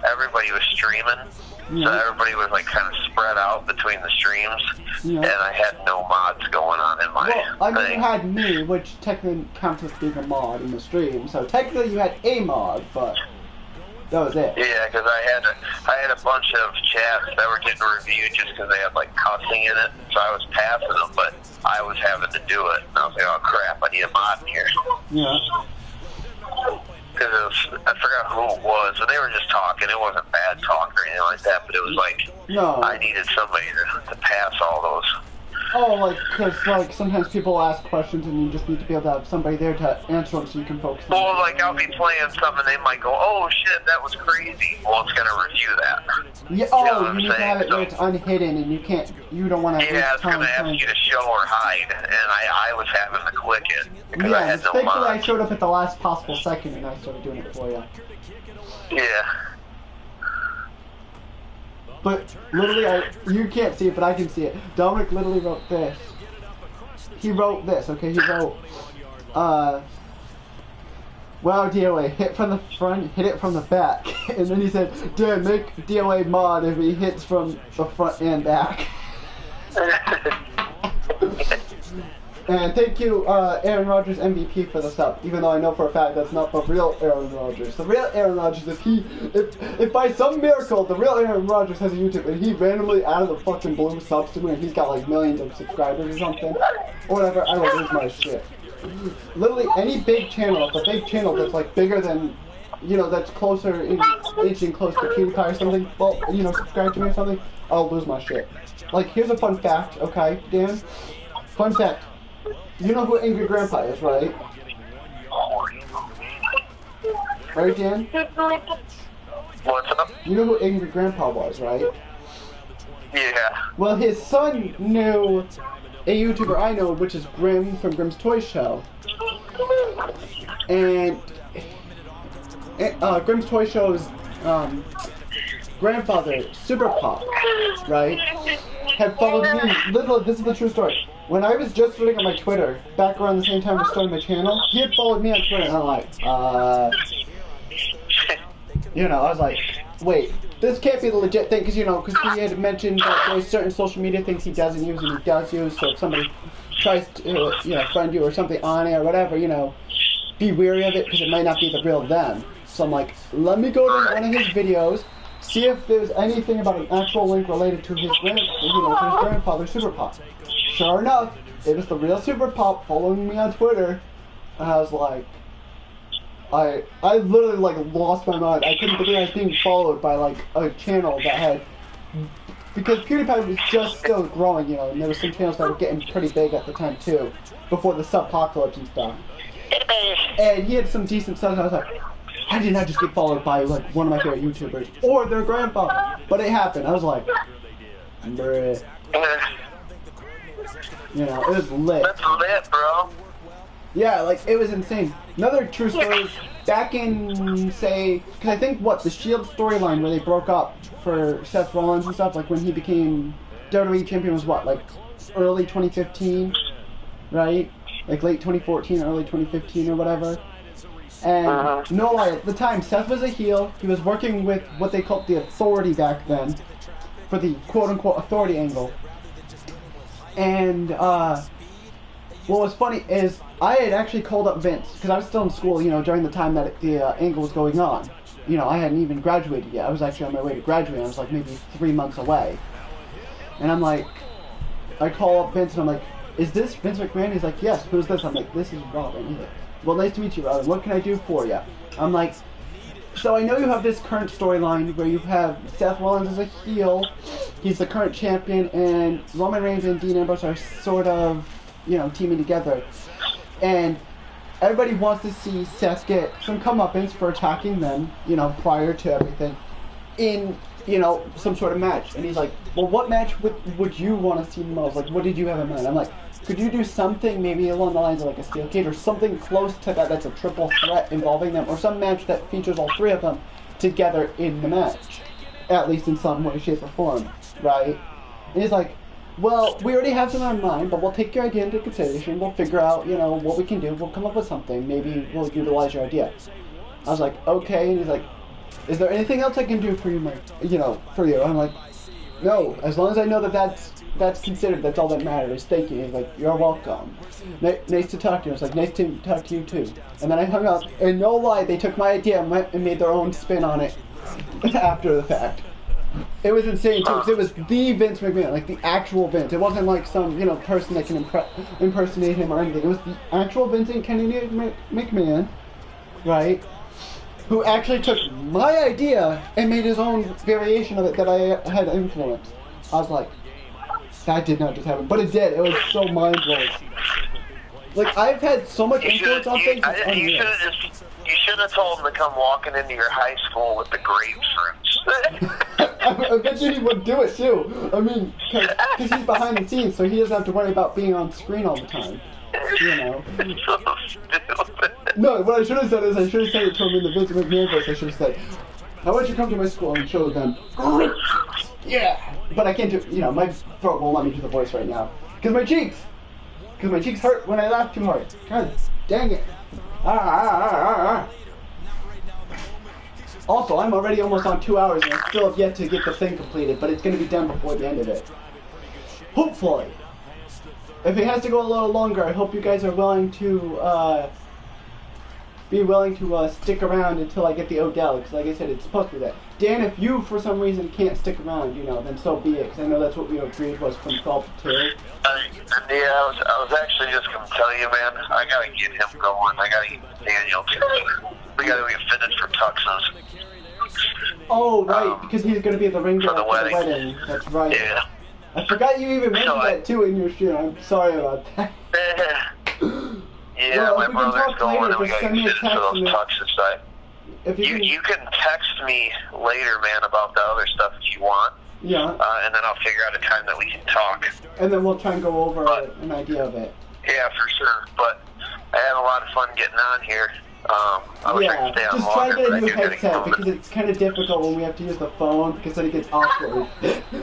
[SPEAKER 2] everybody was streaming. So everybody was like kind of spread out between the streams, and I had no mods going on in my
[SPEAKER 1] thing. I mean, you had me, which technically counts as being a mod in the stream. So technically, you had a mod, but that was it.
[SPEAKER 2] Yeah, because I had a bunch of chats that were getting reviewed just because they had like cussing in it. So I was passing them, but I was having to do it. And I was like, oh crap, I need a mod in here.
[SPEAKER 1] Yeah.
[SPEAKER 2] Because I forgot who it was, but they were just talking. It wasn't bad talk or anything like that, but it was like I needed somebody to pass all those.
[SPEAKER 1] Oh, because sometimes people ask questions and you just need to be able to have somebody there to answer them so you can focus on
[SPEAKER 2] Well, I'll be playing something and they might go, oh shit, that was crazy. Well, it's going to review that.
[SPEAKER 1] Yeah, you need to have it where it's unhidden and you don't want to
[SPEAKER 2] Yeah, it's going to ask you to show or hide, and I was having to click it because I had no
[SPEAKER 1] mods.
[SPEAKER 2] mods.
[SPEAKER 1] I showed up at the last possible second and I started doing it for you.
[SPEAKER 2] Yeah.
[SPEAKER 1] But literally, you can't see it, but I can see it. Dominic literally wrote this. He wrote this, okay? He wrote, wow, DOA, hit from the front, hit it from the back. And then he said, dude, make DOA mod if he hits from the front and back. And thank you, Aaron Rodgers MVP for the sub. Even though I know for a fact that's not the real Aaron Rodgers. The real Aaron Rodgers, if by some miracle the real Aaron Rodgers has a YouTube and he randomly out of the fucking blue subs to me and he's got like millions of subscribers or something, or whatever, I will lose my shit. Literally any big channel, if a big channel that's like bigger than, that's closer inching close to PewDiePie or something, well, subscribe to me or something, I'll lose my shit. Like, here's a fun fact, okay, Dan? Fun fact. You know who Angry Grandpa is, right? Right, Dan?
[SPEAKER 2] What's up?
[SPEAKER 1] You know who Angry Grandpa was, right?
[SPEAKER 2] Yeah.
[SPEAKER 1] Well, his son knew a YouTuber I know, which is Grim from Grim's Toy Show. And Grim's Toy Show's grandfather, Super Pop, right, had followed me. Literally, this is the true story. When I was just starting on my Twitter, back around the same time I was starting my channel, he had followed me on Twitter, and I'm like, I was like, wait, this can't be the legit thing, because he had mentioned that there's certain social media things he doesn't use and he does use, so if somebody tries to, friend you or something on it or whatever, be wary of it, because it might not be the real them. So I'm like, let me go to one of his videos, see if there's anything about an actual link related to his grandfather, Super Pop. Sure enough, it was the real Super Pop following me on Twitter. And I was like, I literally like lost my mind. I couldn't believe I was being followed by like a channel that had, because PewDiePie was just still growing, you know, and there were some channels that were getting pretty big at the time too, before the subpocalypse and stuff. And he had some decent stuff. I was like, I did not just get followed by like one of my favorite YouTubers or their grandfather, but it happened. I was like, bruh. You know, it was lit.
[SPEAKER 2] That's lit, bro.
[SPEAKER 1] Yeah, like, it was insane. Another true story is back in, say, because I think, the Shield storyline where they broke up for Seth Rollins and stuff, like, when he became WWE champion was like, early 2015, right? Like, late 2014, early 2015 or whatever. And, no lie, at the time, Seth was a heel. He was working with what they called the Authority back then, for the quote-unquote Authority angle. And, what was funny is I had actually called up Vince, because I was still in school, you know, during the time that the angle was going on. You know, I hadn't even graduated yet. I was actually on my way to graduate. I was like maybe 3 months away. And I'm like, I call up Vince and I'm like, is this Vince McMahon? He's like, yes, who's this? I'm like, this is Robin. He's like, well, nice to meet you, Robin. What can I do for you? I'm like, so I know you have this current storyline where you have Seth Rollins as a heel. He's the current champion, and Roman Reigns and Dean Ambrose are sort of, you know, teaming together. And everybody wants to see Seth get some comeuppance for attacking them, you know, prior to everything, in, you know, some sort of match. And he's like, well, what match would you want to see the most? Like, what did you have in mind? I'm like, could you do something maybe along the lines of like a steel cage or something close to that that's a triple threat involving them, or some match that features all three of them together in the match, at least in some way, shape, or form, right? And he's like, well, we already have some in mind, but we'll take your idea into consideration. We'll figure out, you know, what we can do. We'll come up with something. Maybe we'll utilize your idea. I was like, okay. And he's like, is there anything else I can do for you, Mike? You know, for you? I'm like, no. As long as I know that that's considered, that's all that matters. Thank you. He's like, you're welcome. Nice to talk to you. I was like, nice to talk to you too. And then I hung up. And no lie, they took my idea and went and made their own spin on it after the fact. It was insane too, because it was the Vince McMahon, like the actual Vince. It wasn't like some, you know, person that can impersonate him or anything. It was the actual Vince and Kennedy McMahon, right? Who actually took my idea and made his own variation of it that I had influenced. I was like, that did not just happen, but it did. It was so mind blowing. Like, I've had so much influence on things.
[SPEAKER 2] You should have told him to come walking into your high school with the grapefruits.
[SPEAKER 1] I bet you he would do it too. I mean, because he's behind the scenes, so he doesn't have to worry about being on screen all the time. You know.
[SPEAKER 2] So stupid.
[SPEAKER 1] No, what I should have said is I should have said it to him in the Vince McMahon voice. I should have said, "How about you come to my school and show them?" Yeah, but I can't do. You know, my throat won't let me do the voice right now because my cheeks hurt when I laugh too hard. God dang it. Also, I'm already almost on 2 hours and I still have yet to get the thing completed, but it's going to be done before the end of it. Hopefully. If it has to go a little longer, I hope you guys are willing to stick around until I get the Odell, because like I said, it's supposed to be that. Dan, if you for some reason can't stick around, you know, then so be it, because I know that's what we agreed was from 12 to 2.
[SPEAKER 2] Yeah, I was actually just going to tell you, man, I got to get him going. I got to get Daniel too. We got to get fitted for tuxes.
[SPEAKER 1] Oh, right, because he's going to be at the ring for the wedding. That's right.
[SPEAKER 2] Yeah.
[SPEAKER 1] I forgot you even mentioned that too in your shit. I'm sorry about that.
[SPEAKER 2] Yeah, well, my brother's going and we got to get fitted for those tuxes. You can text me later, man, about the other stuff if you want.
[SPEAKER 1] Yeah.
[SPEAKER 2] And then I'll figure out a time that we can talk.
[SPEAKER 1] And then we'll try and go over an idea of it.
[SPEAKER 2] Yeah, for sure. But I had a lot of fun getting on here. I wish I could stay on
[SPEAKER 1] just try
[SPEAKER 2] longer,
[SPEAKER 1] to get a new
[SPEAKER 2] but
[SPEAKER 1] headset because it's kind of difficult when we have to use the phone because then it gets awkward.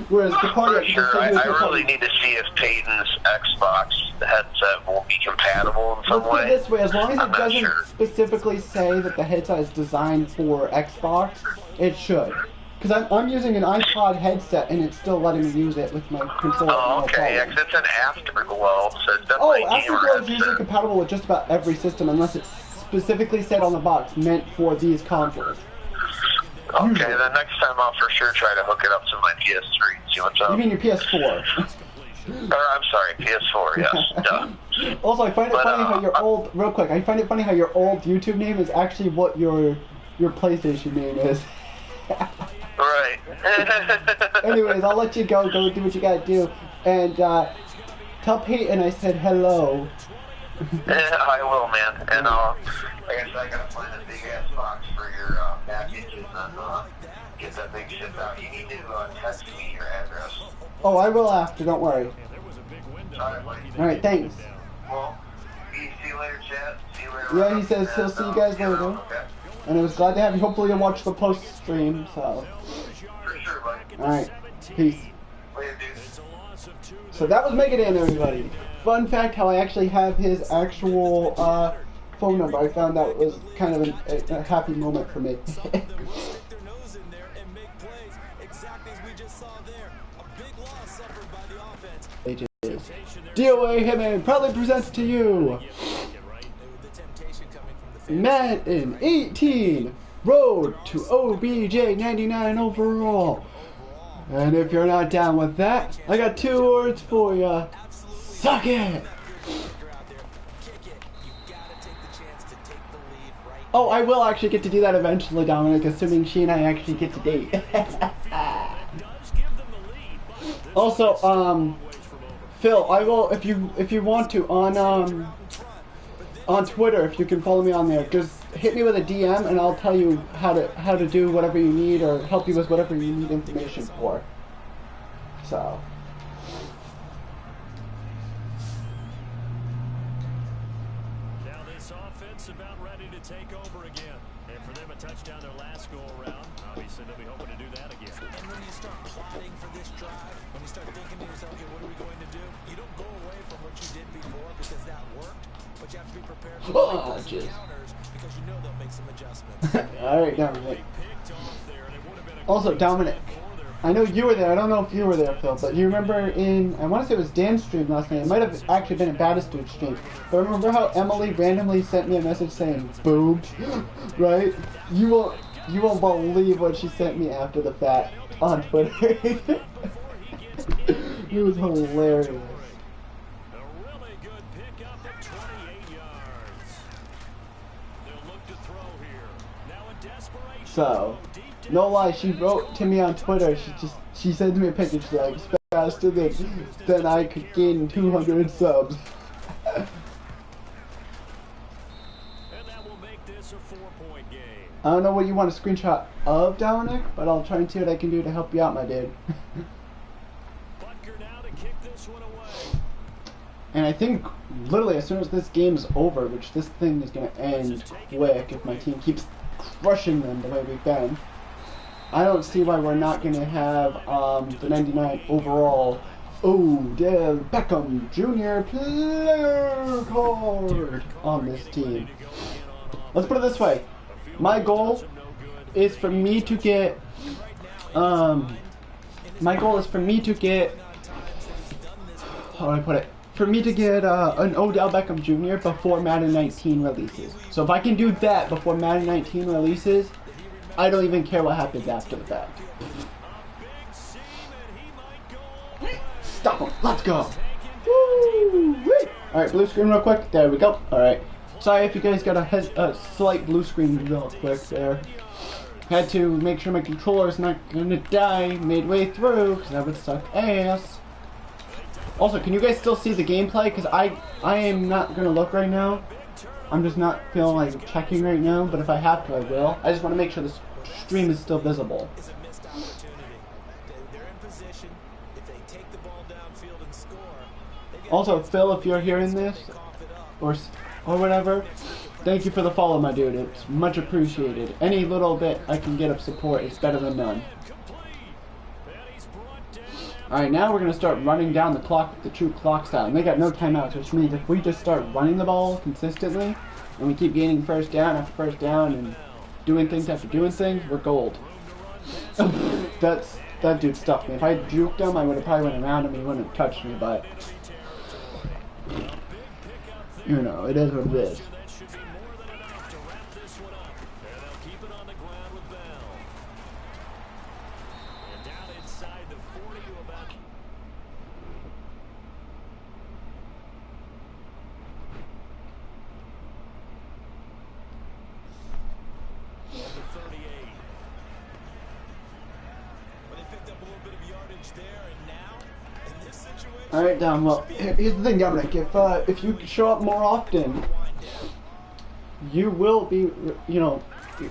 [SPEAKER 1] Whereas the party,
[SPEAKER 2] for sure, I really need to see if Peyton's Xbox headset will be compatible in some way.
[SPEAKER 1] Let's put it this way, as long as it doesn't specifically say that the headset is designed for Xbox, it should. Because I'm using an iPod headset and it's still letting me use it with my controller.
[SPEAKER 2] Oh, okay, yeah, because it's an Afterglow, so it's definitely
[SPEAKER 1] Afterglow is usually compatible with just about every system unless it's specifically said on the box, meant for these consoles.
[SPEAKER 2] Okay, then next time I'll for sure try to hook it up to my PS3 and see what's up.
[SPEAKER 1] You mean your PS4?
[SPEAKER 2] I'm sorry, PS4, yes. Duh.
[SPEAKER 1] Also, I find it funny how your old, real quick, I find it funny how your old YouTube name is actually what your PlayStation name is.
[SPEAKER 2] Right.
[SPEAKER 1] Anyways, I'll let you go do what you gotta do. And tell Peyton I said hello.
[SPEAKER 2] I will, man. And like I said, I gotta find a big ass box for your packages and get that big shit out. You need to text me your address.
[SPEAKER 1] Oh, I will after, don't worry. Alright, thanks.
[SPEAKER 2] Well, see you later, Chad. See you later.
[SPEAKER 1] Yeah, he says he'll see you guys later.
[SPEAKER 2] Okay.
[SPEAKER 1] And I was glad to have you. Hopefully you'll watch the post stream, so.
[SPEAKER 2] For sure, buddy.
[SPEAKER 1] Alright, peace.
[SPEAKER 2] Later, dude.
[SPEAKER 1] So that was Megadan, everybody. Fun fact, how I actually have his actual phone number. I found out was kind of a happy moment for me. DOA Hitman proudly presents to you Madden 18 Road to OBJ 99 overall. And if you're not down with that, I got 2 words for ya. Suck it! Oh, I will actually get to do that eventually, Dominic, assuming she and I actually get to date. Also, Phil, I will, if you want to, on Twitter, if you can follow me on there, just hit me with a DM and I'll tell you how to do whatever you need or help you with whatever you need information for. So.
[SPEAKER 3] Now this offense about ready to take over again. And for them a touchdown their last go around. Obviously they'll be hoping to do that again.
[SPEAKER 4] And when you start plotting for this drive, when you start thinking to yourself, okay, what are we going to do? You don't go away from what you did before because that worked. But you have to be prepared for counters because you know they'll make some adjustments.
[SPEAKER 1] Alright, Dominic. Also, Dominic, I know you were there. I don't know if you were there, Phil, but you remember in, I want to say it was Dan's stream last night. It might have actually been a Baddest Dude stream. But remember how Emily randomly sent me a message saying, boobs? Right? You won't believe what she sent me after the fact on Twitter. It was hilarious. So, no lie, she wrote to me on Twitter, she sent me a picture, she's like, faster than I could gain 200 subs. I don't know what you want a screenshot of, Dominic, but I'll try and see what I can do to help you out, my dude. And I think, literally, as soon as this game's over, which this thing is going to end quick if my team keeps crushing them the way we've been, I don't see why we're not going to have the 99 overall Odell Beckham Jr. player card on this team. Let's put it this way. My goal is for me to get, how do I put it? For me to get an Odell Beckham Jr. before Madden 19 releases. So if I can do that before Madden 19 releases, I don't even care what happens after the fact. Stop him! Let's go! Woo! Alright, blue screen real quick. There we go. Alright. Sorry if you guys got a slight blue screen real quick there. Had to make sure my controller's not gonna die midway through, because that would suck ass. Also, can you guys still see the gameplay? Because I am not going to look right now. I'm just not feeling like checking right now, but if I have to, I will. I just want to make sure the stream is still visible. Also, Phil, if you're hearing this, or whatever, thank you for the follow, my dude. It's much appreciated. Any little bit I can get of support is better than none. Alright, now we're going to start running down the clock with the true clock style. And they got no timeouts, which means if we just start running the ball consistently, and we keep gaining first down after first down, and doing things after doing things, we're gold. That dude stuffed me. If I juked him, I would have probably went around him and he wouldn't have touched me, but... you know, it is what it is. Alright, Dom, well, here's the thing, Dominic. If you show up more often, you will be, you know,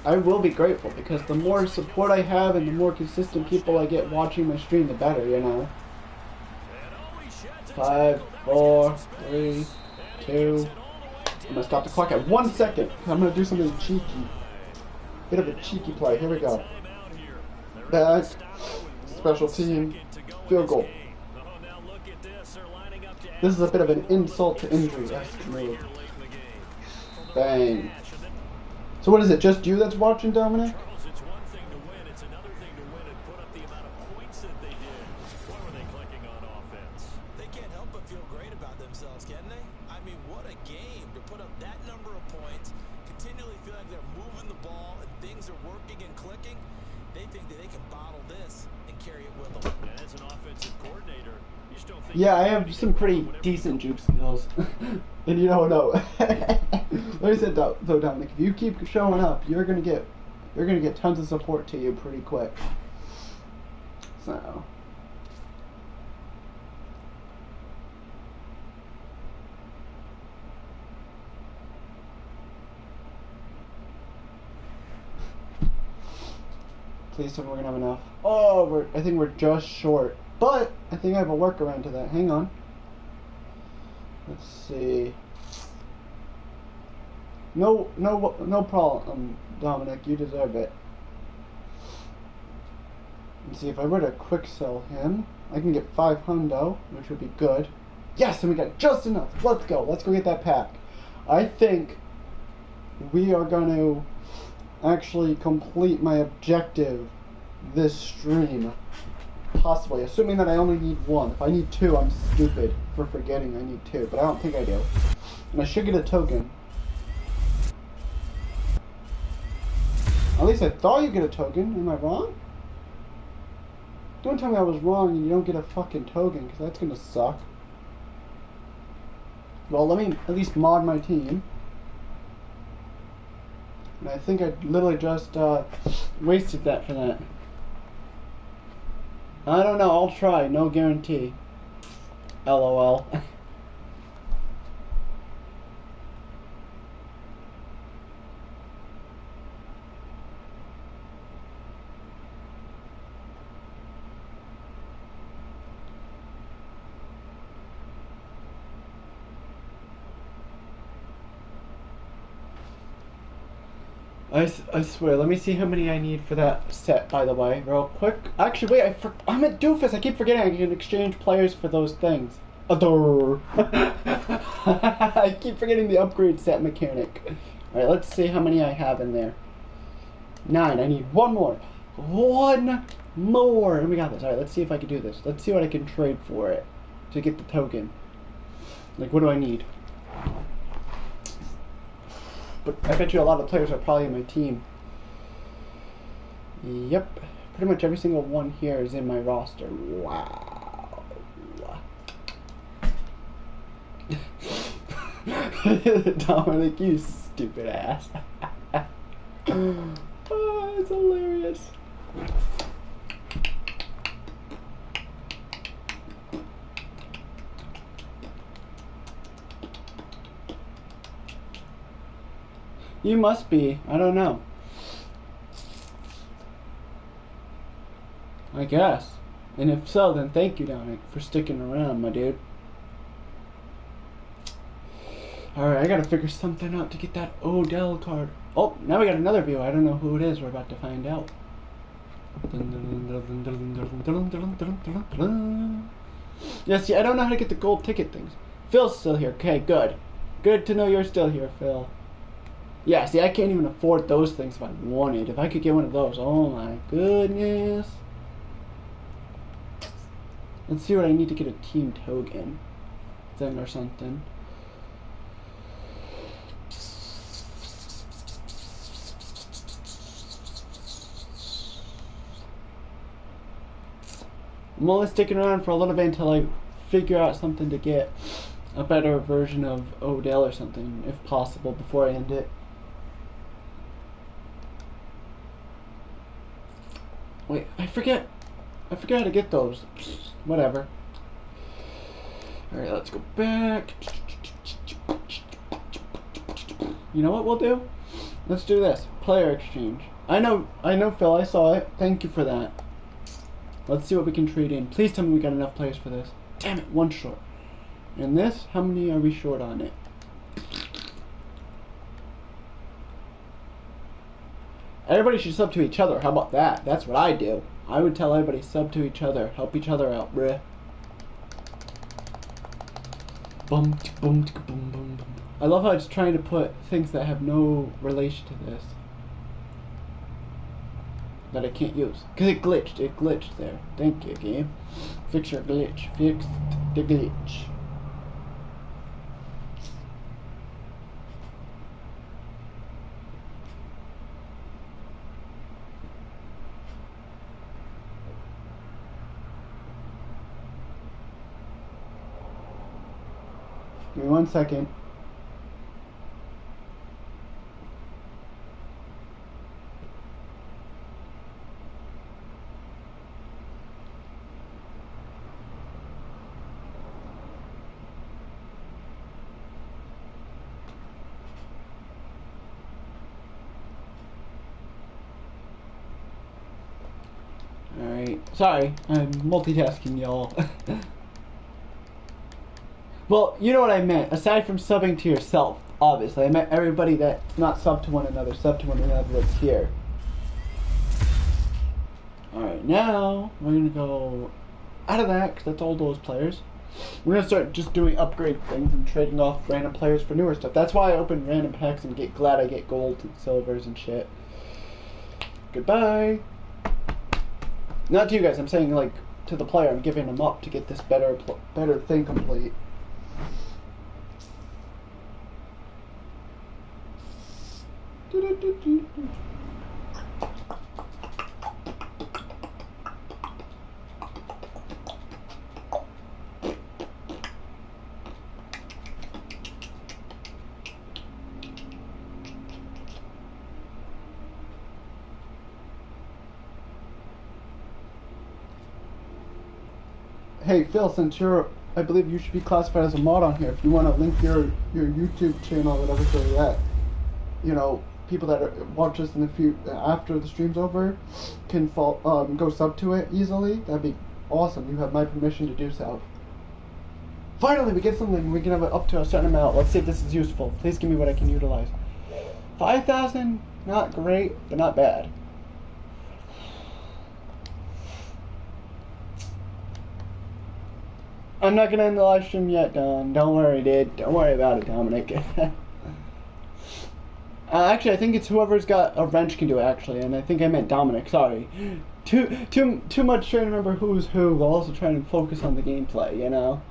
[SPEAKER 1] I will be grateful, because the more support I have and the more consistent people I get watching my stream, the better, you know. 5, 4, 3, 2. I'm gonna stop the clock at 1 second. I'm gonna do something cheeky. Bit of a cheeky play. Here we go. Back. Special team. Field goal. This is a bit of an insult to injury-esque move. Bang. So what is it, just you that's watching, Dominic?
[SPEAKER 4] They can't help but feel great about themselves, can they? I mean, what a game to put up that number of points, continually feel like they're moving the ball and things are working and clicking. They think that they can bottle this and carry it with them.
[SPEAKER 3] And as an offensive coordinator, you still think...
[SPEAKER 1] Yeah, I have some pretty decent juke skills. And you don't know. Let me say though, Dominic, if you keep showing up, you're gonna get tons of support to you pretty quick. So please tell me we're gonna have enough. Oh, I think we're just short. But I think I have a workaround to that. Hang on. Let's see. No problem, Dominic. You deserve it. Let's see, if I were to quick sell him, I can get 5 hundo, which would be good. Yes, and we got just enough. Let's go. Let's go get that pack. I think we are going to actually complete my objective this stream. Possibly, assuming that I only need 1. If I need 2, I'm stupid for forgetting I need 2, but I don't think I do. And I should get a token. At least I thought you'd get a token. Am I wrong? Don't tell me I was wrong and you don't get a fucking token, because that's gonna suck. Well, let me at least mod my team. And I think I literally just wasted that for that. I don't know, I'll try, no guarantee. LOL. I swear, let me see how many I need for that set, by the way, real quick. Actually, wait, I'm a doofus. I keep forgetting I can exchange players for those things. Adore. I keep forgetting the upgrade set mechanic. Alright, let's see how many I have in there. 9. I need 1 more. 1 more. And we got this. Alright, let's see if I can do this. Let's see what I can trade for it to get the token. Like, what do I need? But I bet you a lot of players are probably in my team. Yep. Pretty much every single one here is in my roster. Wow. Dominic, you stupid ass. Oh, it's hilarious. You must be. I don't know. I guess. And if so, then thank you, Dominic, for sticking around, my dude. Alright, I gotta figure something out to get that Odell card. Oh, now we got another view. I don't know who it is. We're about to find out. Yeah, see, I don't know how to get the gold ticket things. Phil's still here. Okay, good. Good to know you're still here, Phil. Yeah, see, I can't even afford those things if I wanted. If I could get one of those, oh my goodness. Let's see what I need to get a team token thing or something. I'm only sticking around for a little bit until I figure out something to get a better version of Odell or something, if possible, before I end it. Wait, I forget how to get those. Whatever. Alright, let's go back. You know what we'll do? Let's do this. Player exchange. I know, Phil, I saw it. Thank you for that. Let's see what we can trade in. Please tell me we got enough players for this. Damn it, one short. And this, how many are we short on it? Everybody should sub to each other. How about that? That's what I do. I would tell everybody sub to each other. Help each other out, bruh. Boom, boom, boom, boom, boom. I love how it's trying to put things that have no relation to this. That I can't use. Because it glitched. It glitched there. Thank you, game. Fix your glitch. Fix the glitch. Give me 1 second. Alright, sorry, I'm multitasking, y'all. Well, you know what I meant. Aside from subbing to yourself, obviously. I meant everybody that's not sub to one another, sub to one another that's here. Alright, now we're going to go out of that, because that's all those players. We're going to start just doing upgrade things and trading off random players for newer stuff. That's why I open random packs and get glad I get gold and silvers and shit. Goodbye. Not to you guys, I'm saying like to the player. I'm giving them up to get this better thing complete. Hey Phil, since I believe you should be classified as a mod on here. If you want to link your YouTube channel, whatever, so that, you know, people that watch this in the future after the stream's over can go sub to it easily, that'd be awesome. You have my permission to do so. Finally, we get something. We can have it up to a certain amount. Let's see if this is useful. Please give me what I can utilize. 5,000, not great, but not bad. I'm not gonna end the live stream yet, Don. Don't worry, dude. Don't worry about it, Dominic. Actually, I think it's whoever's got a wrench can do it, actually, and I think I meant Dominic. Sorry. Too much trying to remember who's who, while also trying to focus on the gameplay, you know?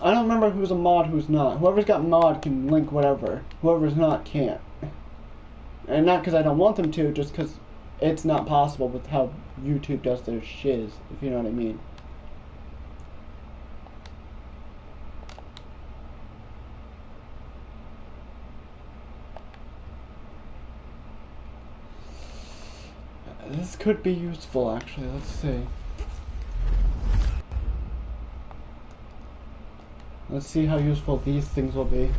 [SPEAKER 1] I don't remember who's a mod, who's not. Whoever's got mod can link whatever. Whoever's not can't. And not because I don't want them to, just because it's not possible with how YouTube does their shiz, if you know what I mean. This could be useful, actually. Let's see. Let's see how useful these things will be.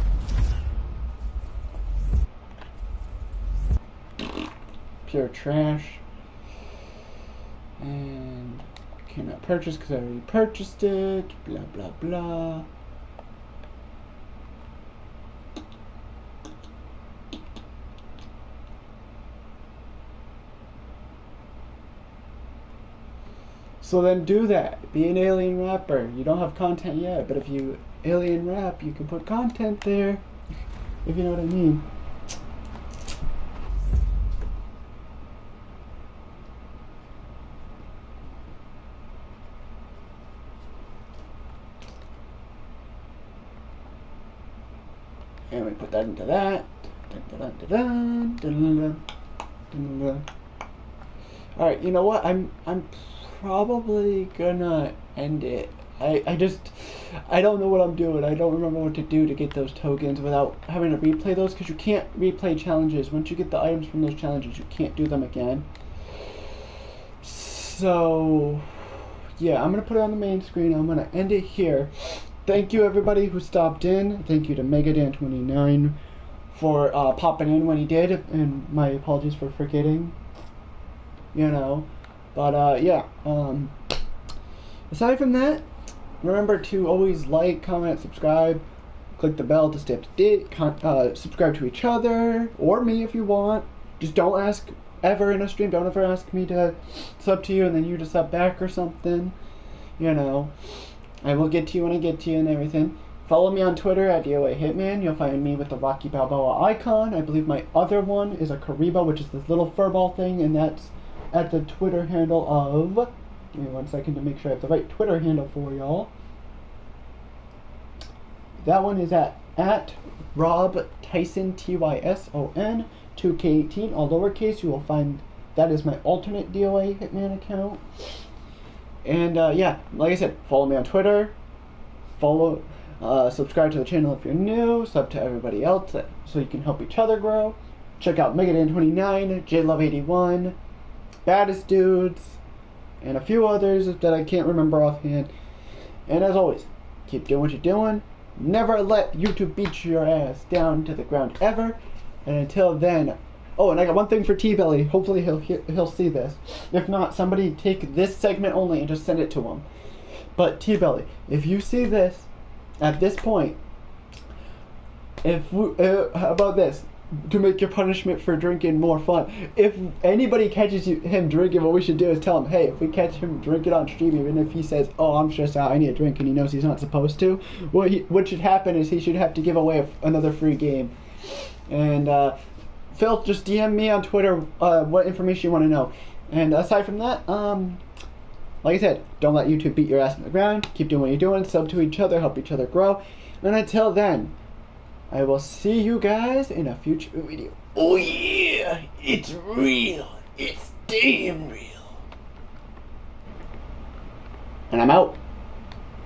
[SPEAKER 1] Pure trash. And cannot purchase because I already purchased it. Blah, blah, blah. So then do that. Be an alien rapper. You don't have content yet, but if you alien rap, you can put content there. If you know what I mean. And we put that into that. Alright, you know what? I'm probably gonna end it. I don't know what I'm doing. I don't remember what to do to get those tokens without having to replay those, because you can't replay challenges. Once you get the items from those challenges, you can't do them again. So yeah, I'm going to put it on the main screen. I'm going to end it here. Thank you, everybody who stopped in. Thank you to megadan29 for popping in when he did. And my apologies for forgetting. You know. But, yeah. Aside from that, remember to always like, comment, subscribe. Click the bell to stay up to date. Subscribe to each other. Or me if you want. Just don't ask ever in a stream. Don't ever ask me to sub to you and then you to sub back or something. You know. I will get to you when I get to you and everything. Follow me on Twitter at DOA Hitman. You'll find me with the Rocky Balboa icon. I believe my other one is a Kariba, which is this little furball thing, and that's at the Twitter handle of... Give me 1 second to make sure I have the right Twitter handle for y'all. That one is at Rob Tyson, Tyson, 2K18, all lowercase. You will find that is my alternate DOA Hitman account. And yeah, like I said, follow me on Twitter. Subscribe to the channel if you're new. Sub to everybody else so you can help each other grow. Check out megadan29, JLove81, Baddest Dudes, and a few others that I can't remember offhand. And as always, keep doing what you're doing. Never let YouTube beat your ass down to the ground ever. And until then, oh, and I got one thing for T-Belly. Hopefully he'll see this. If not, somebody take this segment only and just send it to him. But T-Belly, if you see this at this point, how about this? To make your punishment for drinking more fun. If anybody catches him drinking, what we should do is tell him, hey, if we catch him drinking on stream, even if he says, oh, I'm stressed out, I need a drink, and he knows he's not supposed to, what should happen is he should have to give away another free game. And Phil, just DM me on Twitter what information you want to know. And aside from that, like I said, don't let YouTube beat your ass on the ground. Keep doing what you're doing. Sub to each other. Help each other grow. And until then, I will see you guys in a future video. Oh yeah, it's real. It's damn real. And I'm out.